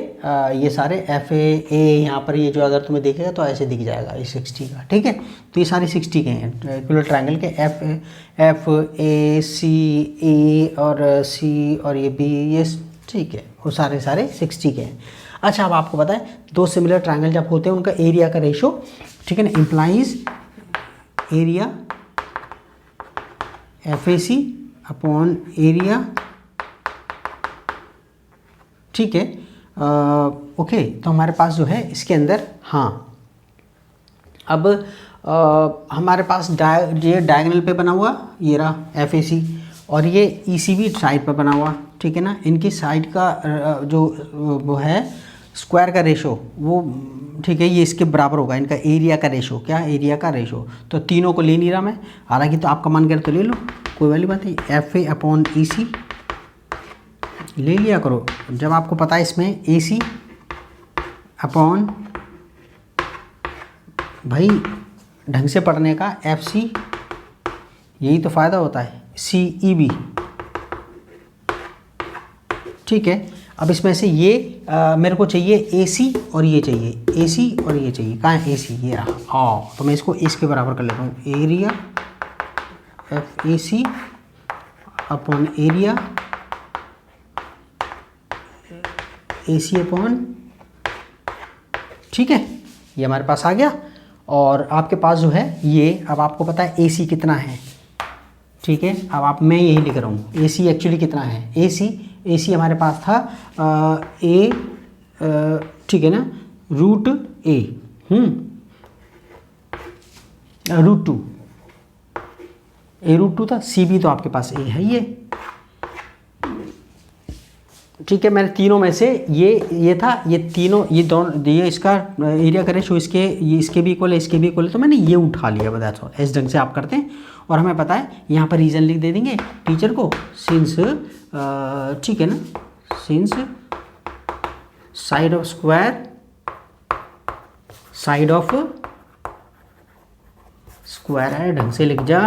ये सारे एफ ए यहाँ पर ये जो अगर तुम्हें देखेगा तो ऐसे दिख जाएगा ये 60 का, ठीक है। तो ये सारे 60 के हैं इक्विलेटरल ट्रायंगल के, एफ ए सी ए और सी और ये बी, ये ठीक है, वो सारे 60 के हैं। अच्छा अब आपको पता है दो सिमिलर ट्रायंगल जब होते हैं उनका एरिया का रेशो, ठीक है ना, implies area F A C upon area, ठीक है। ओके, तो हमारे पास जो है इसके अंदर, हाँ अब हमारे पास ये डायगोनल पे बना हुआ ये रहा एफ ए सी, और ये ई सी बी साइड पर बना हुआ, ठीक है ना। इनकी साइड का जो वो है स्क्वायर का रेशो वो, ठीक है, ये इसके बराबर होगा इनका एरिया का रेशो, क्या एरिया का रेशो। तो तीनों को ले नहीं रहा मैं, हालांकि तो आपका मन करे तो ले लो, कोई वाली बात नहीं। एफ ए अपॉन ई सी ले लिया करो, जब आपको पता है इसमें ए सी अपॉन, भाई ढंग से पढ़ने का, एफ सी, यही तो फ़ायदा होता है, सी ई बी, ठीक है। अब इसमें से ये मेरे को चाहिए ए सी और ये चाहिए ए सी और ये चाहिए, कहाँ है ए सी, ये रहा, तो मैं इसको इसके बराबर कर लेता हूँ, area F A C upon area A C upon, ठीक है, ये हमारे पास आ गया। और आपके पास जो है ये, अब आपको पता है ए सी कितना है, ठीक है। अब मैं यही लिख रहा हूँ ए सी एक्चुअली कितना है, ए सी हमारे पास था ए, ठीक है ना, रूट ए, रूट 2, ए रूट 2 था, सी बी तो आपके पास ए है ये, ठीक है। मैंने तीनों में से ये था, ये तीनों, ये दोनों, ये इसका एरिया का रेशो इसके, ये इसके भी इक्वल है, इसके भी इक्वल है, तो मैंने ये उठा लिया, बताया था। इस ढंग से आप करते हैं, और हमें पता है यहाँ पर रीज़न लिख दे देंगे टीचर को, सिंस, ठीक है ना, since side of square, side of square है, ढंग से लिख जा,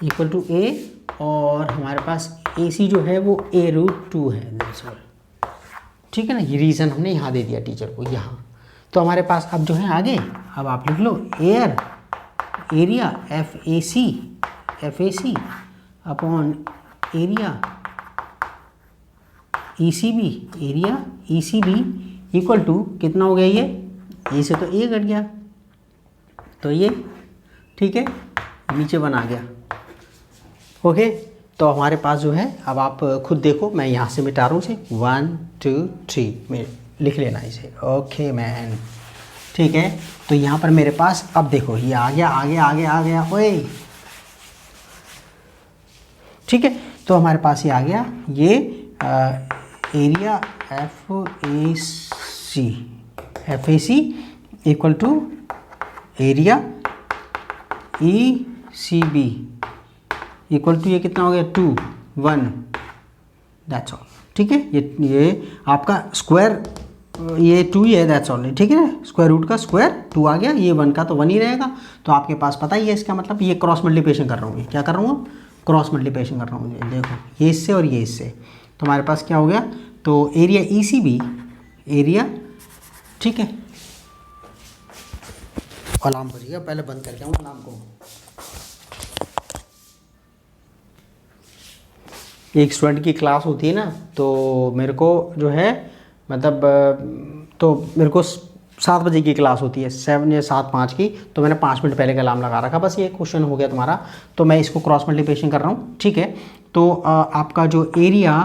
इक्वल टू ए, और हमारे पास ए सी जो है वो ए रूट 2 है, दैट्स ऑल, ठीक है ना। ये रीज़न हमने यहाँ दे दिया टीचर को यहाँ। तो हमारे पास अब जो है आगे, अब आप लिख लो एयर area F A C upon area E C B, area E C B equal to कितना हो गया, ये से तो ए घट गया, तो ये, ठीक है, नीचे बना गया, ओके। तो हमारे पास जो है, अब आप खुद देखो, मैं यहाँ से मिटा रहा हूँ इसे, 1 2 3 में लिख लेना इसे, ओके मैन, ठीक है। तो यहाँ पर मेरे पास, अब देखो ये आ गया, ओए, ठीक है। तो हमारे पास ये आ गया, ये area F A C equal to area E C B equal to, ये कितना हो गया, 2 1, दैट्स ऑल, ठीक है। ये आपका स्क्वायर ये 2 ही है, दैट्स ऑल, ठीक है ना। स्क्वायर रूट का स्क्वायर 2 आ गया, ये 1 का तो 1 ही रहेगा। तो आपके पास पता ही है इसका मतलब, ये क्रॉस मल्टीप्लिकेशन कर रहा हूँ, क्या कर रहा हूँ, क्रॉस मल्टीप्लिकेशन कर रहा हूँ। देखो ये इससे और ये इससे, तो हमारे पास क्या हो गया, तो एरिया ECB, एरिया, ठीक है। अलार्म बजेगा, पहले बंद करके आऊँ अलार्म को। एक स्टूडेंट की क्लास होती है ना, तो मेरे को जो है मतलब, तो मेरे को 7 बजे की क्लास होती है, 7 या 7:05 की, तो मैंने 5 मिनट पहले का अलार्म लगा रखा। बस ये क्वेश्चन हो गया तुम्हारा, तो मैं इसको क्रॉस मल्टीप्लिकेशन कर रहा हूँ, ठीक है। तो आपका जो एरिया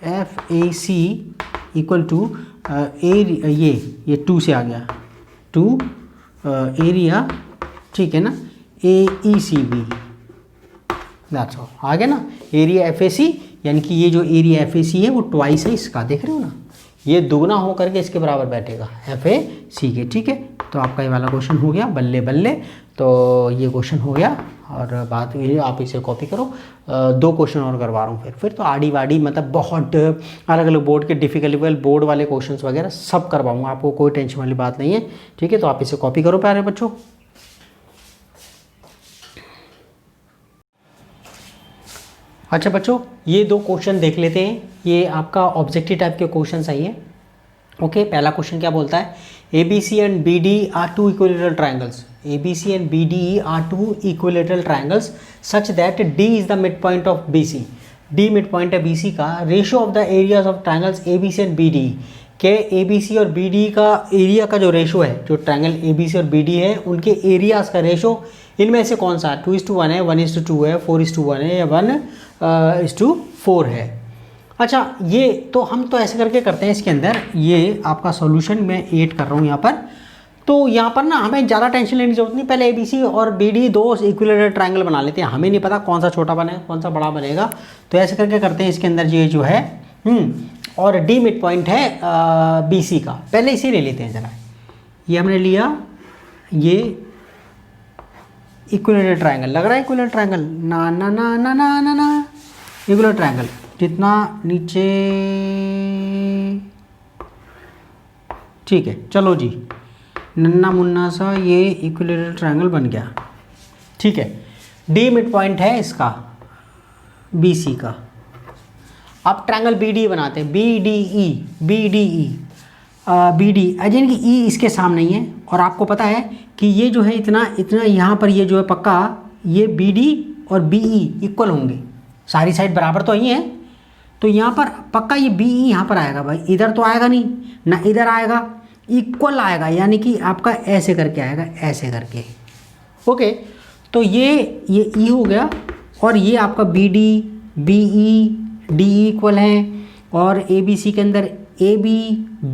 FAC इक्वल टू ये 2 से आ गया, 2 एरिया, ठीक है ना, AECB, दैट्स ऑल, आ गया ना। एरिया FAC यानी कि ये जो एरिया FAC है वो ट्वाइस है इसका, देख रहे हो ना, ये दुगना हो करके इसके बराबर बैठेगा FAC के, ठीक है। तो आपका ये वाला क्वेश्चन हो गया, बल्ले बल्ले। तो ये क्वेश्चन हो गया, और बात ये आप इसे कॉपी करो। 2 क्वेश्चन और करवा रहा हूँ, फिर तो आड़ी वाड़ी मतलब बहुत अलग अलग बोर्ड के डिफिकल्ट बोर्ड वाले क्वेश्चंस वगैरह सब करवाऊँगा आपको, कोई टेंशन वाली बात नहीं है, ठीक है। तो आप इसे कॉपी करो प्यारे बच्चों। अच्छा बच्चों, ये 2 क्वेश्चन देख लेते हैं, ये आपका ऑब्जेक्टिव टाइप के क्वेश्चन आई है। ओके, पहला क्वेश्चन क्या बोलता है, ABC and BD are 2 equilateral triangles, ABC and BDE are 2 equilateral triangles such that D is the mid point of BC, D mid point है BC का। Ratio of the areas of triangles ABC and BDE, के ABC और BDE का area का जो ratio है, जो triangle ABC और BD है उनके एरियाज का रेशो इनमें से कौन सा 2:1 है, 1:2 है, 4:1 है, या 1:4 है। अच्छा, ये तो हम तो ऐसे करके करते हैं इसके अंदर, ये आपका सॉल्यूशन मैं 8 कर रहा हूँ यहाँ पर। तो यहाँ पर ना हमें ज़्यादा टेंशन लेने की जरूरत नहीं, पहले ABC और BD 2 इक्विलेटरल ट्राइंगल बना लेते हैं, हमें नहीं पता कौन सा छोटा बनेगा कौन सा बड़ा बनेगा, तो ऐसे करके करते हैं इसके अंदर ये जो है। और D मिड पॉइंट है BC का, पहले इसे ले लेते हैं ज़रा। ये हमने लिया, ये इक्विलेटरल ट्राइंगल लग रहा है, इक्विलेटरल ट्राइंगल ना ना ना ना ना ना ना, इक्विलेटरल ट्राइंगल जितना नीचे, ठीक है। चलो जी, नन्ना मुन्ना सा ये इक्विलेटरल ट्राइंगल बन गया, ठीक है। D मिड पॉइंट है इसका BC का। अब ट्राइंगल BD बनाते हैं, BDE यानी कि E इसके सामने ही है, और आपको पता है कि ये जो है इतना इतना यहाँ पर ये जो है पक्का ये BD और BE इक्वल होंगे, सारी साइड बराबर तो ही है, तो यहाँ पर पक्का ये BE यहाँ पर आएगा भाई, इधर तो आएगा नहीं ना, इधर आएगा, इक्वल आएगा, यानी कि आपका ऐसे करके आएगा, ऐसे करके। ओके, तो ये E हो गया, और ये आपका BD BE DE इक्वल है, और ABC के अंदर AB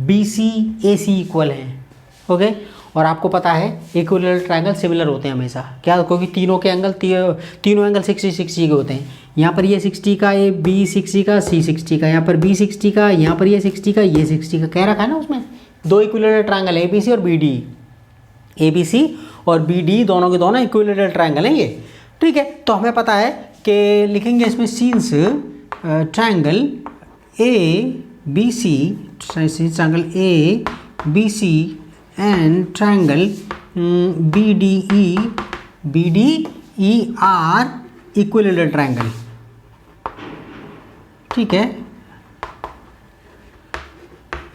BC AC इक्वल है। ओके, और आपको पता है इक्विलेटरल ट्राइंगल सिमिलर होते हैं हमेशा, क्या, क्योंकि तीनों के एंगल तीनों एंगल 60 के होते हैं। यहाँ पर ये 60 का, ये B 60 का, C 60 का, यहाँ पर B 60 का, यहाँ पर ये 60 का, ये 60 का, कह रखा है ना उसमें। 2 इक्विलेटरल ट्राइंगल है ABC और BD, ABC और BD दोनों के दोनों इक्विलेटरल ट्राइंगल हैं ये, ठीक है। तो हमें पता है कि लिखेंगे इसमें since triangle ABC, triangle ABC and triangle BDE are equilateral triangle, ठीक है,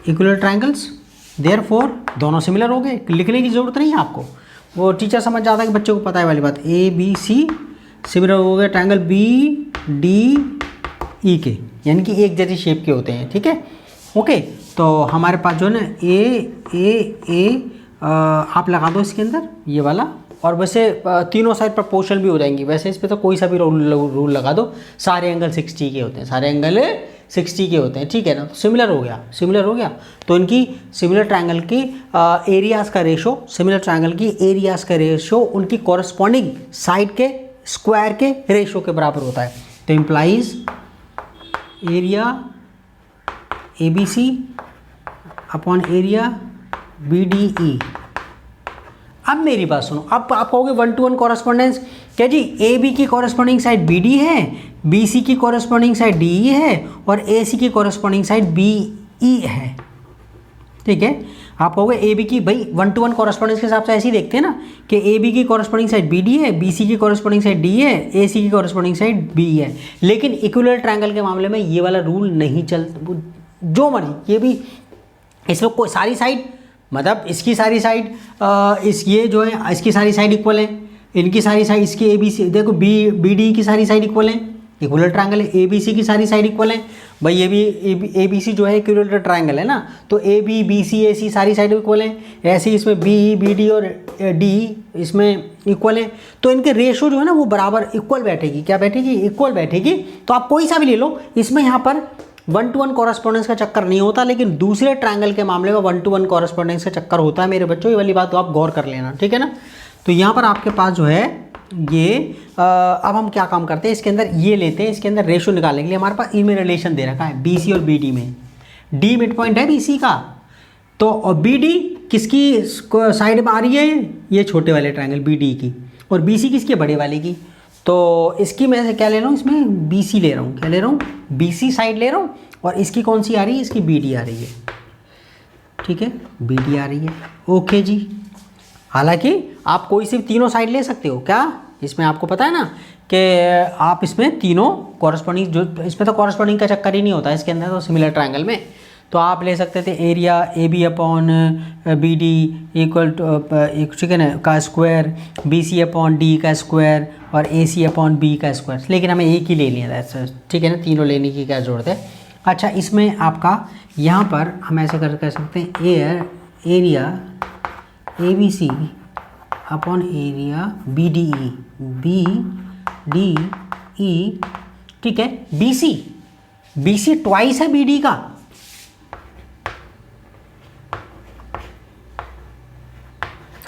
इक्विलेटरल ट्राइंगल्स, देयरफॉर दोनों सिमिलर हो गए, लिखने की जरूरत नहीं है आपको, वो टीचर समझ जाता है कि बच्चों को पता है वाली बात। ABC सिमिलर हो गए ट्राइंगल BDE के, यानी कि एक जैसी शेप के होते हैं, ठीक है। ओके, तो हमारे पास जो है ना ए आप लगा दो इसके अंदर ये वाला, और वैसे तीनों साइड प्रोपोर्शनल भी हो जाएंगी, वैसे इस पर तो कोई सा भी रूल लगा दो, सारे एंगल 60 के होते हैं, सारे एंगल 60 के होते हैं, ठीक है ना। तो सिमिलर हो गया, तो इनकी सिमिलर ट्राइंगल की एरियाज़ का रेशो, सिमिलर ट्राइंगल की एरियाज़ का रेशो उनकी कॉरस्पॉन्डिंग साइड के स्क्वायर के रेशो के बराबर होता है। तो implies area ABC upon area BDE। अब मेरी बात सुनो, अब आप कहोगे 1:1 कॉरस्पॉन्डेंस, क्या जी AB की कॉरस्पॉन्डिंग साइड BD है, BC की कॉरस्पॉन्डिंग साइड DE है, और AC की कॉरस्पॉन्डिंग साइड BE है। ठीक है। आप कहोगे ए बी की, भाई 1 to 1 कॉरेस्पॉन्डेंस के हिसाब से ऐसे ही देखते हैं ना कि ए बी की कॉरेस्पॉन्डिंग साइड बी डी है, बी सी की कॉरेस्पॉन्डिंग साइड डी है, ए सी की कॉरेस्पॉन्डिंग साइड बी है। लेकिन इक्विलैटरल ट्रायंगल के मामले में ये वाला रूल नहीं चलता, जो मर्जी ये भी, इसमें कोई सारी साइड, मतलब इसकी सारी साइड इस ये जो है इसकी सारी साइड इक्वल है, इनकी सारी साइड, इसकी ए बी सी, देखो बी डी की सारी साइड इक्वल है, इक्विलैटरल ट्रायंगल है। ए बी सी की सारी साइड इक्वल है, भाई ये भी ए बी सी जो है इक्विलैटरल ट्रायंगल है ना, तो ए बी बी सी ए सी सारी साइड इक्वल है। ऐसे ही इसमें बी डी और डी इसमें इक्वल है, तो इनके रेशो जो है ना वो बराबर इक्वल बैठेगी। क्या बैठेगी? इक्वल बैठेगी। तो आप कोई सा भी ले लो, इसमें यहाँ पर 1 to 1 कॉरेस्पॉन्डेंस का चक्कर नहीं होता, लेकिन दूसरे ट्रायंगल के मामले में 1 to 1 कॉरेस्पॉन्डेंस का चक्कर होता है मेरे बच्चों। ये वाली बात तो आप गौर कर लेना, ठीक है ना। तो यहाँ पर आपके पास जो है ये अब हम क्या काम करते हैं, इसके अंदर ये लेते हैं, इसके अंदर रेशो निकालने के लिए हमारे पास इनमें रिलेशन दे रखा है बी सी और बी डी में। डी मिड पॉइंट है बी सी का, तो और बी डी किसकी साइड में आ रही है? ये छोटे वाले ट्रायंगल बी डी की, और बी सी किसकी? बड़े वाले की। तो इसकी मैं क्या ले रहा हूँ, इसमें बी सी ले रहा हूँ, क्या ले रहा हूँ? बी सी साइड ले रहा हूँ, और इसकी कौन सी आ रही है? इसकी बी डी आ रही है, ठीक है, बी डी आ रही है। ओके जी। हालांकि आप कोई सिर्फ तीनों साइड ले सकते हो, क्या इसमें आपको पता है ना कि आप इसमें तीनों कॉरेस्पॉन्डिंग, जो इसमें तो कॉरेस्पॉन्डिंग का चक्कर ही नहीं होता इसके अंदर, तो सिमिलर ट्रायंगल में तो आप ले सकते थे area A B upon B D equal to ठीक है ना का square, B C upon D का स्क्वायर, और ए सी अपॉन बी का स्क्वायर। लेकिन हमें एक ही ले लिया था, ठीक है ना, तीनों लेने की क्या ज़रूरत है। अच्छा, इसमें आपका यहाँ पर हम ऐसे कर सकते हैं area A B C upon area B D E, ठीक है। बी सी ट्वाइस है बी डी का,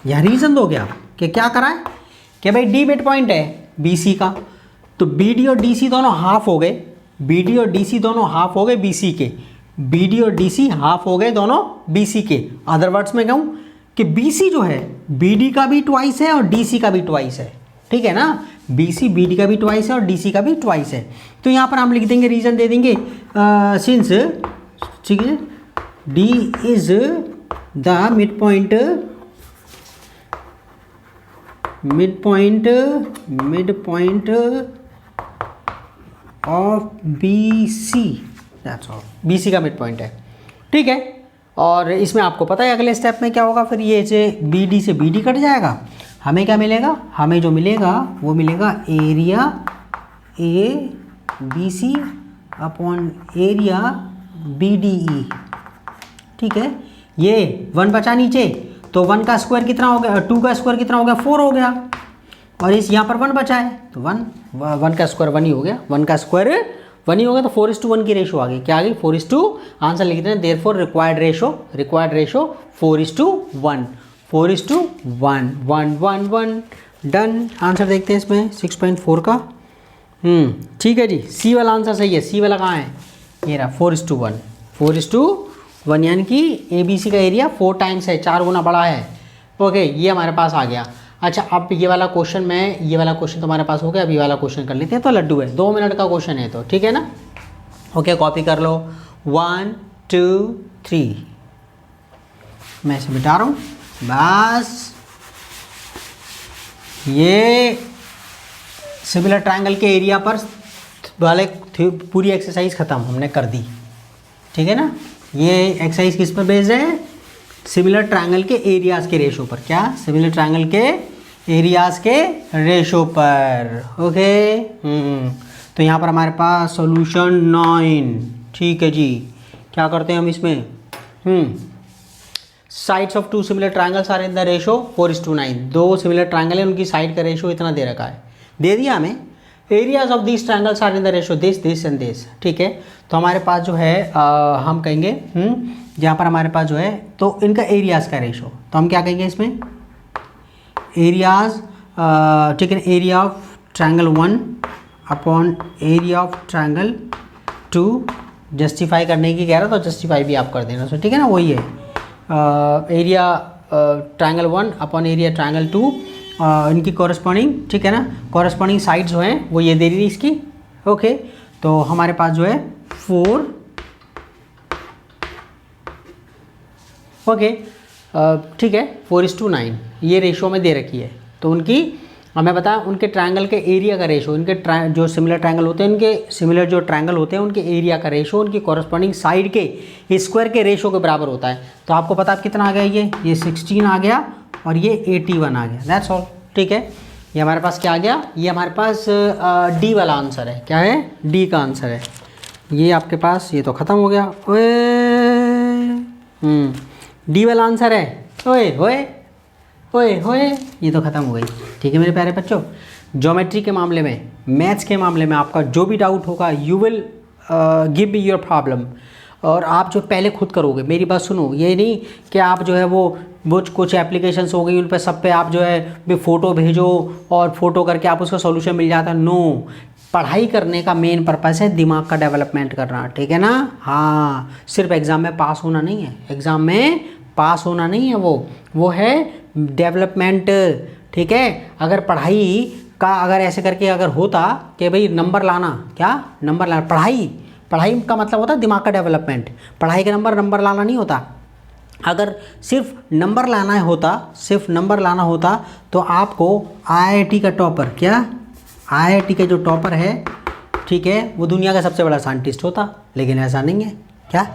यह रीजन दो क्या कि क्या करा है कि भाई डी मिड पॉइंट है बी सी का, तो बी डी और डी सी दोनों हाफ हो गए, बी डी और डी सी दोनों हाफ हो गए बी सी के, बी डी और डी सी हाफ हो गए दोनों बी सी के। अदर वर्ड्स में कहूँ कि बी सी जो है बी डी का भी ट्वाइस है और डी सी का भी ट्वाइस है, ठीक है ना। बी सी बी डी का भी ट्वाइस है और डी सी का भी ट्वाइस है। तो यहाँ पर हम लिख देंगे, रीजन दे देंगे, सिंस, ठीक है, D is the mid point of B C, that's all, B C का मिड पॉइंट है, ठीक है। और इसमें आपको पता है अगले स्टेप में क्या होगा, फिर ये से बी डी से बी डी कट जाएगा, हमें क्या मिलेगा, हमें जो मिलेगा वो मिलेगा area A B C upon area B D E, ठीक है। ये 1 बचा नीचे, तो 1 का स्क्वायर कितना हो गया, 2 का स्क्वायर कितना हो गया, 4 हो गया, और इस यहाँ पर 1 बचा है, तो 1 का स्क्वायर 1 ही हो गया, 1 का स्क्वायर 1 ही हो गया, तो 4:1 की रेशो आ गई। क्या आ गई? 4:, आंसर लिख दें, therefore required ratio 4:1, 1 done. Answer देखते हैं इसमें 6.4 का, ठीक है जी। सी वाला आंसर सही है। सी वाला कहाँ है? ये रहा 4:1, यानी कि ए बी सी का एरिया 4 टाइम्स है, 4 गुना बड़ा है। ओके, ये हमारे पास आ गया। अच्छा, अब ये वाला क्वेश्चन तो हमारे पास हो गया। अब ये वाला क्वेश्चन कर लेते हैं, तो लड्डू है, 2 मिनट का क्वेश्चन है, तो ठीक है ना। ओके, कॉपी कर लो, 1 2 3, मैं इसे मिटा रहा हूँ बस। ये सिमिलर ट्रायंगल के एरिया पर वाले पूरी एक्सरसाइज ख़त्म हमने कर दी, ठीक है ना। ये एक्सरसाइज किस पर बेस्ड है? सिमिलर ट्रायंगल के एरियाज़ के रेशो पर। क्या? सिमिलर ट्रायंगल के एरियाज़ के रेशो पर। ओके, तो यहाँ पर हमारे पास सॉल्यूशन 9, ठीक है जी। क्या करते हैं हम इसमें? Sides of 2 similar triangles are in the ratio 4:9। 2 similar triangle है, उनकी साइड का रेशो इतना दे रखा है, दे दिया हमें। Areas of this triangles are in the ratio this and this, ठीक है। तो हमारे पास जो है हम कहेंगे यहाँ पर हमारे पास जो है तो इनका एरियाज़ का रेशो, तो हम क्या कहेंगे इसमें? एरियाज, ठीक है, area of triangle 1 upon area of triangle 2। Justify करने की कह रहा, तो जस्टिफाई भी आप कर देना, सो ठीक है ना। वही है area triangle 1 upon area triangle 2, इनकी कॉरेस्पॉन्डिंग, ठीक है ना, कॉरेस्पॉन्डिंग साइड जो हैं वो ये दे रही है इसकी। ओके, तो हमारे पास जो है 4 ओके, ठीक है, 4:9 ये रेशो में दे रखी है। तो उनकी हमें पता है उनके ट्रायंगल के एरिया का रेशो, उनके जो सिमिलर ट्रायंगल होते हैं, उनके सिमिलर जो ट्रायंगल होते हैं उनके एरिया का रेशो उनकी कॉरस्पॉन्डिंग साइड के स्क्वायर के रेशो के बराबर होता है। तो आपको पता है कितना आ गया, ये 16 आ गया और ये 81 आ गया। That's all. ठीक है, ये हमारे पास क्या आ गया, ये हमारे पास डी वाला आंसर है। क्या है, डी का आंसर है। ये आपके पास ये तो ख़त्म हो गया। डी वाला आंसर है। ओए होए ओए होए, ये तो ख़त्म हो गई। ठीक है मेरे प्यारे बच्चों, ज्योमेट्री के मामले में, मैथ्स के मामले में आपका जो भी डाउट होगा you will give me your problem, और आप जो पहले खुद करोगे। मेरी बात सुनो, ये नहीं कि आप जो है वो कुछ एप्लीकेशंस हो गई उन पर सब पे आप जो है भी फ़ोटो भेजो और फ़ोटो करके आप उसका सॉल्यूशन मिल जाता है। नो, पढ़ाई करने का मेन पर्पस है दिमाग का डेवलपमेंट करना। ठीक है ना। हाँ, सिर्फ एग्ज़ाम में पास होना नहीं है, एग्ज़ाम में पास होना नहीं है, वो है डेवलपमेंट। ठीक है, अगर पढ़ाई का अगर ऐसे करके अगर होता कि भाई नंबर लाना, क्या नंबर लाना, पढ़ाई का मतलब होता है दिमाग का डेवलपमेंट। पढ़ाई के नंबर लाना नहीं होता। अगर सिर्फ नंबर लाना होता, सिर्फ नंबर लाना होता तो आपको आईआईटी का टॉपर, क्या आईआईटी के जो टॉपर है, ठीक है, वो दुनिया का सबसे बड़ा साइंटिस्ट होता। लेकिन ऐसा नहीं है। क्या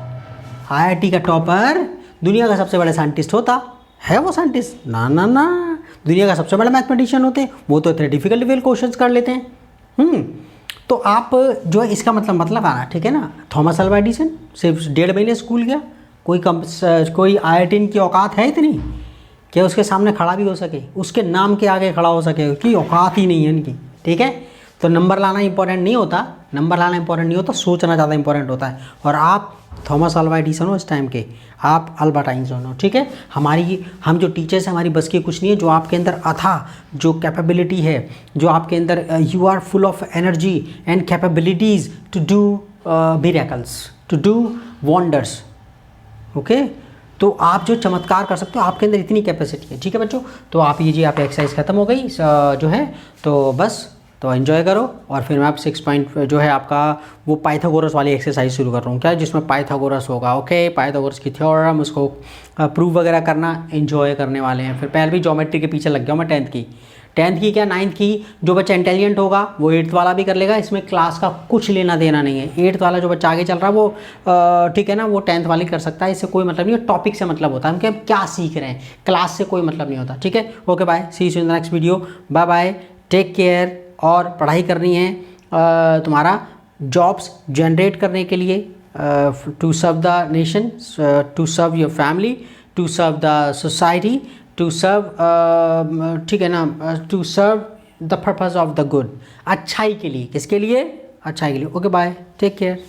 आईआईटी का टॉपर दुनिया का सबसे बड़ा साइंटिस्ट होता है? वो साइंटिस्ट ना ना ना, दुनिया का सबसे बड़ा मैथमेटिशियन होते। वो तो इतने डिफिकल्ट क्वेश्चंस कर लेते हैं। तो आप जो है इसका मतलब आना, ठीक है ना। थॉमस अल्वा एडिसन सिर्फ 1.5 महीने स्कूल गया, कोई आईआईटी की औकात है इतनी कि उसके सामने खड़ा भी हो सके, उसके नाम के आगे खड़ा हो सके, कि औकात ही नहीं है इनकी। ठीक है, तो नंबर लाना इंपॉर्टेंट नहीं होता, नंबर लाना इंपॉर्टेंट नहीं होता, सोचना ज़्यादा इंपॉर्टेंट होता है। और आप थॉमस अल्वा एडिसन हो इस टाइम के, आप अल्बर्ट आइंस्टाइन हो। ठीक है, हम जो टीचर्स हैं हमारी बस की कुछ नहीं है। जो आपके अंदर अथाह जो कैपेबिलिटी है, जो आपके अंदर you are full of energy and capabilities to do miracles, to do wonders. Okay, तो आप जो चमत्कार कर सकते हो, आपके अंदर इतनी कैपेसिटी है। ठीक है बच्चों, तो आप ये जी आप एक्सरसाइज ख़त्म हो गई जो है, तो बस तो एंजॉय करो। और फिर मैं आप 6 पॉइंट जो है आपका वो पाइथागोरस वाली एक्सरसाइज शुरू कर रहा हूँ, क्या, जिसमें पाइथागोरस होगा। ओके, पाइथागोरस की थ्योरम, उसको प्रूव वगैरह करना, एंजॉय करने वाले हैं। फिर पहले भी ज्योमेट्री के पीछे लग गया मैं 10th की क्या 9th की। जो बच्चा इंटेलिजेंट होगा वो 8th वाला भी कर लेगा, इसमें क्लास का कुछ लेना देना नहीं है। 8th वाला जो बच्चा आगे चल रहा है वो ठीक है ना, वो 10th वाली कर सकता है, इससे कोई मतलब नहीं है। टॉपिक से मतलब होता है, हम क्या सीख रहे हैं, क्लास से कोई मतलब नहीं होता। ठीक है, okay bye, see you in the next video, bye bye, take care. और पढ़ाई करनी है तुम्हारा जॉब्स जनरेट करने के लिए, to serve the nation, to serve your family, to serve the society, to serve ठीक है ना, to serve the purpose of the good, अच्छाई के लिए। किसके लिए? अच्छाई के लिए। Okay bye, take care.